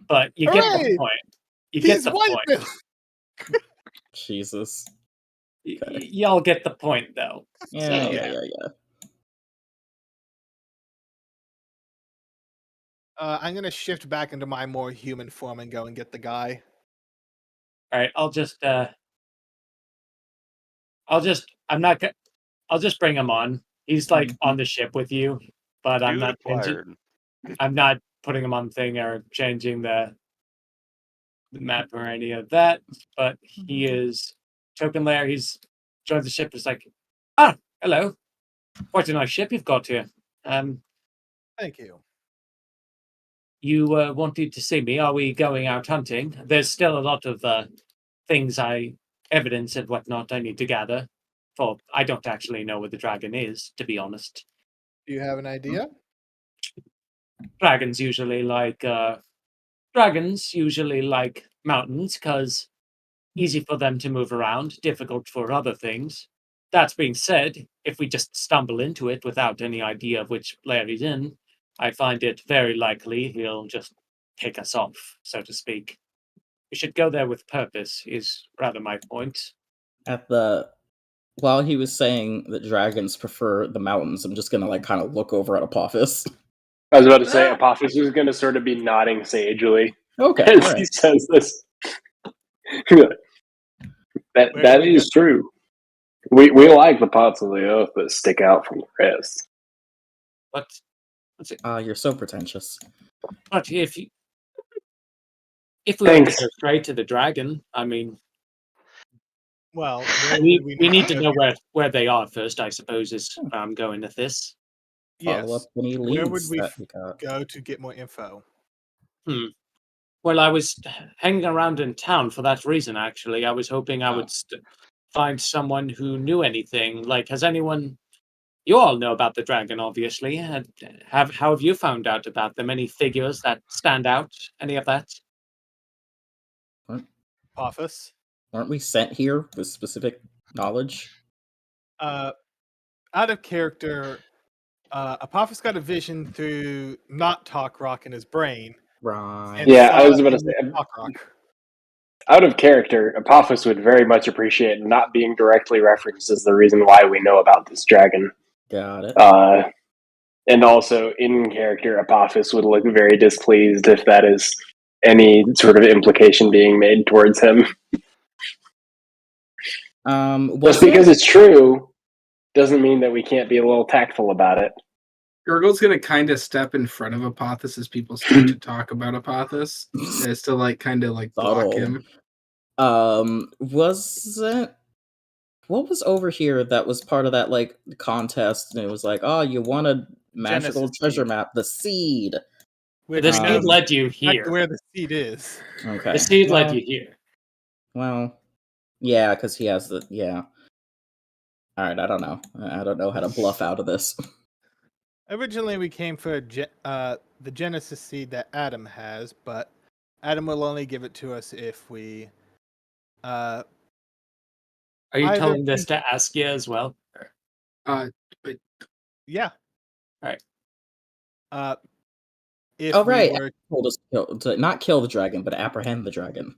But you get the Hooray! point. You get He's the white. point. Jesus. Y'all get the point, though. Yeah. I'm gonna shift back into my more human form and go and get the guy. All right, I'll just bring him on. He's like on the ship with you, but I'm not putting him on the thing or changing the map or any of that. But he is token layer. He's joined the ship. It's like, hello, quite a nice ship you've got here. Thank you. You wanted to see me? Are we going out hunting? There's still a lot of evidence and whatnot I need to gather. For I don't actually know where the dragon is, to be honest. Do you have an idea? Dragons usually like mountains because easy for them to move around, difficult for other things. That being said, if we just stumble into it without any idea of which layer he's in, I find it very likely he'll just take us off, so to speak. We should go there with purpose, is rather my point. While he was saying that dragons prefer the mountains, I'm just gonna kind of look over at Apophis. I was about to say, Apophis is going to sort of be nodding sagely Okay, as he says this. That is true. We like the parts of the earth that stick out from the rest. But you're so pretentious. But if we want to go straight to the dragon, I mean, well, we need to know where they are first. I suppose is where I'm going with this. Yes. Where would we go to get more info? Well, I was hanging around in town for that reason. Actually, I was hoping I would find someone who knew anything. Like, has anyone You all know about the dragon, obviously. How have you found out about them? Any figures that stand out? Any of that? Office. Aren't we sent here with specific knowledge? Out of character, Apophis got a vision through not Talk Rock in his brain. Right. And Yeah, saw I was about to in say, Talk Rock. out of character, Apophis would very much appreciate not being directly referenced as the reason why we know about this dragon. Got it. And also, in character, Apophis would look very displeased if that is any sort of implication being made towards him. Just because it's true doesn't mean that we can't be a little tactful about it. Gurgle's gonna kind of step in front of Apophis as people start to talk about Apophis, as to like kind of like block him. Wasn't what was over here that was part of that like contest? And it was like, oh, you want a magical Genesis treasure seed. map? The seed. The seed led you Exactly here. where the seed is. Okay. The seed led Well, you here. Well, yeah, because he has the yeah. All right, I don't know. I don't know how to bluff out of this. Originally, we came for the Genesis seed that Adam has, but Adam will only give it to us if we. Are you either telling this to Askia as well? Yeah. All right. If Oh right, we were told us to not kill the dragon, but apprehend the dragon.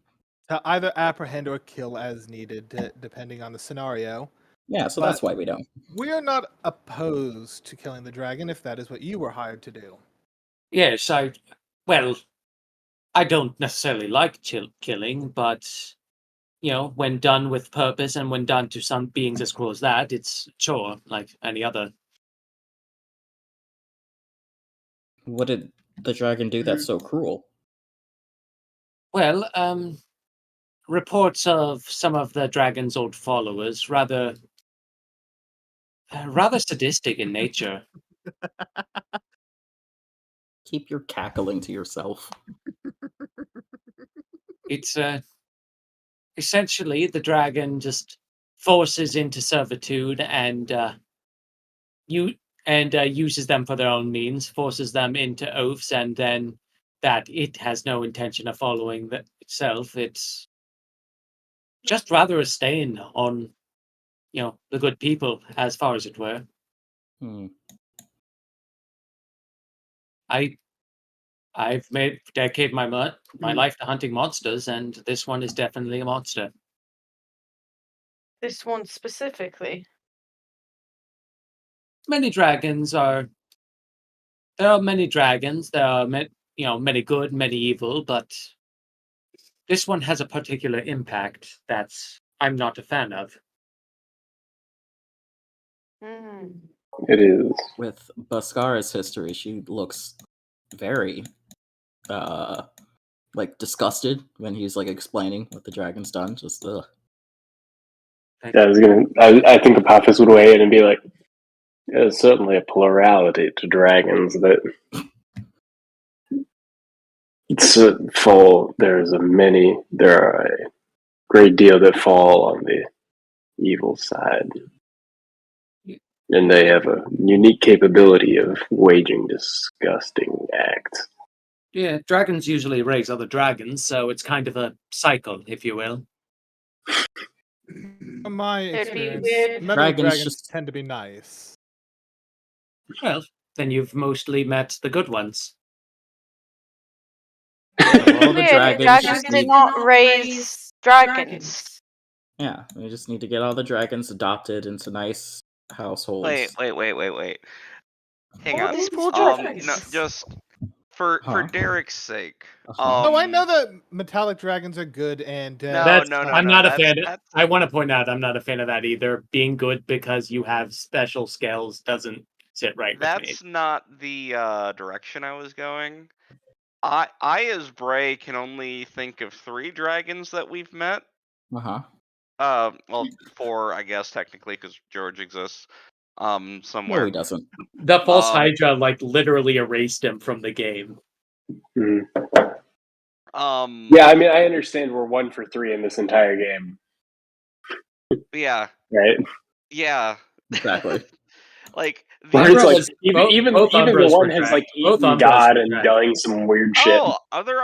to either apprehend or kill as needed, depending on the scenario. Yeah, so But that's why we don't. we are not opposed to killing the dragon if that is what you were hired to do. Yes, I don't necessarily like killing, but when done with purpose and when done to some beings as cruel as that, it's sure like any other. What did the dragon do that's so cruel? Well, reports of some of the dragon's old followers rather sadistic in nature. Keep your cackling to yourself. It's essentially the dragon just forces into servitude and uses them for their own means, forces them into oaths, and then that it has no intention of following itself. It's just rather a stain on, the good people, as far as it were. I've dedicated my life to hunting monsters, and this one is definitely a monster. This one specifically. Many dragons are. There are many dragons. There are many good, many evil, but this one has a particular impact that I'm not a fan of. It is. With Baskara's history, she looks very disgusted when he's like explaining what the dragon's done. Just ugh. Yeah, I think Apophis would weigh in and be like, there's certainly a plurality to dragons that there are a great deal that fall on the evil side. And they have a unique capability of waging disgusting acts. Yeah, dragons usually raise other dragons, so it's kind of a cycle, if you will. From my experience, metal dragons tend to be nice. Well, then you've mostly met the good ones. All the dragons did not raise dragons. Yeah, we just need to get all the dragons adopted into nice households. Wait. Hang on. These poor dragons. No, just for Derek's sake. I know that metallic dragons are good, and No, I'm not a fan. That's... I want to point out I'm not a fan of that either. Being good because you have special skills doesn't sit right with me. That's not the direction I was going. I as Bray can only think of 3 dragons that we've met. Well, 4, I guess, technically, because George exists somewhere. No, he doesn't. The false Hydra literally erased him from the game. Yeah, I mean, I understand we're 1 for 3 in this entire game. Yeah. Right? Yeah. Exactly. Like Where these it's Umbra like was even both the Umbras were one has like both eaten Umbras God were and dragons. done some weird shit. other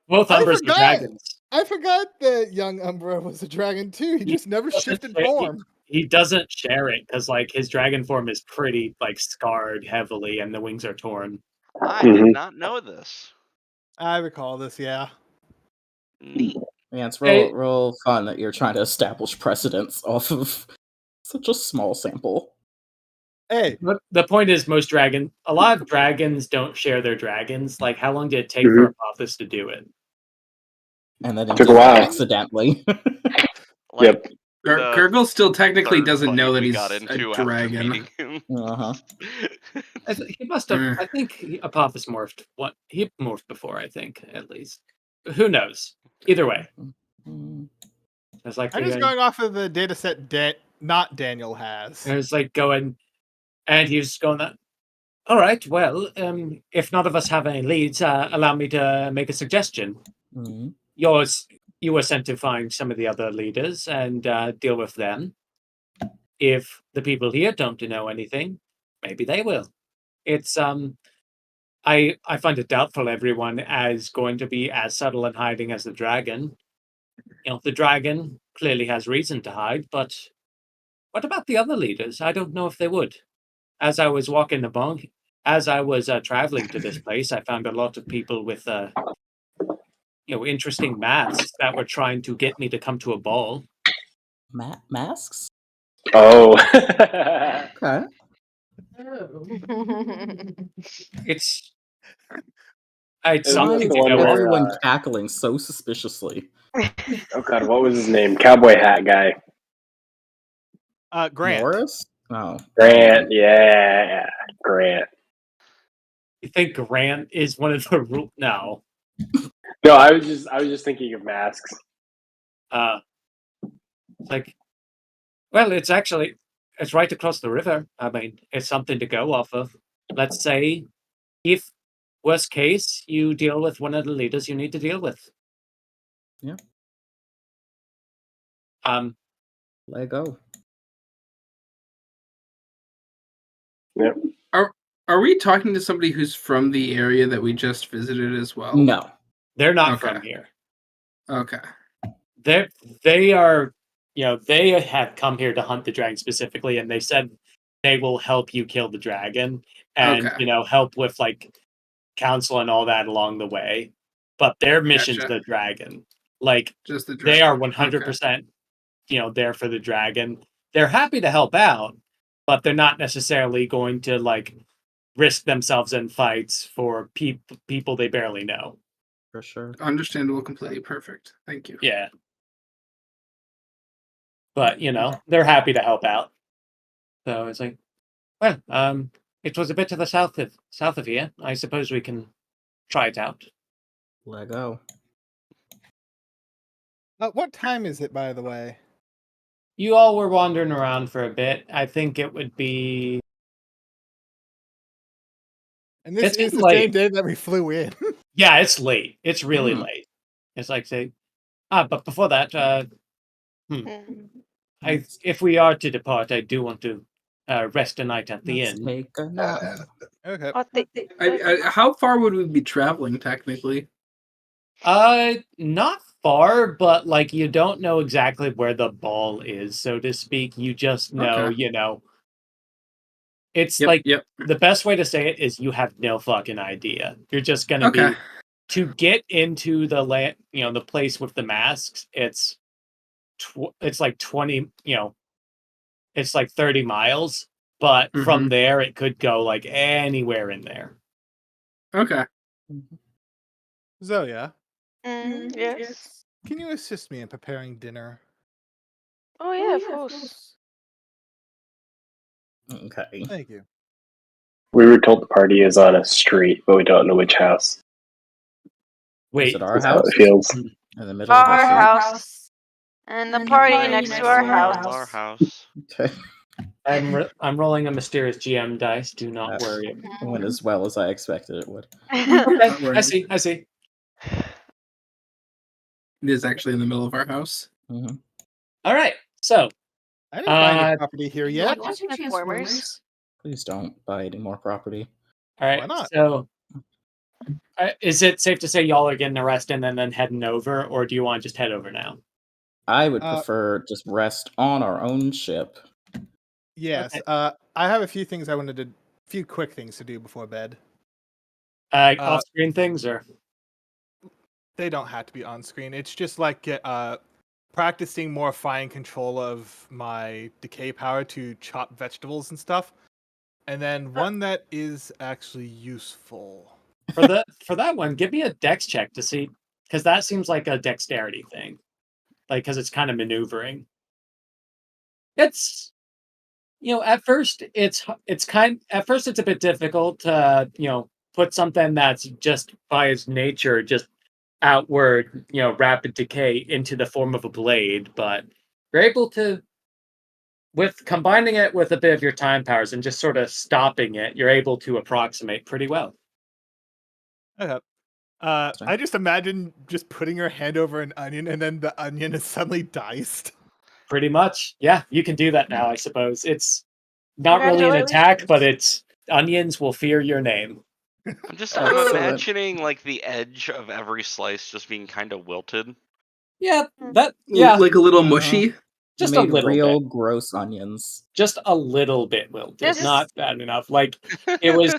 Both I Umbras were forgot. dragons. I forgot that young Umbra was a dragon too. He just never doesn't shifted share- form. He doesn't share it because like his dragon form is pretty like scarred heavily, and the wings are torn. I did not know this. I recall this. Yeah. Neat. Yeah, it's Hey. real fun that you're trying to establish precedence off of such a small sample. Hey, But the point is, a lot of dragons don't share their dragons. Like, how long did it take for Apophis to do it? And then it Took a did it while. accidentally. Yep. Gurgle still technically third doesn't know fight that we he's got a into after dragon. meeting him. Uh-huh. He must have. I think Apophis morphed. He morphed before. I think at least. Who knows? Either way, it's like I'm just going off of the data set not Daniel has. It's like going, and he's going that. All right. Well, if none of us have any leads, allow me to make a suggestion. You were sent to find some of the other leaders and deal with them. If the people here don't know anything, maybe they will. It's I find it doubtful everyone is going to be as subtle and hiding as the dragon. The dragon clearly has reason to hide, but what about the other leaders? I don't know if they would. As I was traveling to this place, I found a lot of people with interesting masks that were trying to get me to come to a ball. Masks? Oh. Okay. It's Why something is to go everyone over. cackling so suspiciously? Oh god, what was his name? Cowboy hat guy. Grant. Norris? Oh. Grant, yeah. Grant. You think Grant is one of the rule? No. No, I was just thinking of masks. It's like, well, it's right across the river. I mean, it's something to go off of. Let's say, if worst case, you deal with one of the leaders you need to deal with. Yeah. Let go. Yep. Are we talking to somebody who's from the area that we just visited as well? No. They're not from here. Okay. They are, they have come here to hunt the dragon specifically, and they said they will help you kill the dragon and, Okay. help with like counsel and all that along the way. But their mission's Gotcha. the dragon. Like, Just the they dragon. are 100%, there for the dragon. They're happy to help out, but they're not necessarily going to like risk themselves in fights for people they barely know. For sure. Understandable, completely perfect. Thank you. Yeah. But, they're happy to help out. So it's like, well, it was a bit to the south of here. I suppose we can try it out. Let go. What time is it, by the way? You all were wandering around for a bit. I think it would be... And this It's is the late. same day that we flew in. Yeah, it's late. It's really late. It's like, say... but before that, if we are to depart, I do want to rest a night at the inn. Take a nap. Okay. How far would we be traveling technically? Not far, but like you don't know exactly where the ball is, so to speak. You just know, Okay. It's Yep. the best way to say it is you have no fucking idea. You're just gonna be to get into the land, the place with the masks. It's like 20, it's like 30 miles, but from there it could go like anywhere in there. Okay. Zoya, Yes. can you assist me in preparing dinner? Oh yeah, of course. Okay. Thank you. We were told the party is on a street, but we don't know which house. Wait, Is it our That's how house? it feels. In the middle of the Our street? house. And the party next to our house. Our house. Okay. I'm rolling a mysterious GM dice. Do not worry. It went as well as I expected it would. Okay, I see. It is actually in the middle of our house. Mm-hmm. All right, so I didn't find a property here yet. Transformers. Please don't buy any more property. All right. Why not? So, is it safe to say y'all are getting a rest and then heading over, or do you want to just head over now? I would Uh, prefer just rest on our own ship. Yes. Okay. I have a few things I wanted to, few quick things to do before bed. Off-screen things, or They don't have to be on screen. It's just like practicing more fine control of my decay power to chop vegetables and stuff. And then one that is actually useful. for that one, give me a dex check to see, because that seems like a dexterity thing, like because it's kind of maneuvering. It's at first it's a bit difficult to put something that's just by its nature just outward rapid decay into the form of a blade, but you're able to, with combining it with a bit of your time powers and just sort of stopping it, you're able to approximate pretty well. Okay. I just imagine just putting your hand over an onion and then the onion is suddenly diced. Pretty much, yeah, you can do that now, I suppose. It's not really an attack, but it's onions will fear your name. I'm imagining like the edge of every slice just being kind of wilted. Yeah, like a little mushy. Just Made a little real bit. gross onions. Just a little bit wilted. Just- Not bad enough. Like it was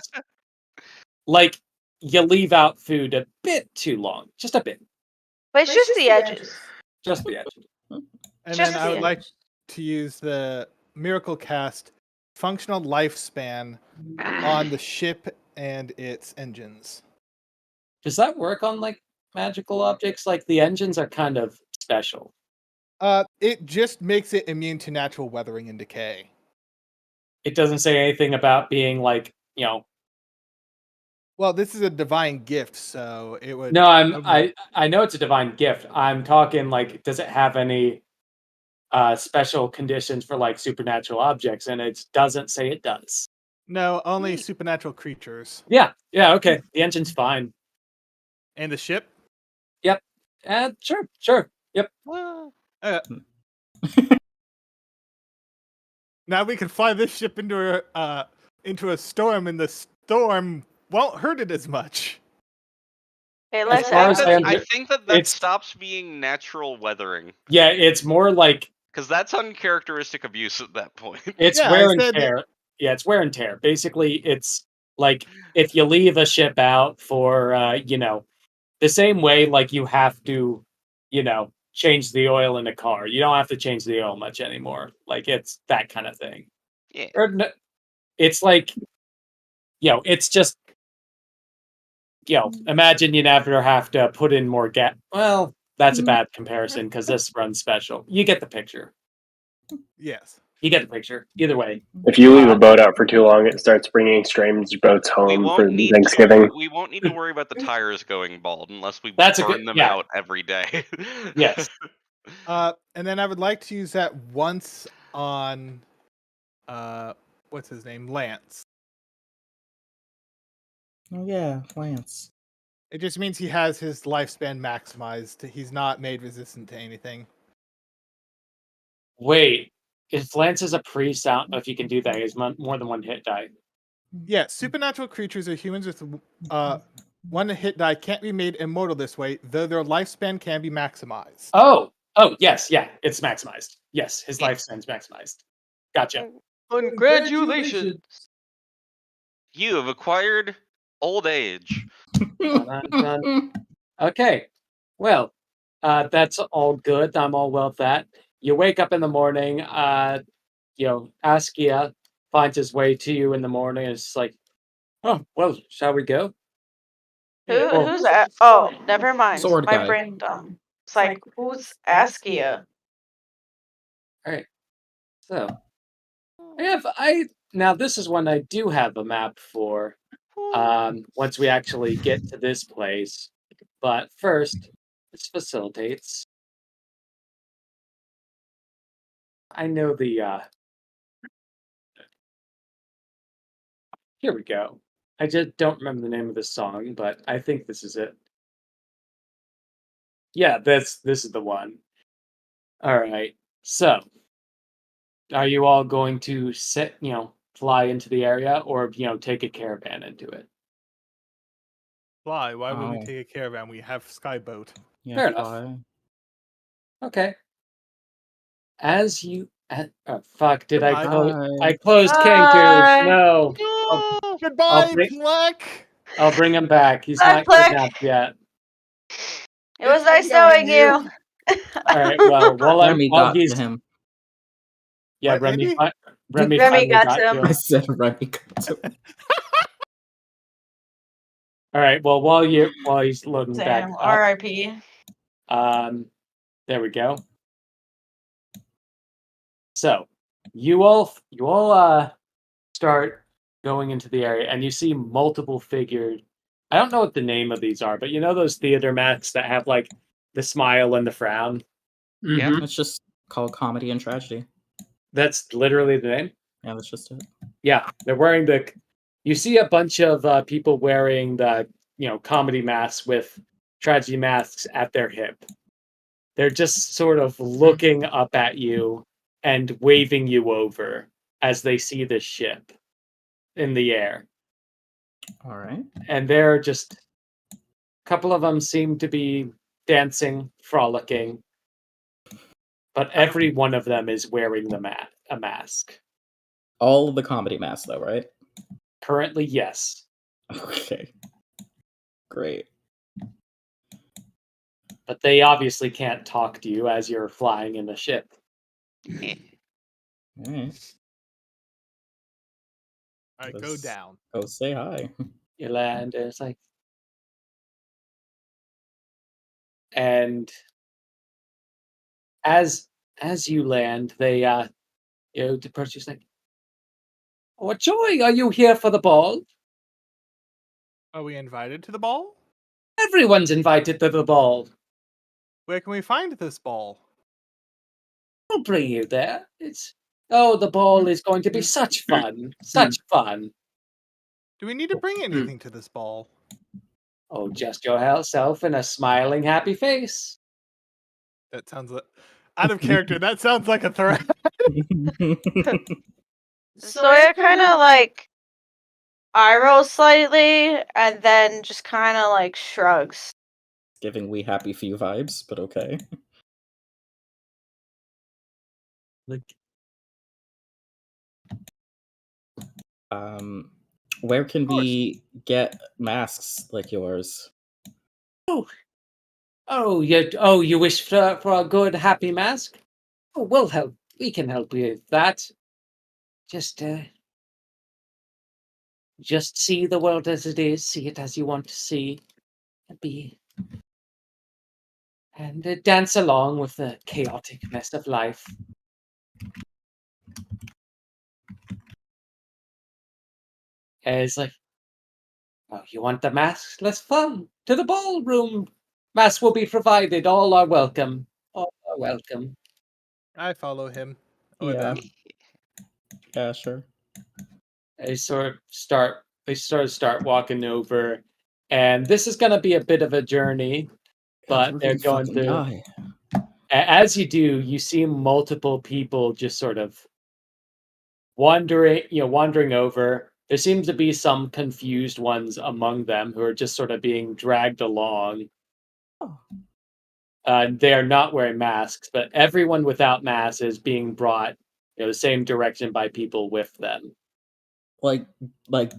like you leave out food a bit too long. Just a bit. But it's just the edges. Just the edges. And Just then I the would like to use the Miracle Cast functional lifespan on the ship and its engines. Does that work on like magical objects? Like the engines are kind of special. It just makes it immune to natural weathering and decay. It doesn't say anything about being like, Well, this is a divine gift, so it would. No, I know it's a divine gift. I'm talking like, does it have any special conditions for like supernatural objects? And it doesn't say it does. No, only supernatural creatures. Yeah, okay. The engine's fine. And the ship? Yep. Sure. Yep. Now we can fly this ship into a storm, and the storm won't hurt it as much. Hey, let's I think that stops being natural weathering. Yeah, it's more like, because that's uncharacteristic abuse at that point. It's wear and tear. Yeah, it's wear and tear. Basically, it's like if you leave a ship out for the same way like you have to, change the oil in a car. You don't have to change the oil much anymore. Like it's that kind of thing. Yeah. It's like, it's just, imagine you never have to put in more gas. Well, that's a bad comparison because this runs special. You get the picture. Yes. You get the picture. Either way. If you leave a boat out for too long, it starts bringing strange boats home for Thanksgiving. We won't need to worry about the tires going bald unless we That's burn them out every day. Yes. And then I would like to use that once on, what's his name? Lance. Oh yeah, Lance. It just means he has his lifespan maximized. He's not made resistant to anything. Wait, if Lance is a priest, I don't know if you can do that. He's more than one hit die. Yeah, supernatural creatures or humans with one hit die can't be made immortal this way, though their lifespan can be maximized. Oh, yes, yeah, it's maximized. Yes, his lifespan's maximized. Gotcha. Congratulations. You have acquired old age. Okay, well, that's all good. I'm all well with that. You wake up in the morning. Askia finds his way to you in the morning. And it's like, oh, well, shall we go? Who's that? Oh, never mind. Sword My guy. brain dumb. It's like, who's Askia? All right. So, now this is one I do have a map for. Once we actually get to this place, but first, this facilitates. I know the. Here we go. I just don't remember the name of this song, but I think this is it. Yeah, this is the one. All right. So, are you all going to fly into the area or take a caravan into it. Why? Why would we Oh. take a caravan? We have Skyboat. Yeah, Fair enough. fly. Okay. As you fuck, did I close? Bye. I closed King too. Bye. No. No! Goodbye, Plek! I'll bring him back. He's Bye, not Plek. kidnapped yet. It was It's nice knowing knowing you. All right. Well, Remy while got he's to him. yeah, What, Remy. Andy? Remy Remy finally got got to to him. I said Remy got to him. All right. Well, while he's loading back Damn. up, R.I.P. there we go. So, you all start going into the area, and you see multiple figures. I don't know what the name of these are, but you know those theater masks that have like the smile and the frown. Yeah. It's just called comedy and tragedy. That's literally the name. Yeah, that's just it. Yeah, they're wearing the. You see a bunch of people wearing the comedy masks with tragedy masks at their hip. They're just sort of looking up at you and waving you over as they see this ship in the air. All right. And they're just a couple of them seem to be dancing, frolicking, but every one of them is wearing a mask. All of the comedy masks, though, right? Currently, yes. Okay. Great. But they obviously can't talk to you as you're flying in the ship. All right. All right, go down. Go say hi. You land, and it's like, and as you land, they the person's like, "What joy! Are you here for the ball? Are we invited to the ball? Everyone's invited to the ball. Where can we find this ball? I'll bring you there. The ball is going to be such fun, such fun. Do we need to bring anything to this ball? Oh, just your self and a smiling, happy face." That sounds out of character. That sounds like a threat. Sawyer kind of like eye rolls slightly and then just kind of like shrugs. Giving We Happy Few vibes, but okay. Like, Where can we get masks like yours? you wish for a good, happy mask? Oh, we'll help. We can help you with that. Just see the world as it is. See it as you want to see it be. And dance along with the chaotic mess of life. And it's like, oh, you want the masks? Let's fun. To the ballroom. Masks will be provided. All are welcome. All are welcome. I follow him. Or Yeah. them. Yeah, sure. They sort of start walking over, and this is going to be a bit of a journey, but we're they're gonna going fucking through. die. As you do, you see multiple people just sort of wandering over. There seems to be some confused ones among them who are just sort of being dragged along. They are not wearing masks, but everyone without masks is being brought the same direction by people with them. Like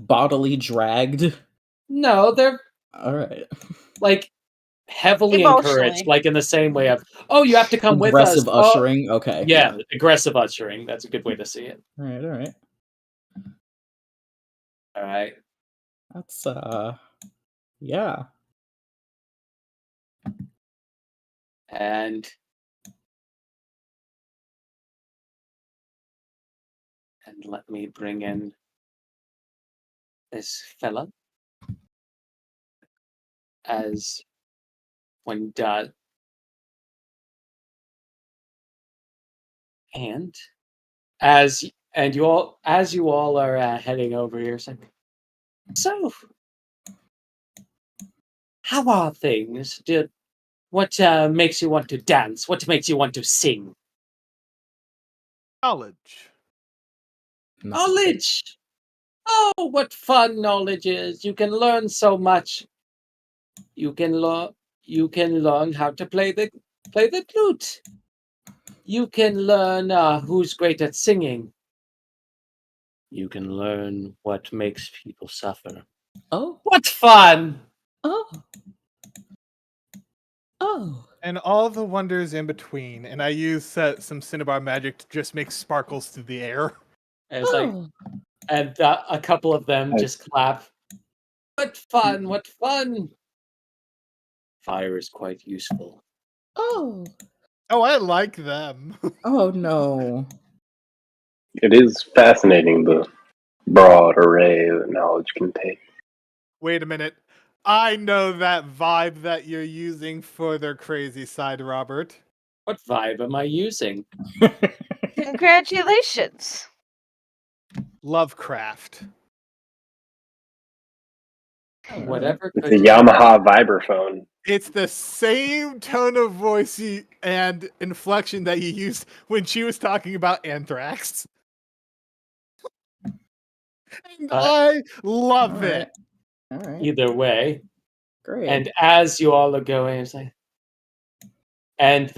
bodily dragged? No, they're alright. Like heavily Emotionally. encouraged, like in the same way of, oh, you have to come with us. Aggressive ushering? Okay. Yeah, aggressive ushering. That's a good way to see it. Alright. All right. That's yeah. And let me bring in this fella as when done. And as you all are heading over here, so how are things? What makes you want to dance? What makes you want to sing? College. Knowledge! Oh, what fun knowledge is! You can learn so much. You can learn how to play the flute. You can learn who's great at singing. You can learn what makes people suffer. Oh, What fun! oh, oh. And all the wonders in between. And I use some Cinnabar magic to just make sparkles through the air. And it's like, Oh, and a couple of them just clap. What fun! What fun! Fire is quite useful. oh, Oh, I like them. oh no. It is fascinating the broad array that knowledge can take. Wait a minute. I know that vibe that you're using for their crazy side, Robert. What vibe am I using? Congratulations. Lovecraft. Whatever. It's a Yamaha vibraphone. It's the same tone of voice and inflection that you used when she was talking about anthrax. And I love it. All right. Either way. Great. And as you all are going, it's like, and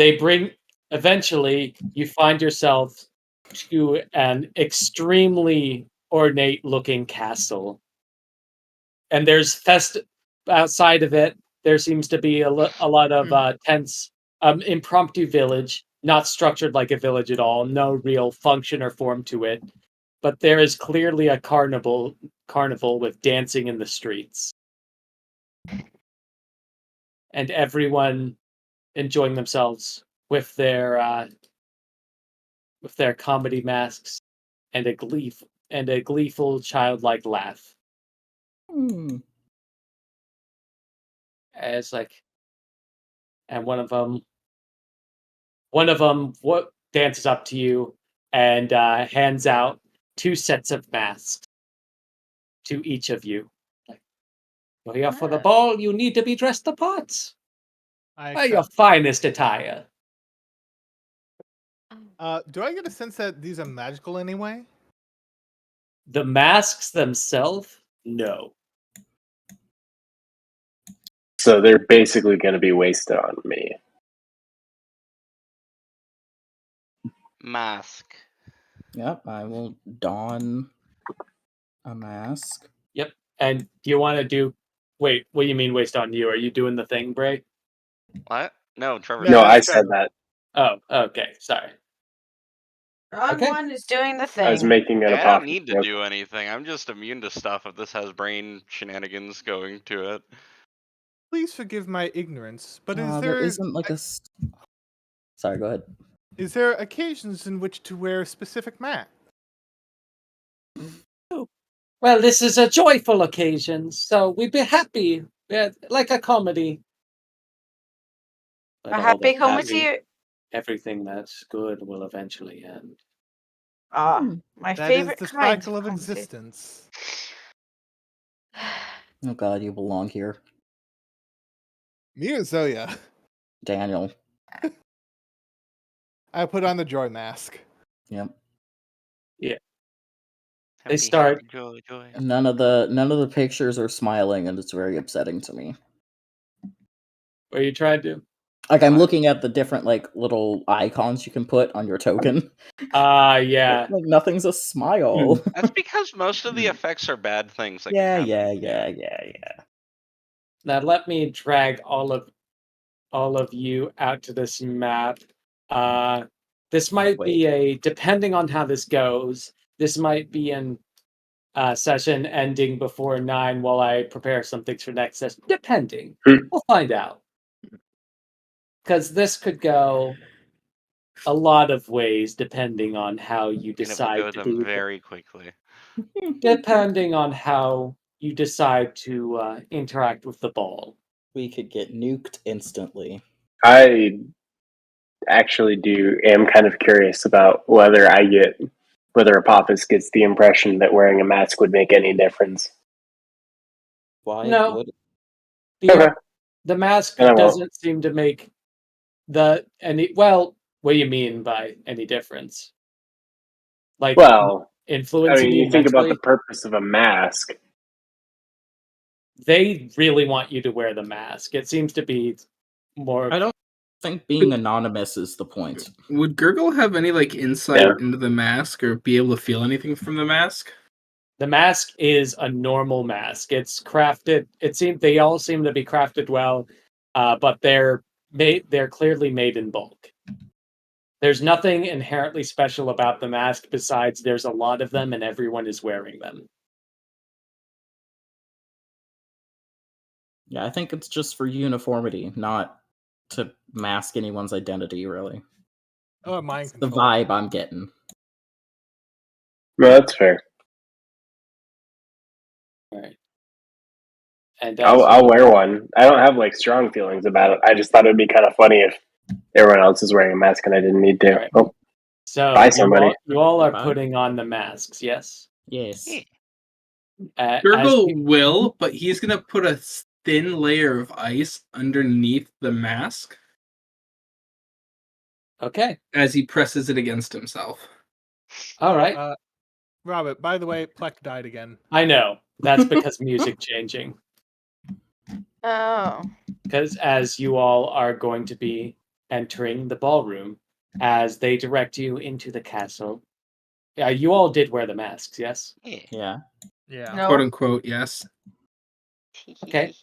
eventually you find yourself to an extremely ornate looking castle. And there's outside of it, there seems to be a lot of tents, impromptu village, not structured like a village at all, no real function or form to it. But there is clearly a carnival with dancing in the streets. And everyone enjoying themselves with their comedy masks and a gleeful childlike laugh. Hmm. It's like, and one of them what dances up to you and hands out 2 sets of masks to each of you. Like, you're here for the ball. You need to be dressed the parts. Wear your finest attire. Do I get a sense that these are magical anyway? The masks themselves, no. So they're basically going to be wasted on me. Mask. Yep, I will don a mask. Yep. And do you want to do? Wait, what do you mean waste on you? Are you doing the thing, Bray? What? No, Trevor. No, I said that. Oh, okay. Sorry. Wrong one is doing the thing. I was making an I don't apocryphal need to joke. do anything. I'm just immune to stuff if this has brain shenanigans going to it. Please forgive my ignorance, but There isn't like a. Sorry, go ahead. Is there occasions in which to wear a specific mask? Well, this is a joyful occasion, so we'd be happy, like a comedy. But A all happy that comedy? everything that's good will eventually end. My That favorite is the kind cycle of comedy. existence. Oh god, you belong here. Me or Zoya? Daniel. I put on the joy mask. Yep. Yeah. Happy, They start. happy, joy, joy. None of the pictures are smiling, and it's very upsetting to me. What are you trying to do? Like I'm looking at the different like little icons you can put on your token. Yeah. Like nothing's a smile. That's because most of the effects are bad things. That Yeah. can happen. Now let me drag all of you out to this map. This might be depending on how this goes. This might be an session ending before 9 while I prepare some things for next session. Depending, we'll find out. Because this could go a lot of ways depending on how you decide And it will go to them do very quickly. depending on how you decide to interact with the ball. We could get nuked instantly. I actually am kind of curious about whether Apophis gets the impression that wearing a mask would make any difference. Why No. would The mask I won't. doesn't seem to make what do you mean by any difference? Like, well, influencing you think about mentally. the purpose of a mask. They really want you to wear the mask. It seems to be more. I don't think being anonymous is the point. Would Gurgle have any like insight into the mask or be able to feel anything from the mask? The mask is a normal mask. It's crafted. They all seem to be crafted well, but they're clearly made in bulk. There's nothing inherently special about the mask besides there's a lot of them and everyone is wearing them. Yeah, I think it's just for uniformity, not to mask anyone's identity, really. Oh, mind The control. vibe I'm getting. No, that's fair. All right. And I'll wear one. I don't have like strong feelings about it. I just thought it'd be kind of funny if everyone else is wearing a mask and I didn't need to. Right. Oh, So bye, somebody. you all are Bye. putting on the masks, yes? Yes. Gurgle will, but he's gonna put a thin layer of ice underneath the mask. Okay. As he presses it against himself. All right. Robert, by the way, Plek died again. I know. That's because music changing. Oh. Because as you all are going to be entering the ballroom, as they direct you into the castle. Yeah, you all did wear the masks, yes? Yeah. Yeah. No. Quote unquote, yes. Okay.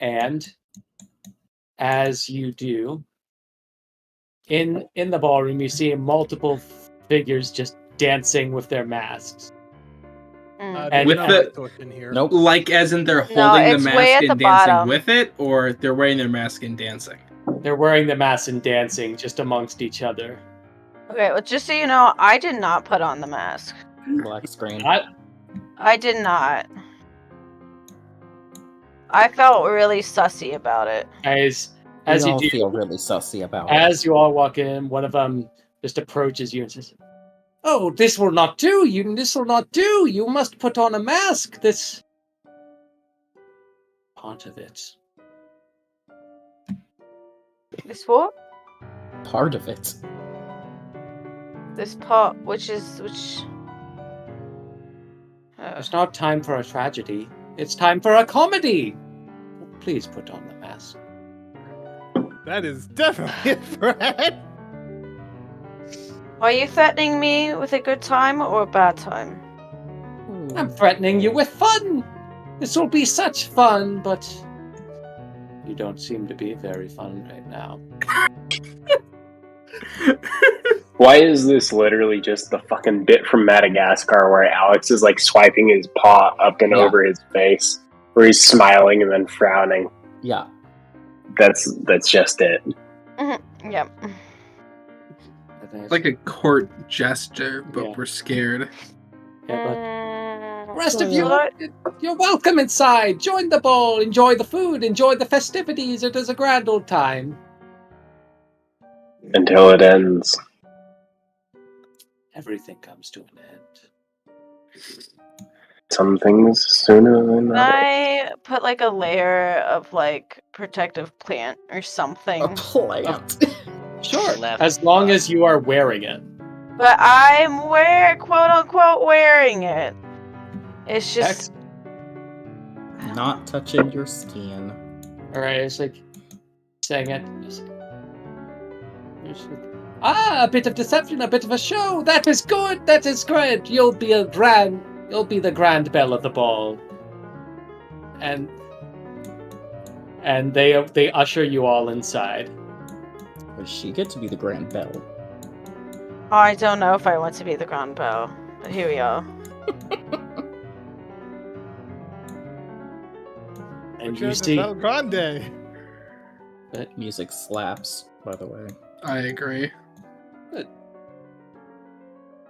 And as you do, in the ballroom, you see multiple figures just dancing with their masks. And with the in here. Nope. Like as in they're No, holding the it's mask way at and the dancing bottom. with it, or they're wearing their mask and dancing. They're wearing the mask and dancing just amongst each other. Okay, well, just so you know, I did not put on the mask. Black screen. I did not. I felt really sussy about it. As We you all do, feel really sussy about it. as you all walk in, one of them just approaches you and says, "Oh, this will not do. This will not do. You must put on a mask. This part of it." This what? Part of it. This part, which? It's not time for a tragedy. It's time for a comedy. Please put on the mask. That is definitely a threat. Are you threatening me with a good time or a bad time? I'm threatening you with fun. This will be such fun, but you don't seem to be very fun right now. Why is this literally just the fucking bit from Madagascar where Alex is like swiping his paw up and over his face, where he's smiling and then frowning? Yeah. That's just it. Yep. Like a court gesture, but we're scared. Yeah, but rest of you, you're welcome inside. Join the ball, enjoy the food, enjoy the festivities. It is a grand old time. Until it ends. Everything comes to an end. Some things sooner than Can others. I put like a layer of like protective plant or something? A plant. Sure, as long as you are wearing it. But I'm quote unquote wearing it. It's just Not touching your skin. Alright, it's like saying it. A bit of deception, a bit of a show. That is good. That is great. You'll be the grand belle of the ball. And they usher you all inside. Does she get to be the grand belle? I don't know if I want to be the grand belle, but here we are. And you see Bel Grande. That music slaps, by the way. I agree.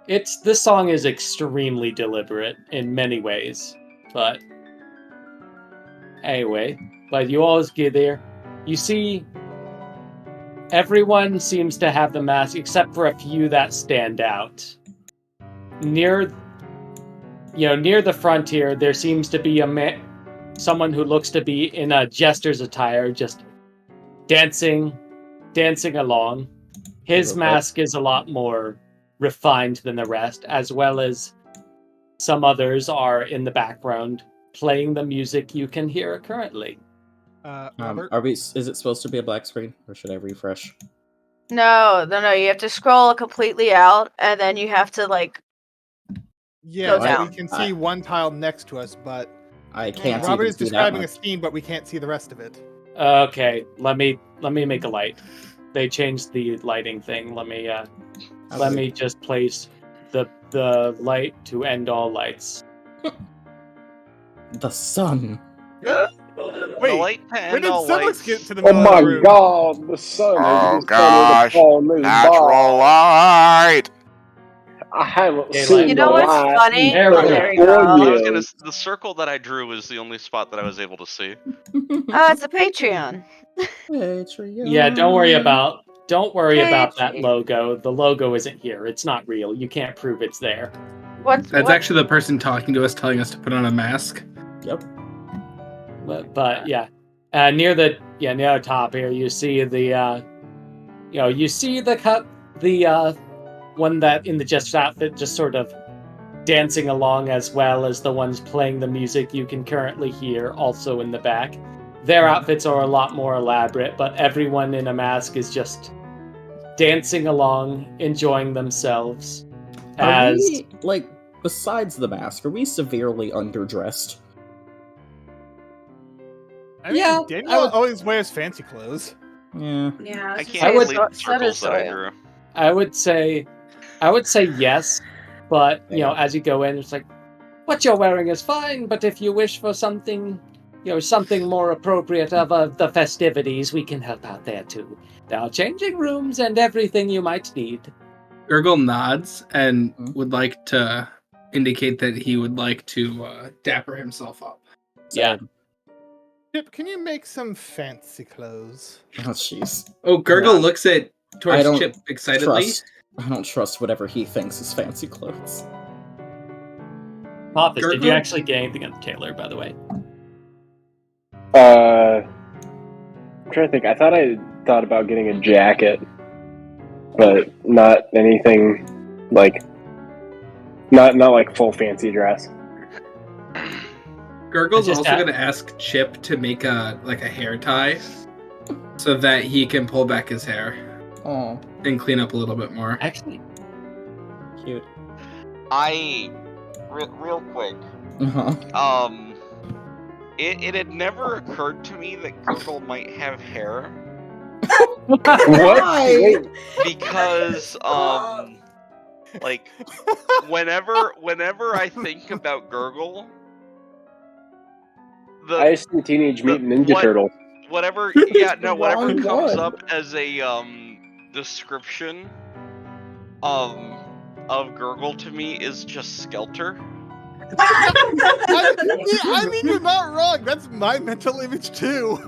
this song is extremely deliberate in many ways, but anyway, but you all get there. You see, everyone seems to have the mask except for a few that stand out. Near the front here, there seems to be someone who looks to be in a jester's attire, just dancing along. His mask is a lot more refined than the rest, as well as some others are in the background playing the music you can hear currently. Robert? Is it supposed to be a black screen, or should I refresh? No. You have to scroll completely out, and then you have to like Yeah, go down. we can see one tile next to us, but I can't Robert even is see that describing a much. scene, but we can't see the rest of it. Okay, let me make a light. They changed the lighting thing. Let me just place the light to end all lights. The sun. Wait, The light to when end did all Summers lights. get to the Oh middle of the my room? god, the sun Oh has decided to gosh, form his natural ball. light. I haven't Okay, seen You know the what's light funny? in There we go. There you 34 go. I was gonna. years. The circle that I drew is the only spot that I was able to see. Oh, it's a Patreon. Patreon. Yeah, don't worry about that Patreon. logo. The logo isn't here. It's not real. You can't prove it's there. That's actually the person talking to us, telling us to put on a mask. Yep. But yeah, near the top here, you see the one that in the just outfit just sort of dancing along, as well as the ones playing the music you can currently hear also in the back. Their outfits are a lot more elaborate, but everyone in a mask is just dancing along, enjoying themselves. Are we, like, besides the mask, are we severely underdressed? I mean, Yeah, Daniel always wears fancy clothes. Yeah. Yeah, I can't believe the circles that I drew. I would say yes, but as you go in, it's like, what you're wearing is fine, but if you wish for something, something more appropriate of the festivities, we can help out there too. There are changing rooms and everything you might need. Gurgle nods and would like to indicate that he would like to dapper himself up. Yeah. Chip, can you make some fancy clothes? Oh, jeez. Oh, Gurgle looks towards Chip excitedly. I don't trust whatever he thinks is fancy clothes. Poppus, did you Gurgle? actually get anything on Taylor, by the way? I'm trying to think. I thought I thought about getting a jacket, but not anything like not like full fancy dress. Gurgle's just also got- going to ask Chip to make a hair tie so that he can pull back his hair Oh, and clean up a little bit more. Actually, cute. Real quick. Uh-huh. It had never occurred to me that Gurgle might have hair What? Why? Wait, because like whenever I think about Gurgle, I see Teenage Mutant Ninja Turtle. whatever Wrong comes one. up as a description of Gurgle to me is just Skelter. I mean, you're not wrong. That's my mental image too.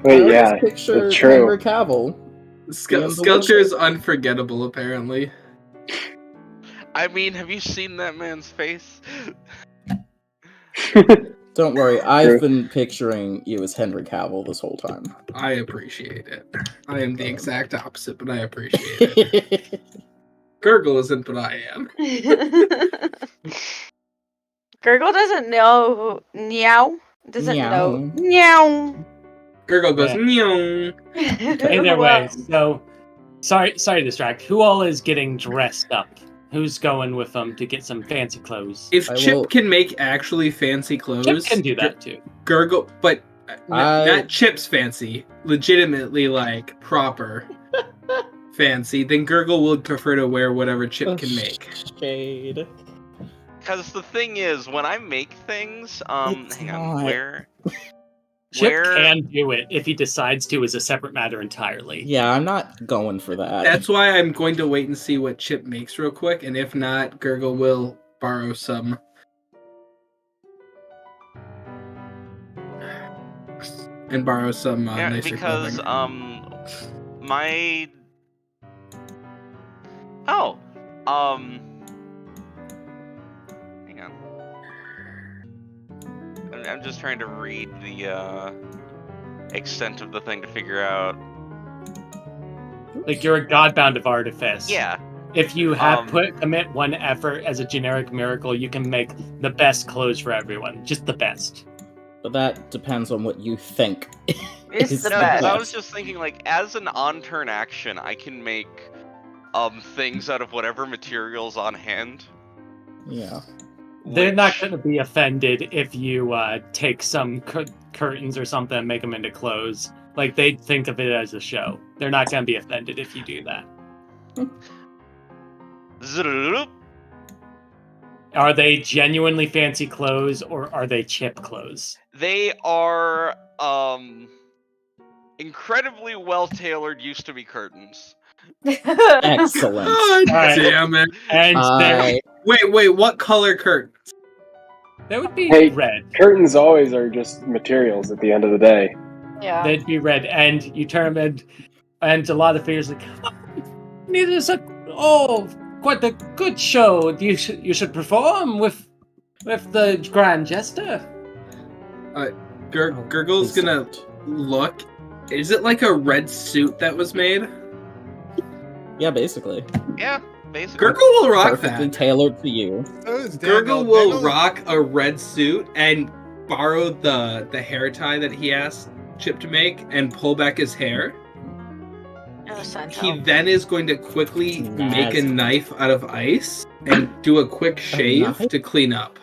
Wait, I yeah, always picture that's true. Henry Cavill. Skelter is unforgettable, apparently. I mean, have you seen that man's face? Don't worry, I've been picturing you as Henry Cavill this whole time. I appreciate it. I am the exact opposite, but I appreciate it. Gurgle isn't, but I am. Gurgle doesn't know meow. Doesn't Meow. know meow. Gurgle goes Yeah. meow. Either way, so sorry to distract. Who all is getting dressed up? Who's going with them to get some fancy clothes? If I Chip will- can make actually fancy clothes, Chip can do that too. Gurgle, but I- not Chip's fancy, legitimately like proper fancy, then Gurgle would prefer to wear whatever Chip can make. Shade. Because the thing is, when I make things, It's hang on, not. where Chip Where- can do it if he decides to, is a separate matter entirely. Yeah, I'm not going for that. That's why I'm going to wait and see what Chip makes real quick, and if not, Gurgle will borrow some. And borrow some yeah, nicer because clothing. my hang on. I'm just trying to read the extent of the thing to figure out. Like you're a Godbound of Artifice. Yeah. If you commit one effort as a generic miracle, you can make the best clothes for everyone. Just the best. But that depends on what you think. It's the No, best. I was just thinking, like, as an on-turn action, I can make things out of whatever materials on hand. Yeah. They're not going to be offended if you take some curtains or something and make them into clothes. Like, they think of it as a show. They're not going to be offended if you do that. Are they genuinely fancy clothes, or are they chip clothes? They are incredibly well-tailored used-to-be curtains. Excellent. God Alright. damn it. And Wait, what color curtains? That would be Hey, red. curtains always are just materials at the end of the day. Yeah. They'd be red, and you turn them and a lot of figures like, it is quite a good show. You should perform with the Grand Jester. Gurgle's gonna look. Is it like a red suit that was made? Yeah, basically. Yeah, basically. Gurgle will rock Perfectly that. tailored to you. Gurgle will rock a red suit and borrow the hair tie that he asked Chip to make and pull back his hair. He then is going to quickly make a knife out of ice and do a quick shave to clean up.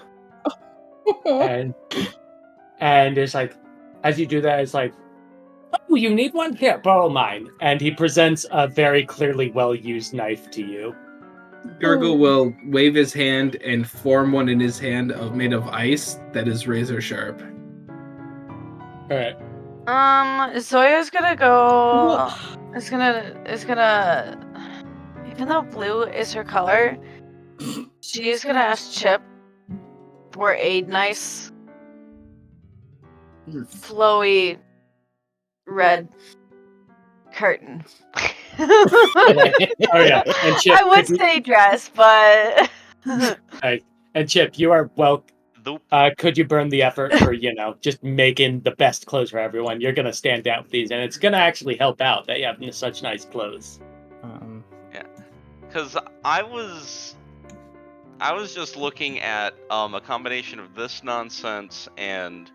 and it's like, as you do that, it's like, oh, you need one? Here, borrow mine. And he presents a very clearly well-used knife to you. Gurgle will wave his hand and form one in his hand made of ice that is razor sharp. Alright. Zoya's gonna go. Is gonna. Even though blue is her color, she's gonna ask Chip for a nice, flowy red curtain. Oh yeah, and Chip. I would say dress, but. Right. And Chip, you are well. Could you burn the effort for just making the best clothes for everyone? You're gonna stand out with these, and it's gonna actually help out that you have such nice clothes. Yeah, because I was just looking at a combination of this nonsense and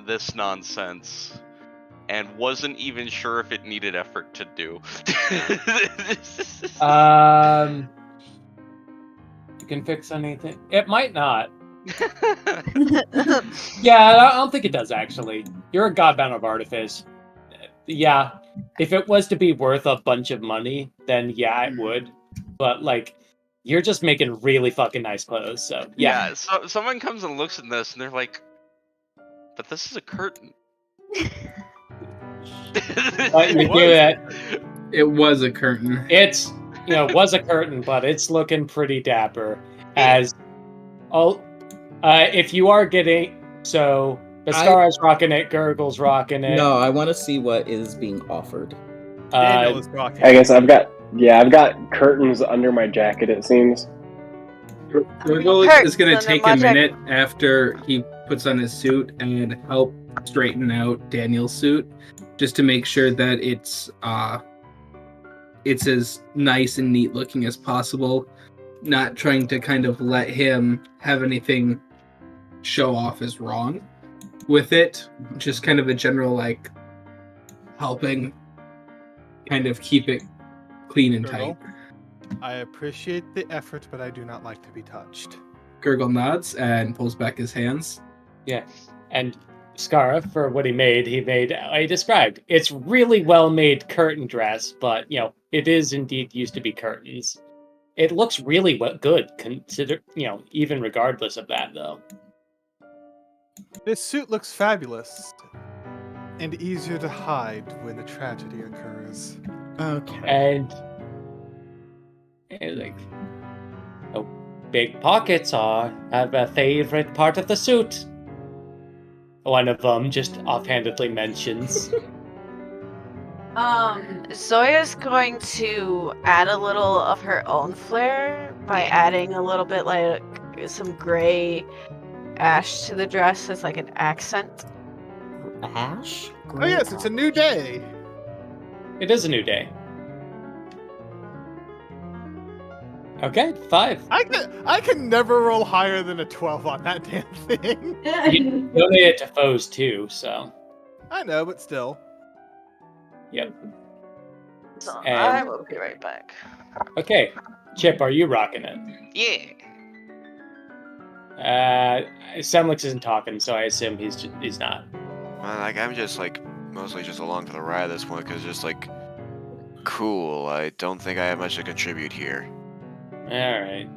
this nonsense, and wasn't even sure if it needed effort to do. You can fix anything. It might not. Yeah, I don't think it does, actually. You're a Godbound of Artifice. Yeah, if it was to be worth a bunch of money, then yeah, it would. But, like, you're just making really fucking nice clothes, so yeah. So someone comes and looks at this, and they're like, but this is a curtain. It was a curtain. It's was a curtain, but it's looking pretty dapper. If you are getting Beskara's rocking it, Gurgle's rocking it. No, I want to see what is being offered. Daniel is rocking. I guess I've got curtains under my jacket. It seems. Gurgle is going to take a minute after he puts on his suit and help straighten out Daniel's suit, just to make sure that it's as nice and neat looking as possible. Not trying to kind of let him have anything show off as wrong with it. Just kind of a general helping kind of keep it clean and tight. I appreciate the effort, but I do not like to be touched. Gurgle nods and pulls back his hands. Yeah, and Skara, for what he made, I described. It's really well-made curtain dress, but, it is indeed used to be curtains. It looks really good, even regardless of that, though. This suit looks fabulous. And easier to hide when the tragedy occurs. Okay. And big pockets have a favorite part of the suit. One of them just offhandedly mentions. Zoya's going to add a little of her own flair by adding a little bit like some gray ash to the dress as like an accent. Ash? Oh yes, it's a new day. It is a new day. Okay, 5. I can never roll higher than a 12 on that damn thing. You donate it to foes too, so. I know, but still. Yep. So I And will be right back. okay, Chip, are you rocking it? Yeah. Semlix isn't talking, so I assume he's not. Like I'm just like mostly just along for the ride at this point because just like cool. I don't think I have much to contribute here. All right.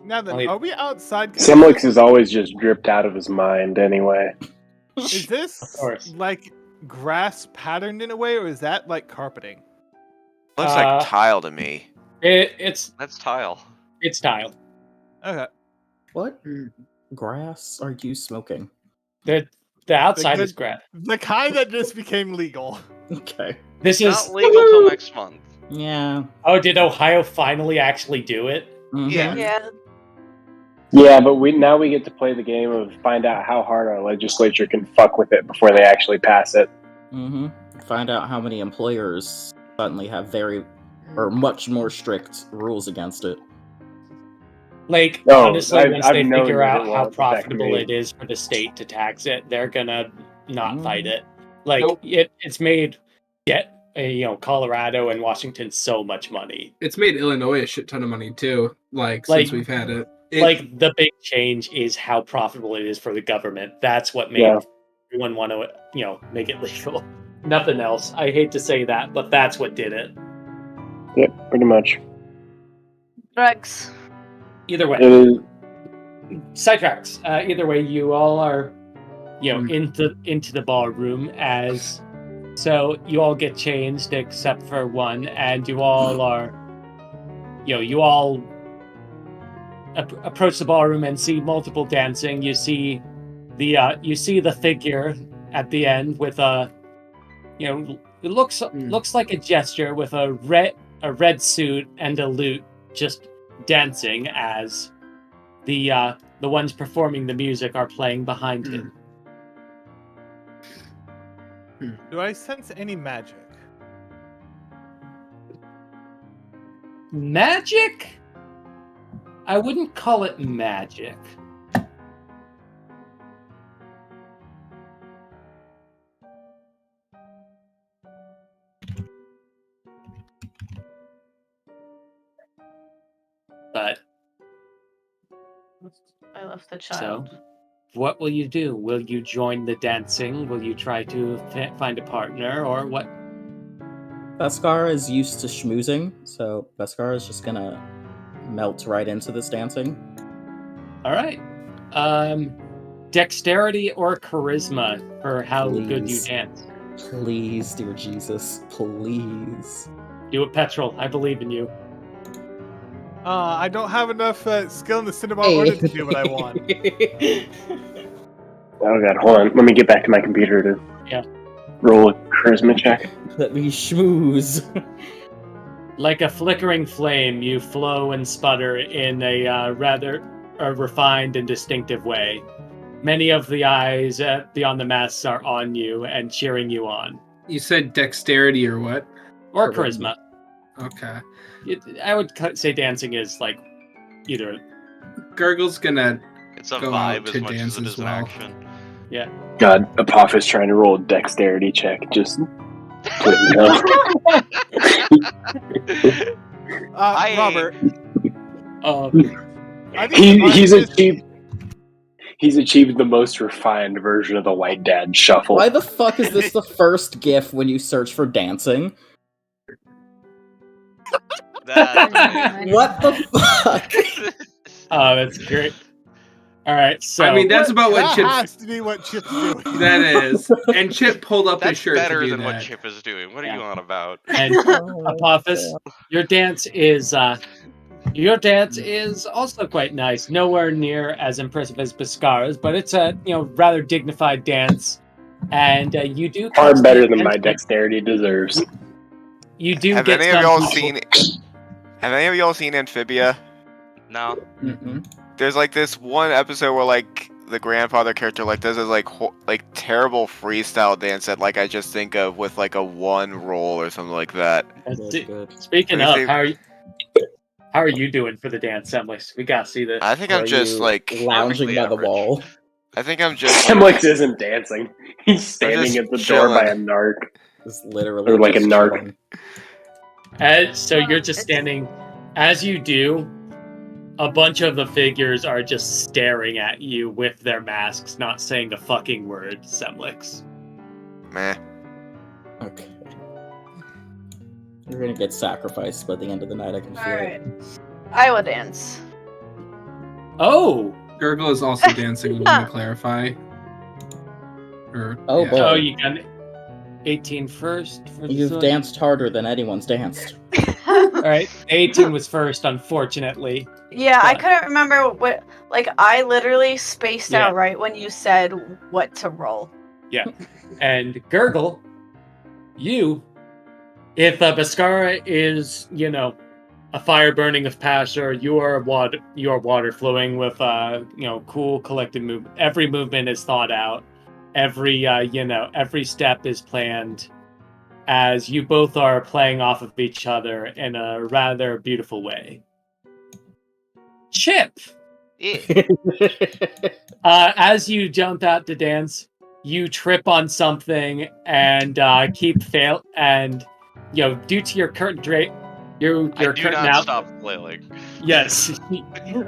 Now then, Well, are we outside? Semlix is always just dripped out of his mind anyway. Is this Of course. like grass patterned in a way, or is that like carpeting? Looks like tile to me. That's tile. It's tile. Okay. What grass are you smoking? The outside is grass. The kind that just became legal. Okay. This is Not legal till next month. Yeah. Oh, did Ohio finally actually do it? Mhm. Yeah. Yeah, but now we get to play the game of find out how hard our legislature can fuck with it before they actually pass it. Mm-hmm. Find out how many employers suddenly have much more strict rules against it. Like, No, honestly, once I've they known figure that out it how won't affect profitable me. it is for the state to tax it, they're gonna not fight it. Nope. It's made Colorado and Washington so much money. It's made Illinois a shit ton of money too. Like since we've had it. Like the big change is how profitable it is for the government. That's what made everyone want to make it legal. Nothing else. I hate to say that, but that's what did it. Yep, pretty much. Drugs. Either way. Sidetracks. Either way, you all are into the ballroom so you all get changed except for one, and you all are you all approach the ballroom and see multiple dancing. You see the figure at the end with it looks like a gesture with a red suit and a lute, just dancing as the ones performing the music are playing behind him. Do I sense any magic? Magic? I wouldn't call it magic. But I left the child. so, what will you do? Will you join the dancing? Will you try to find a partner, or what? Beskar is used to schmoozing, so Beskar is just gonna melt right into this dancing. All right. Dexterity or charisma for how good you dance. Please, dear Jesus, please. Do it, Petrol. I believe in you. I don't have enough skill in the cinema order to do what I want. Oh god, hold on. Let me get back to my computer to roll a charisma check. Let me schmooze. Like a flickering flame, you flow and sputter in a rather refined and distinctive way. Many of the eyes beyond the masks are on you and cheering you on. You said dexterity or what? Or charisma. Okay. I would say dancing is like either. Gurgle's gonna. It's a go vibe out as to much dance as it as is an well. action. Yeah. God, Apophis trying to roll a dexterity check. Just put me off. Robert. He's achieved the most refined version of the white dad shuffle. Why the fuck is this the first GIF when you search for dancing? What the fuck? Oh, that's great. All right, so I mean, that's about what Chip has to be what Chip's doing. That is, and Chip pulled up his shirt better to do than that. what Chip is doing. What are you on about? And Apophis, your dance is also quite nice. Nowhere near as impressive as Beskara's, but it's a rather dignified dance, and you do far better than my dexterity deserves. You do Have get any of some y'all people- seen? Have any of y'all seen Amphibia? No. Mm-mm. There's like this one episode where like the grandfather character like does his like terrible freestyle dance that like I just think of with like a one roll or something like that. Speaking Let of, me see. how are you doing for the dance, Semlis? We gotta see this. I think Or I'm are just you like lounging perfectly by the average. wall. I think I'm just Semlix isn't dancing. He's standing just at the door by a chilling. narc. It's literally Or like a just narc. chilling. So you're just standing. As you do, a bunch of the figures are just staring at you with their masks, not saying a fucking word, Semlix. Meh. Okay. You're gonna get sacrificed by the end of the night, I can feel Alright. it. I will dance. Oh! Gurgle is also dancing, let me clarify. Oh, boy. Oh, you got 18 first? For the You've Zoya? danced harder than anyone's danced. Alright, 18 was first, unfortunately. Yeah, I But- couldn't remember what. Like, I literally spaced Yeah. out right when you said what to roll. Yeah. And Gurgle, if Baskara is, a fire burning with passion, you are water flowing with, cool collective movement. Every movement is thought out. Every step is planned, as you both are playing off of each other in a rather beautiful way. Chip! As you jump out to dance, you trip on something and due to your current your I do curtain not out. stop flailing. Yes,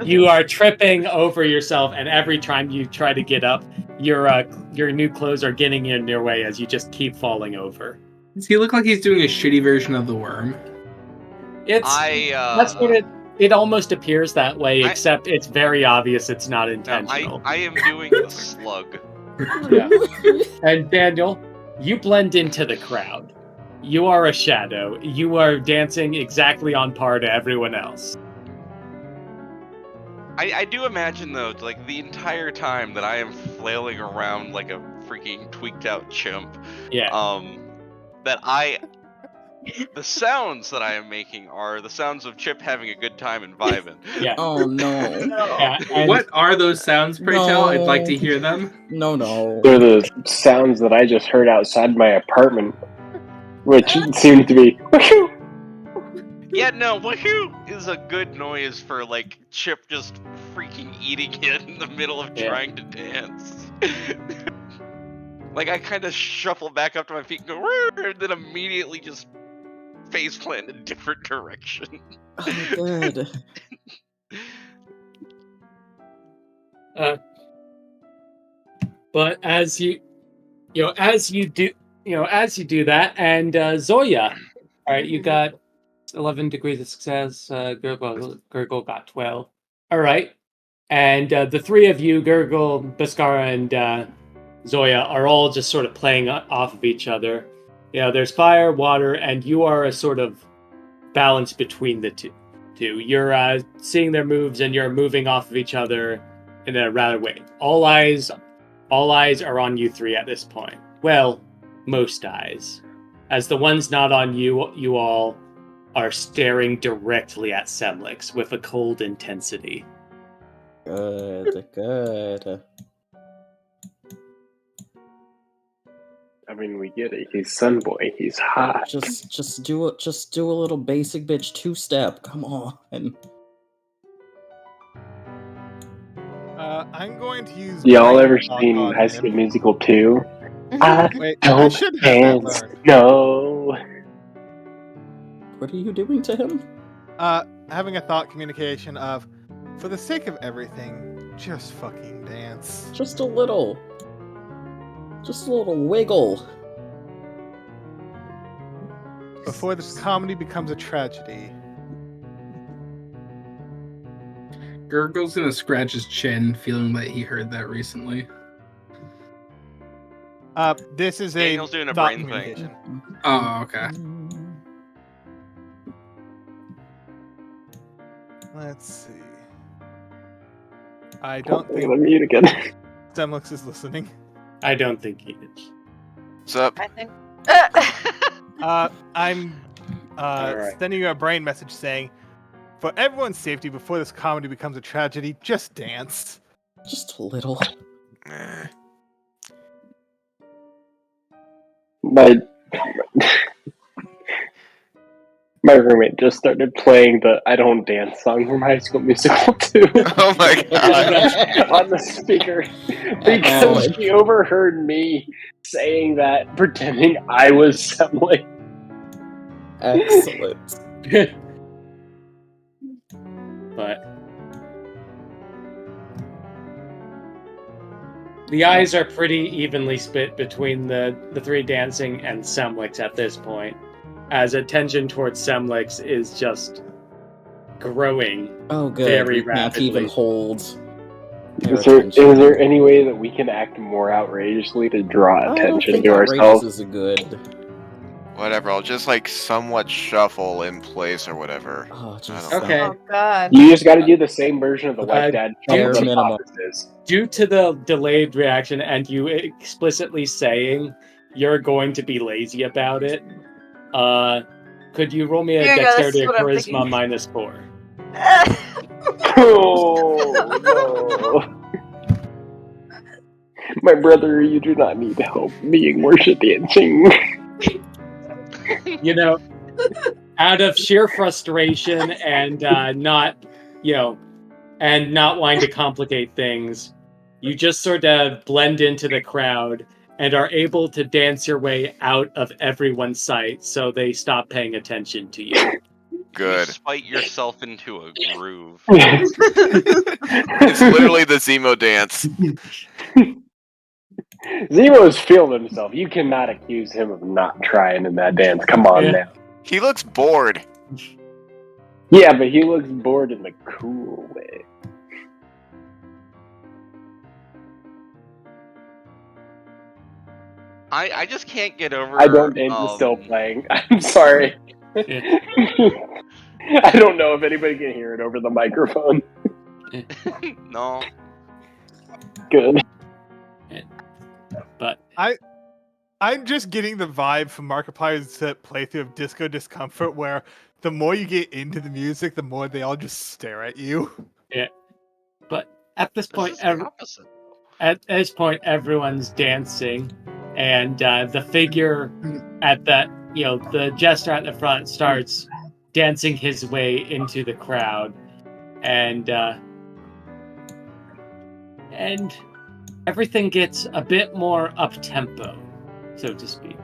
you are tripping over yourself, and every time you try to get up, your new clothes are getting in your way as you just keep falling over. Does he look like he's doing a shitty version of the worm? That's what it almost appears that way, except it's very obvious it's not intentional. I am doing the slug. Yeah. And Daniel, you blend into the crowd. You are a shadow. You are dancing exactly on par to everyone else. I do imagine though, like the entire time that I am flailing around like a freaking tweaked out chimp. Yeah. The sounds that I am making are the sounds of Chip having a good time and vibing. Yeah. Oh no. Yeah, What are those sounds, pray tell? I'd like to hear them. No. They're the sounds that I just heard outside my apartment, which seemed to be. Yeah, no, woohoo is a good noise for like Chip just freaking eating it in the middle of trying to dance. Like I kind of shuffle back up to my feet and go, "Rrr," and then immediately just face plant in a different direction. Oh, good. But as you do that, and Zoya, all right, you got 11 degrees of success. Gurgle got 12. All right, and the three of you, Gurgle, Baskara, and Zoya, are all just sort of playing off of each other. There's fire, water, and you are a sort of balance between the two. You're seeing their moves, and you're moving off of each other in a rather way. All eyes are on you three at this point. Well, most eyes, as the ones not on you all are staring directly at Semlix with a cold intensity. Good. I mean, we get it. He's Sunboy. He's hot. Just do a little basic bitch two-step. Come on. I'm going to use. Y'all Brain ever Talk seen on High him. School Musical 2? Mm-hmm. I Wait, I don't should have that dance. learned. No. What are you doing to him? Having a thought communication of, for the sake of everything, just fucking dance. Just a little wiggle. Before this comedy becomes a tragedy. Gurgle's gonna scratch his chin, feeling that he heard that recently. This is Daniel's a doing a thought brain thing. communication. Oh, okay. Let's see. I don't I'm think gonna mute again. Semlix is listening. I don't think he is. What's up? I think. I'm Alright. sending you a brain message saying, for everyone's safety, before this comedy becomes a tragedy, just dance. Just a little. My roommate just started playing the "I Don't Dance" song from High School Musical 2. Oh my god! On the speaker because she overheard me saying that, pretending I was Semley. Excellent. But the eyes are pretty evenly split between the three dancing and Semlix at this point, as attention towards Semlix is just growing. Oh, good. Very We can't rapidly. even hold their Is attention. there any way that we can act more outrageously to draw I don't attention think to outrageous ourselves? is a good. Whatever, I'll just like somewhat shuffle in place or whatever. Oh, jeez. Okay. Oh god. You just got to do the same version of the white dad bare shuffle that minimum. Apophis is. Due to the delayed reaction and you explicitly saying you're going to be lazy about it, could you roll me a Here you go, this dexterity is or what I'm charisma thinking. -4? Oh no! My brother, you do not need help being worship dancing. You know, out of sheer frustration and not wanting to complicate things, you just sort of blend into the crowd and are able to dance your way out of everyone's sight so they stop paying attention to you. Good. You spite yourself into a groove. It's literally the Zemo dance. Zemo's feeling himself. You cannot accuse him of not trying in that dance. Come on now. He looks bored. Yeah, but he looks bored in the cool way. I just can't get over. I don't dance is still playing. I'm sorry. I don't know if anybody can hear it over the microphone. No. Good. But I'm just getting the vibe from Markiplier's playthrough of Disco Discomfort, where the more you get into the music, the more they all just stare at you. yeah, but at this point, This is the opposite. at this point, everyone's dancing, and the figure at the jester at the front starts dancing his way into the crowd, and everything gets a bit more up-tempo, so to speak.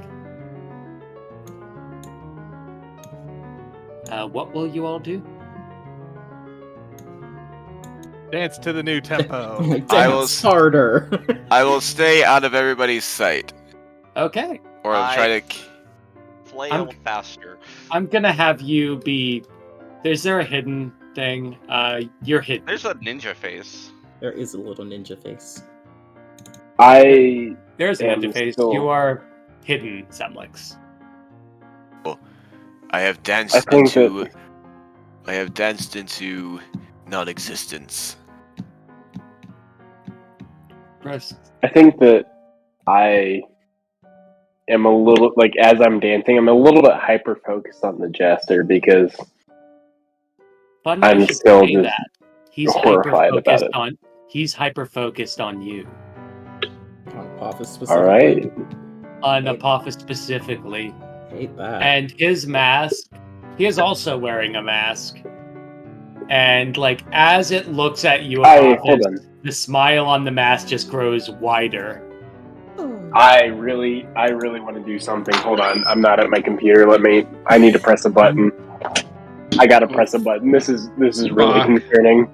What will you all do? Dance to the new tempo. Dance harder. I will stay out of everybody's sight. Okay. Or I'll try to... Flail faster. I'm gonna have you be... Is there a hidden thing? You're hidden. There's a ninja face. There is a little ninja face. There's a ninja face. You are hidden, Semlix. I have danced into non-existence. I think that I am a little, like, as I'm dancing, I'm a little bit hyper-focused on the jester because I'm still just horrified about it. He's hyper-focused on you. On Apophis specifically. All right. On Apophis specifically. Hate that. And his mask, he is also wearing a mask. And like as it looks at you, Apophis, the smile on the mask just grows wider. I really want to do something. Hold on, I'm not at my computer. I need to press a button. I gotta press a button. This is really concerning.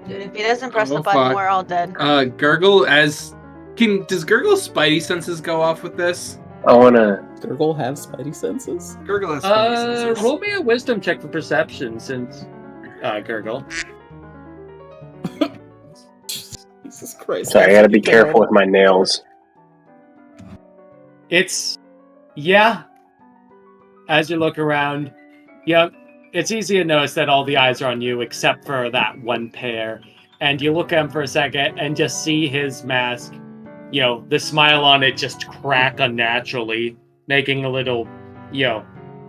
Dude, if he doesn't press the button, we're all dead. Gurgle does Gurgle's spidey senses go off with this? I wanna... Gurgle have spidey senses? Gurgle has spidey senses. Roll me a wisdom check for perception since Gurgle. Jesus Christ. Sorry, I gotta be careful with my nails. As you look around, it's easy to notice that all the eyes are on you except for that one pair. And you look at him for a second and just see his mask, the smile on it just crack unnaturally, making a little,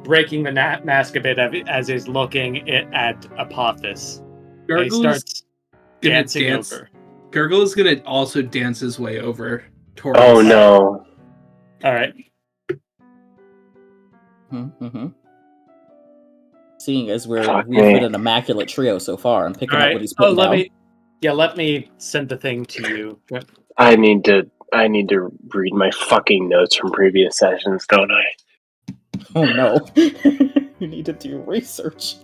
breaking the mask a bit as he's looking at Apophis. He starts dancing over. Gurgle is gonna also dance his way over towards... Oh no. Alright. Mm-hmm. Seeing as we've Fuck been me. an immaculate trio so far, I'm picking All up right. what he's putting down. let me send the thing to you. I need to read my fucking notes from previous sessions, don't I? Oh no. You need to do research.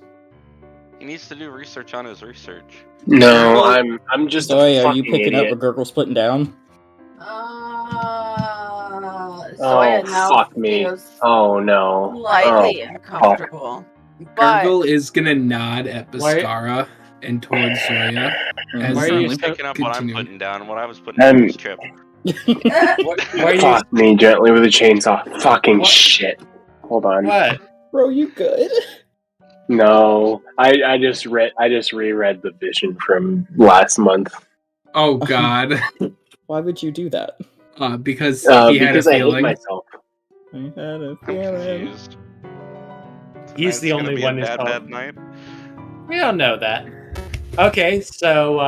He needs to do research on his research. No, Well, I'm just Zoe, a are you fucking picking up idiot. what Gurgle's putting down? Zoya now fuck me. feels Oh no. slightly Oh, uncomfortable. But Gurgle is gonna nod at Why- Biscara and towards Zoya. As Why are you he Picking up what I'm continues. putting down. What I was putting down was Chip. Why are you? fuck me gently with a chainsaw. Fucking What? shit. Hold on. What? Bro, you good? No, I just reread the vision from last month. Oh God, Why would you do that? because he had a Because I hate feeling. myself. I had a I'm feeling. confused. He's the Tonight's gonna only be one a who's bad, called. bad night. We don't know that. Okay, so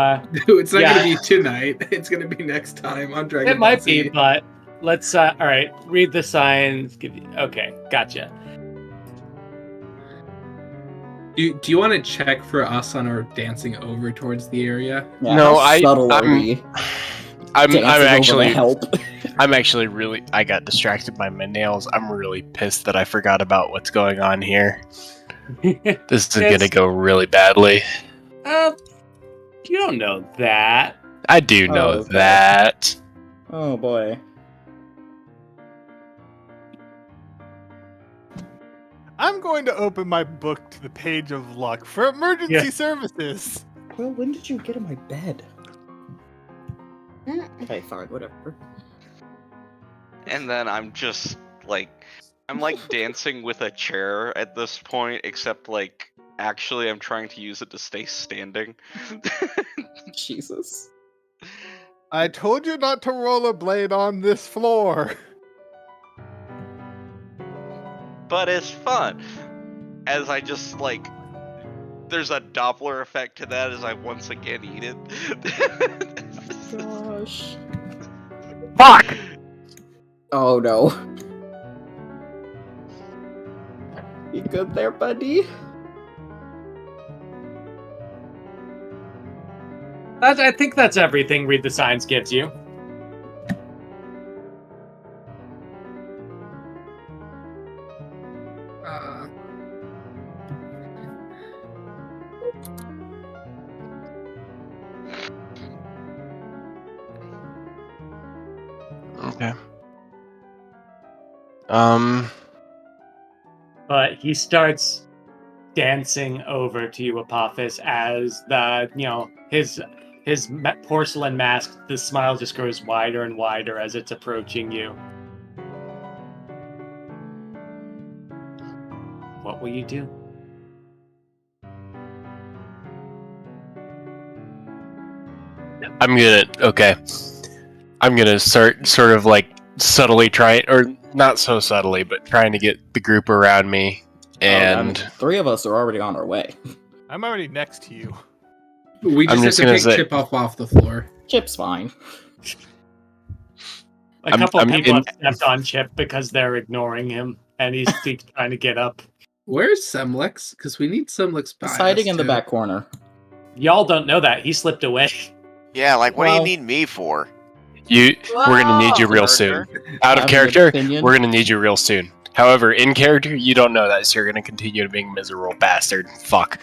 It's not yeah. gonna be tonight. It's gonna be next time on Dragon it Ball might Z. be, but let's. All right, read the signs. Okay, gotcha. Do you want to check for us on our dancing over towards the area? Yeah, No, how subtle are we? I'm Dancing over the actually help. I'm actually really I got distracted by my nails. I'm really pissed that I forgot about what's going on here. This is gonna go really badly. You don't know that. I do know okay. that. Oh boy. I'm going to open my book to the page of luck for emergency services. Well, when did you get in my bed? Okay, fine, whatever. And then I'm just like, I'm like dancing with a chair at this point, except like, actually I'm trying to use it to stay standing. Jesus. I told you not to rollerblade on this floor. But it's fun. As I just like, there's a Doppler effect to that as I once again eat it. Gosh. Fuck! Oh no. You good there, buddy? I think that's everything. Read the signs gives you. Okay. But he starts dancing over to you, Apophis, as his porcelain mask, the smile just grows wider and wider as it's approaching you. What will you do? I'm gonna start sort of like subtly trying, or not so subtly, but trying to get the group around me. And three of us are already on our way. I'm already next to you. We I'm just just have to gonna pick say- Chip off the floor. Chip's fine. A couple I'm people in- have stepped on Chip because they're ignoring him, and he's trying to get up. Where's Semlex? Because we need Semlex by He's hiding us, in the too. back corner. Y'all don't know that. He slipped away. Yeah, like what do Well- you need me for? we're gonna need you Whoa. real soon. Out of Have an character, opinion? we're gonna need you real soon. However, in character, you don't know that, so you're gonna continue being a miserable bastard. Fuck.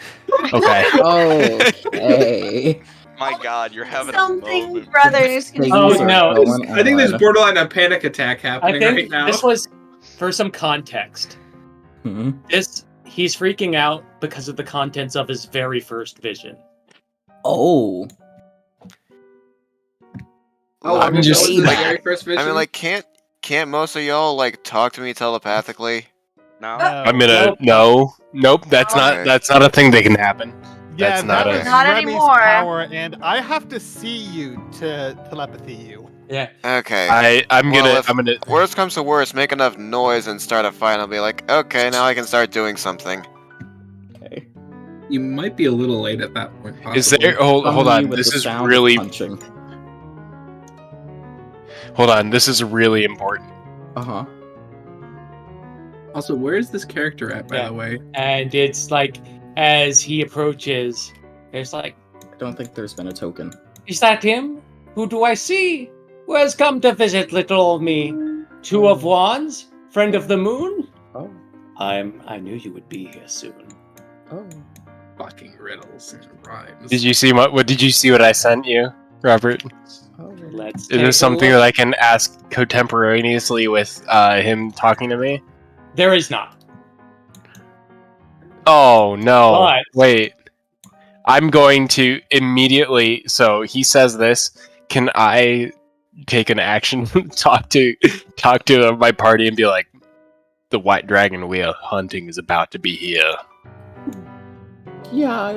Okay. Okay. My God, you're having a Something, moment. brothers. Things Oh, are no. going I think there's on. borderline a panic attack I happening think right now. this was, for some context, Hmm? he's freaking out because of the contents of his very first vision. Oh. Oh, I'm that just- was the Like- very first vision. I mean, like, can't most of y'all like talk to me telepathically? No. I'm gonna nope. That's Okay. not a thing that can happen. Yeah, That's that not was a- Not Remy's anymore. power, and I have to see you to telepathy you. Yeah. Okay. I'm Well, gonna if- I'm gonna Worst comes to worst, make enough noise and start a fight. I'll be like, okay, now I can start doing something. Okay. You might be a little late at that point. Is Possibly. there hold Summon you on. with This the is sound of really punching. hold on. This is really important. Uh-huh. Also, where is this character at, by the way? And it's like, as he approaches, there's like, I don't think there's been a token. is that him? Who do I see? Who has come to visit little old me? Two of Wands? Friend of the moon? Oh. I knew you would be here soon. Oh. Fucking riddles and rhymes. Did you see what did you see what I sent you, Robert? Oh. Let's Is take there a something look. that I can ask contemporaneously with him talking to me? There is not. Oh no. But- Wait. I'm going to immediately, so he says this, can I take an action talk to my party and be like, the white dragon we are hunting is about to be here. Yeah,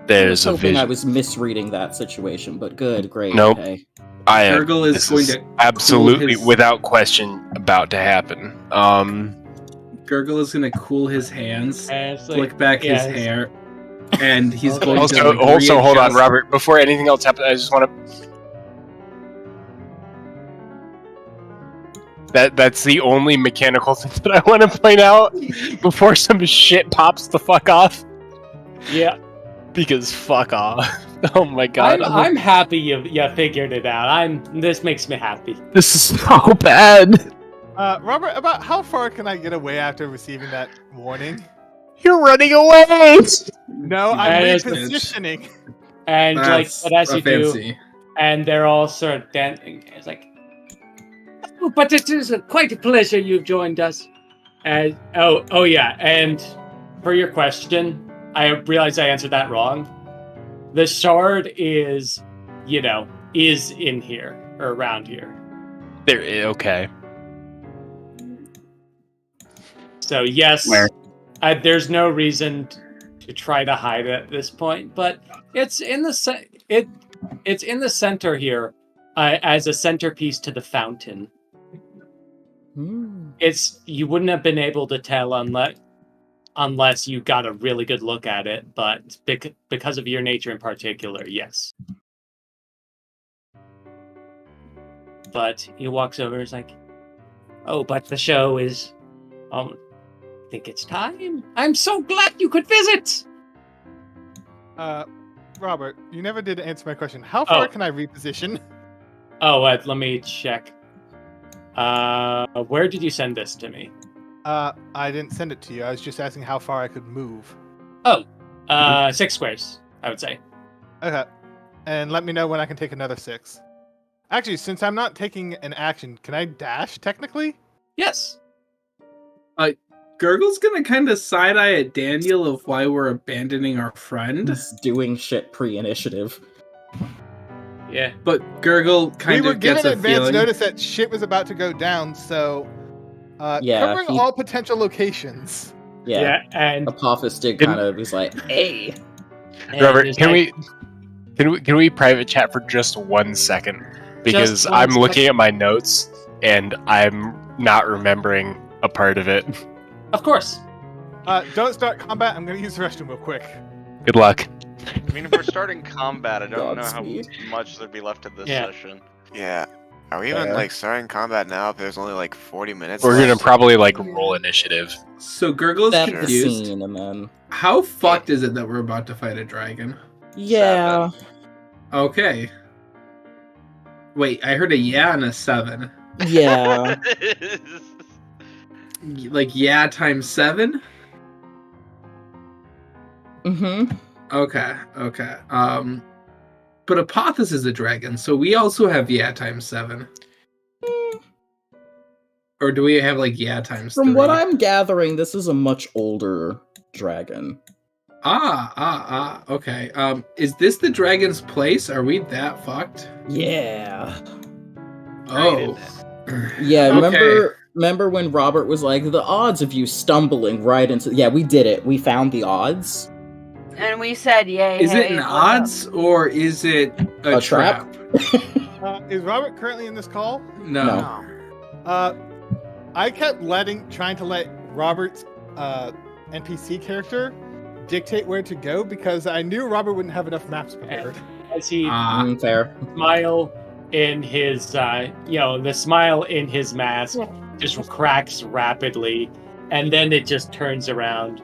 There's I a was hoping I vision. was misreading that situation, but good, great. Nope. Okay. I am. Gurgle is This going is to absolutely, cool his- without question, about to happen. Gurgle is gonna cool his hands, And it's like, flick back his yes. hair, and he's going Also, to like, hold on, readjust- Robert. Before anything else happens, I just want to. That's the only mechanical thing that I want to point out before some shit pops the fuck off. Yeah. Because fuck off. Oh my god. I'm happy you figured it out. This makes me happy. This is so bad. Robert, about how far can I get away after receiving that warning? You're running away. No, I'm And it's- repositioning. And That's but as you fancy. do, and they're all sort of dancing. It's like, oh, but it is quite a pleasure you've joined us. And oh yeah, and for your question, I realized I answered that wrong. The shard is in here or around here. There. Okay. So yes, Where? There's no reason to try to hide it at this point, but it's in the it's in the center here as a centerpiece to the fountain. Hmm. You wouldn't have been able to tell unless you got a really good look at it, but because of your nature in particular, yes. But he walks over and is like, oh, but the show is I think it's time. I'm so glad you could visit. Robert, you never did answer my question. How far can I reposition? Oh, let me check. Where did you send this to me? I didn't send it to you. I was just asking how far I could move. Oh, 6 squares, I would say. Okay. And let me know when I can take another 6. Actually, since I'm not taking an action, can I dash technically? Yes. Gurgle's gonna kind of side eye at Daniel of why we're abandoning our friend. He's doing shit pre-initiative. Yeah. But Gurgle kind we were of gets given a advance feeling. notice that shit was about to go down, so Yeah, covering all potential locations. Yeah. And Apophis did kind of. He's like, hey. Robert, can we private chat for just 1 second? Because Just 1 I'm looking second. at my notes and I'm not remembering a part of it. Of course. Don't start combat. I'm gonna use the restroom real quick. Good luck. I mean, if we're starting combat, I don't know how Godspeed. much there'd be left of this Yeah. session. Yeah. Are we even Fair. like starting combat now if there's only like 40 minutes We're gonna left? probably like roll initiative. So Gurgle's Set the confused. scene, and then. How fucked is it that we're about to fight a dragon? Yeah. Okay. Wait, I heard a yeah and a 7. Yeah. Like yeah times 7? Mm-hmm. Okay. But Apophis is a dragon, so we also have yeah times 7. Or do we have like yeah times 3? From what I'm gathering, this is a much older dragon. Okay. Is this the dragon's place? Are we that fucked? Yeah. Oh. Yeah, Okay. remember when Robert was like, the odds of you stumbling right into... Yeah, we did it. We found the odds. And we said, yay. Is it hey, an what's odds or is it a trap? Is Robert currently in this call? No. I kept trying to let Robert's NPC character dictate where to go because I knew Robert wouldn't have enough maps prepared. As he Fair. smile in his the smile in his mask just cracks rapidly, and then it just turns around.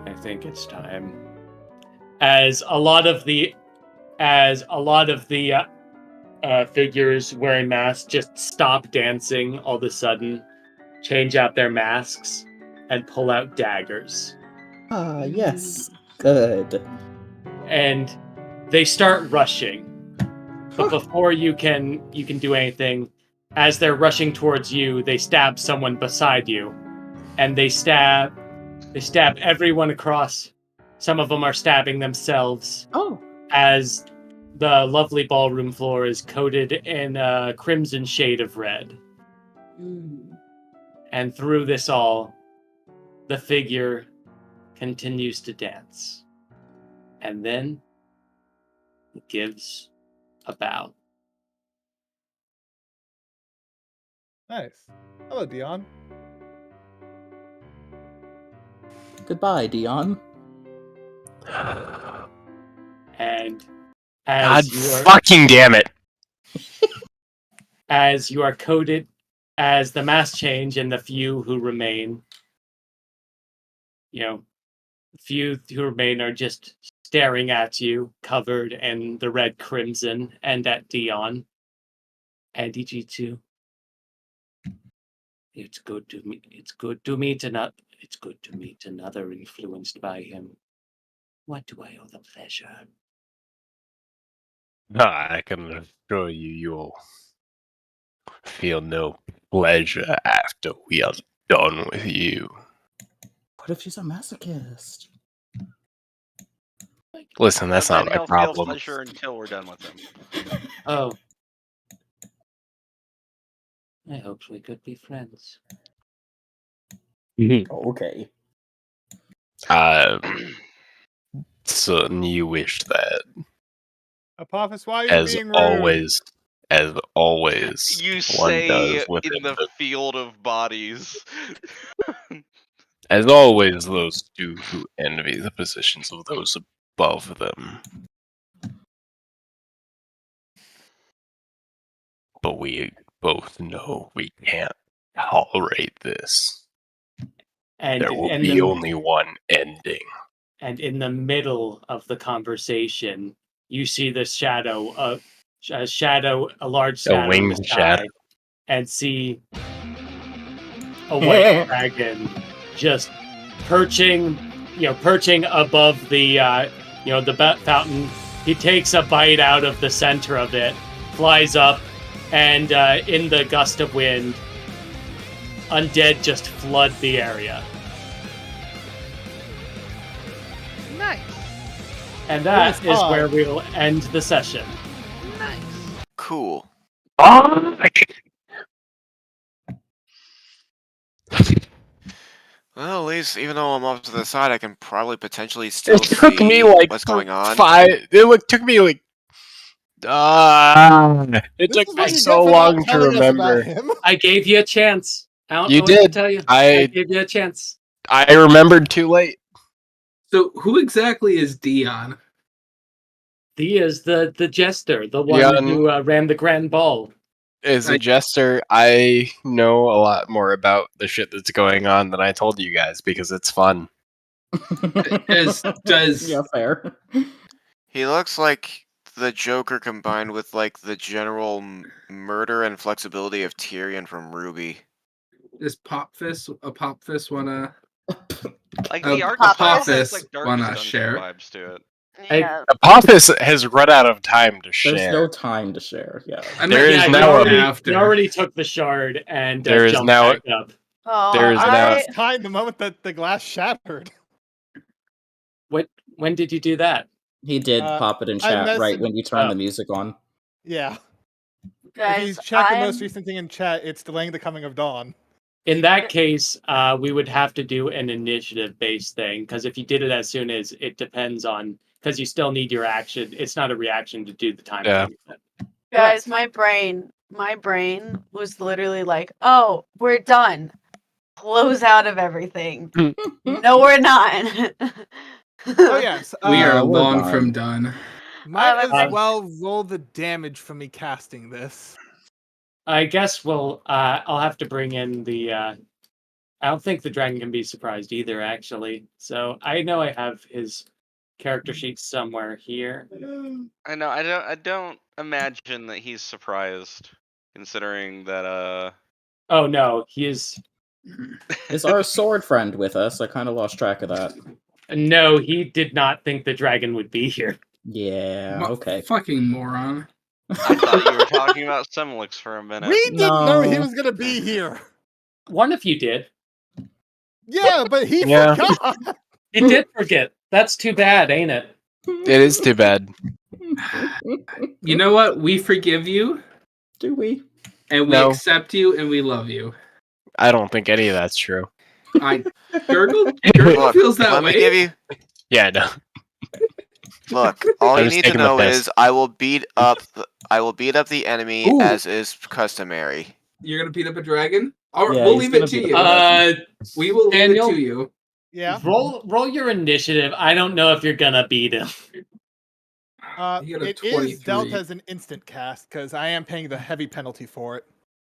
I think it's time. As a lot of the figures wearing masks just stop dancing all of a sudden, change out their masks, and pull out daggers. Ah, yes. Good. And they start rushing. But before you can do anything, as they're rushing towards you, they stab someone beside you. And they stab everyone across. Some of them are stabbing themselves. Oh. As the lovely ballroom floor is coated in a crimson shade of red. And through this all, the figure continues to dance. And then it gives a bow. Nice. Hello, Dion. Goodbye, Dion. And God as you are fucking damn it. as you are coated, as the mass change and the few who remain, the few who remain are just staring at you, covered in the red crimson, and at Dion. And EG2. It's good to meet another influenced by him. What do I owe the pleasure? I can assure you, you'll feel no pleasure after we are done with you. What if she's a masochist? Listen, that's But not then my he'll feel problem. pleasure until we're done with him. Oh. I hoped we could be friends. Okay. Son, you wish that. Apophis, why are you As being rude? always, You one say does in within the field of bodies. As always, those two who envy the positions of those above them. But we both know we can't tolerate this. And There will and be the- only one ending. And in the middle of the conversation, you see the shadow of a large shadow in the winged sky, shadow. and see a white dragon just perching above the the fountain. He takes a bite out of the center of it, flies up, and in the gust of wind, undead just flood the area. Nice. And that Nice. is where we'll end the session. Cool. Well, at least even though I'm off to the side, I can probably potentially still It took see me like what's going on. took me like. It This took is me what you so get for long not to telling us about remember. him. I gave you a chance. I don't You know what to did. tell you. I gave you a chance. I remembered too late. So who exactly is Dion? He is the jester, the one Dion- who ran the grand ball. As a jester, I know a lot more about the shit that's going on than I told you guys because it's fun. Does Yeah, fair. He looks like the Joker combined with like the general murder and flexibility of Tyrion from Ruby. does Apophis wanna Like the art Apophis style has like wanna Darkest Dungeon share? vibes to it. Yeah. Apophis has run out of time to There's share. no time to share. Yeah. I There meant is he now a- he already took the shard and There is jumped now- back up. Oh, There is I now- lost time the moment that the glass shattered. When did you do that? He did pop it in chat right when you turned the music on. Yeah. guys, if you check the most I'm- recent thing in chat, it's delaying the coming of dawn. In that case, we would have to do an initiative-based thing, because if you did it as soon as it depends on, because you still need your action. It's not a reaction to do the time. Yeah. Guys, my brain was literally like, "Oh, we're done. Close out of everything." No, we're not. Oh yes, We are we're long done. from done. Might my as brain- well roll the damage from me casting this. I guess I'll have to bring in the. I don't think the dragon can be surprised either, actually. So I know I have his character sheet somewhere here. I know. I don't imagine that he's surprised, considering that. Oh no, he is. Is our sword friend with us? I kind of lost track of that. No, he did not think the dragon would be here. Yeah, okay. Fucking moron. I thought you were talking about Simlix for a minute. We didn't know he No. was gonna be here. One of you did. Yeah, but he Yeah. forgot. He did forget. That's too bad, ain't it? It is too bad. You know what? We forgive you, Do we? and we No. accept you, and we love you. I don't think any of that's true. Gurgle Look, feels that let way. me give you. Yeah, no. Look, all I you was need to taking the know piss. is I will beat up the enemy Ooh. as is customary. You're gonna beat up a dragon? All right, Yeah, we'll he's leave it gonna to beat you. up a We will Daniel? leave it to you. Yeah. Roll your initiative. I don't know if you're gonna beat him. You got a It is dealt 23. as an instant cast because I am paying the heavy penalty for it.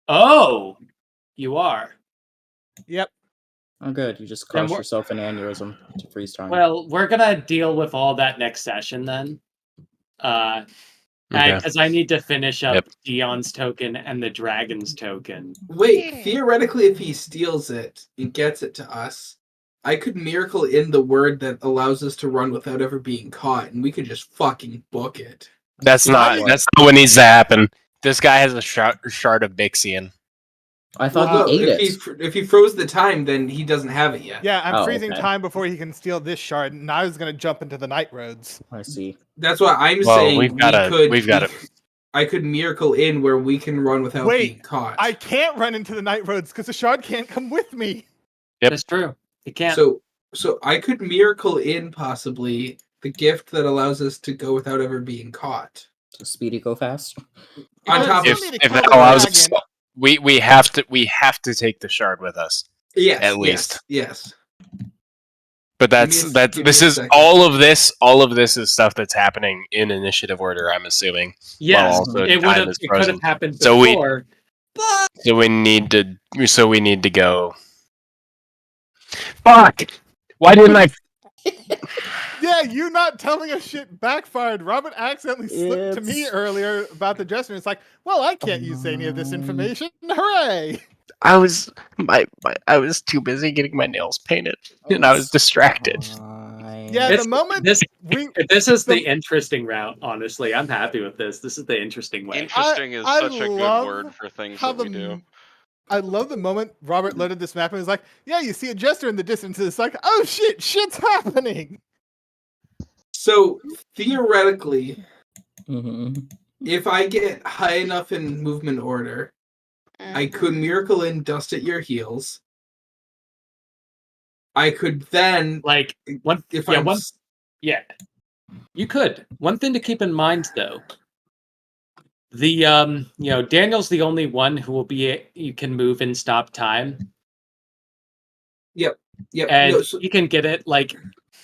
Oh, you are. Yep. Oh, good. You just Then caused we're- yourself an aneurysm to freeze time. Well, we're gonna deal with all that next session then. Okay. Because I need to finish up Yep. Dion's token and the dragon's token. Wait, theoretically, if he steals it and gets it to us, I could miracle in the word that allows us to run without ever being caught, and we could just fucking book it. That's not what needs to happen. This guy has a shard of Bixian. I thought Well, no, he ate if he froze the time, then he doesn't have it yet. Yeah, I'm Oh, freezing okay. time before he can steal this shard, and I was gonna jump into the night roads. I see. That's why I'm Well, saying we've got it. I could miracle in where we can run without being Wait, caught. I can't run into the night roads because the shard can't come with me. Yep. That's true. You can't. So I could miracle in possibly the gift that allows us to go without ever being caught. So Speedy go fast. On top If, of if that allows us, we have to take the shard with us. yes, at least. yes. But Give me this a is second. all of this is stuff that's happening in initiative order. I'm assuming. Yes, while also it time is could frozen. have happened So before. we need to go. Fuck! Why didn't I? Yeah, you not telling us shit backfired. Robert accidentally slipped to me earlier about the dresser. It's like, well, I can't use any of this information. Hooray! I was I was too busy getting my nails painted, and I was distracted. Yeah, the moment this is the- the interesting route. Honestly, I'm happy with this. This is the interesting way. Interesting is I such a good love word for things how that we do. I love the moment Robert loaded this map and was like, yeah, you see a jester in the distance. And it's like, oh shit, shit's happening. So theoretically, Mm-hmm. if I get high enough in movement order, I could miracle in dust at your heels. I could then like one. If yeah, I'm one. Yeah, you could. One thing to keep in mind, though, the Daniel's the only one who will be you can move and stop time. Yep. And No, so- you can get it like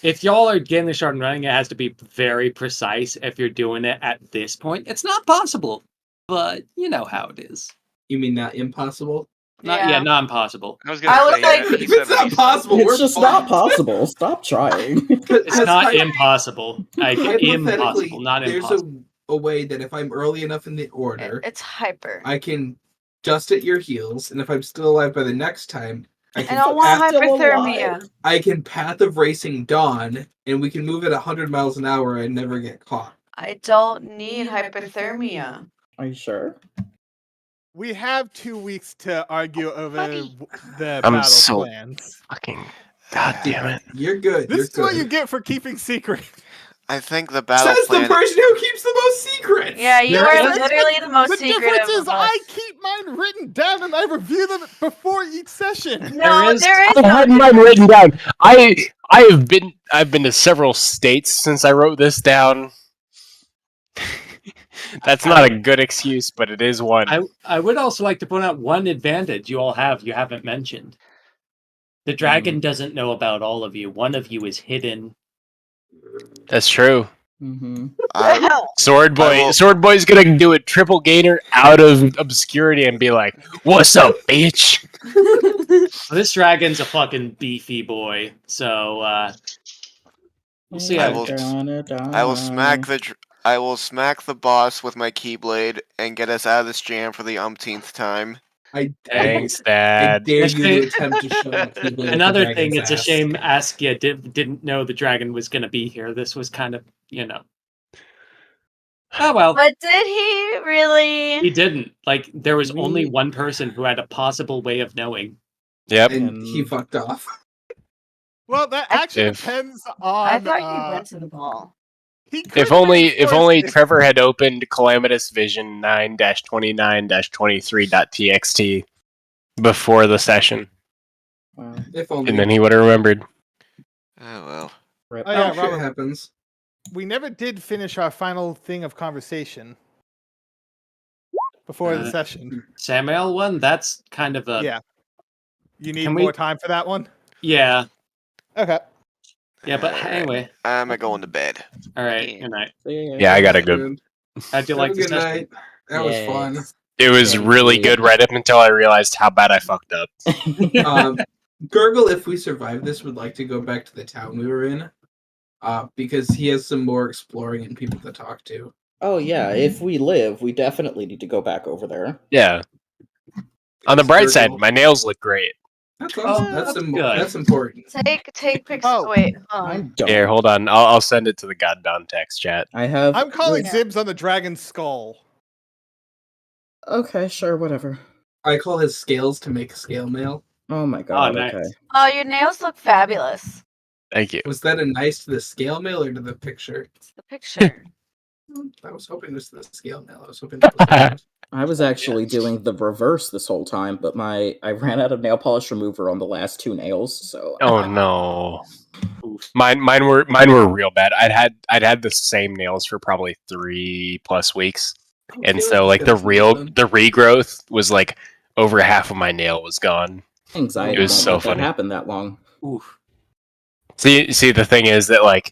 if y'all are getting the shard and running, it has to be very precise. If you're doing it at this point, it's not possible, but you know how it is. You mean not impossible? Not impossible. I was I was like, If it's not possible, we're It's just fine. not possible. Stop trying. It's not impossible. Like Hypothetically, impossible, not there's impossible. a way that if I'm early enough in the order, it's hyper. I can dust at your heels, and if I'm still alive by the next time, I I can don't want Still hypothermia. I can Path of Racing Dawn, and we can move at 100 miles an hour and never get caught. I don't need hypothermia. Are you sure? We have 2 weeks to argue over the I'm battle so plans. fucking. God damn it! You're good. This You're is what good. you get for keeping secret. I think the battle Says plan. the person who keeps the most secrets. Yeah, you There are is- literally the most The secretive difference is of us. I keep mine written down and I review them before each session. No, there is I no had mine written down. I've been to several states since I wrote this down. That's not a good excuse, but it is one. I would also like to point out one advantage you all have you haven't mentioned. The dragon doesn't know about all of you. One of you is hidden. That's true. Mm-hmm. Sword Boy, will- Sword Boy's gonna do a triple gainer out of obscurity and be like, "What's up, bitch?" This dragon's a fucking beefy boy, so we'll see how I it will- goes. I will smack the boss with my keyblade and get us out of this jam for the umpteenth time. Thanks, I Dad. dare It's you a- to attempt to shove a keyblade up Another the thing, dragon's it's a ass. shame Askia didn't know the dragon was going to be here. This was kind of, Oh well. But did he really? He didn't. Like, there was only one person who had a possible way of knowing. Yep. And he fucked off. Well, that actually If- depends on. I thought you went to the ball. He could If only reinforce it. Trevor had opened Calamitous Vision 9-29-23.txt before the session, If only. and then he would have remembered. Oh well. Oh yeah, shit Robert. happens. We never did finish our final thing of conversation before the session. Samael one? That's kind of a... Yeah. You need Can more we- time for that one? Yeah. Okay. Yeah, but anyway. I'm going to bed. All right. Good night. Yeah, I gotta go. How'd you Have like a the good session? night. That was fun. It was really good right up until I realized how bad I fucked up. Gurgle, if we survive this, would like to go back to the town we were in, because he has some more exploring and people to talk to. Oh yeah, if we live, we definitely need to go back over there. Yeah. On the bright side, Gurgle. my nails look great. That's awesome. that's That's good. important. Take pics. Oh. Wait, hold on. I'm done. Here, hold on. I'll send it to the Godbound text chat. I have. I'm calling Yeah. Zibs on the dragon's skull. Okay, sure, whatever. I call his scales to make scale mail. Oh my god. nice. Okay. Oh, your nails look fabulous. Thank you. Was that a nice to the scale mail or to the picture? It's the picture. I was hoping it was the scale mail. I was hoping that was I was actually doing the reverse this whole time, but I ran out of nail polish remover on the last two nails, so Oh no. Mine were real bad. I'd had the same nails for probably 3+ weeks. And so like the regrowth was like over half of my nail was gone. anxiety It was won't so let that funny. happen that long. Oof. See the thing is that like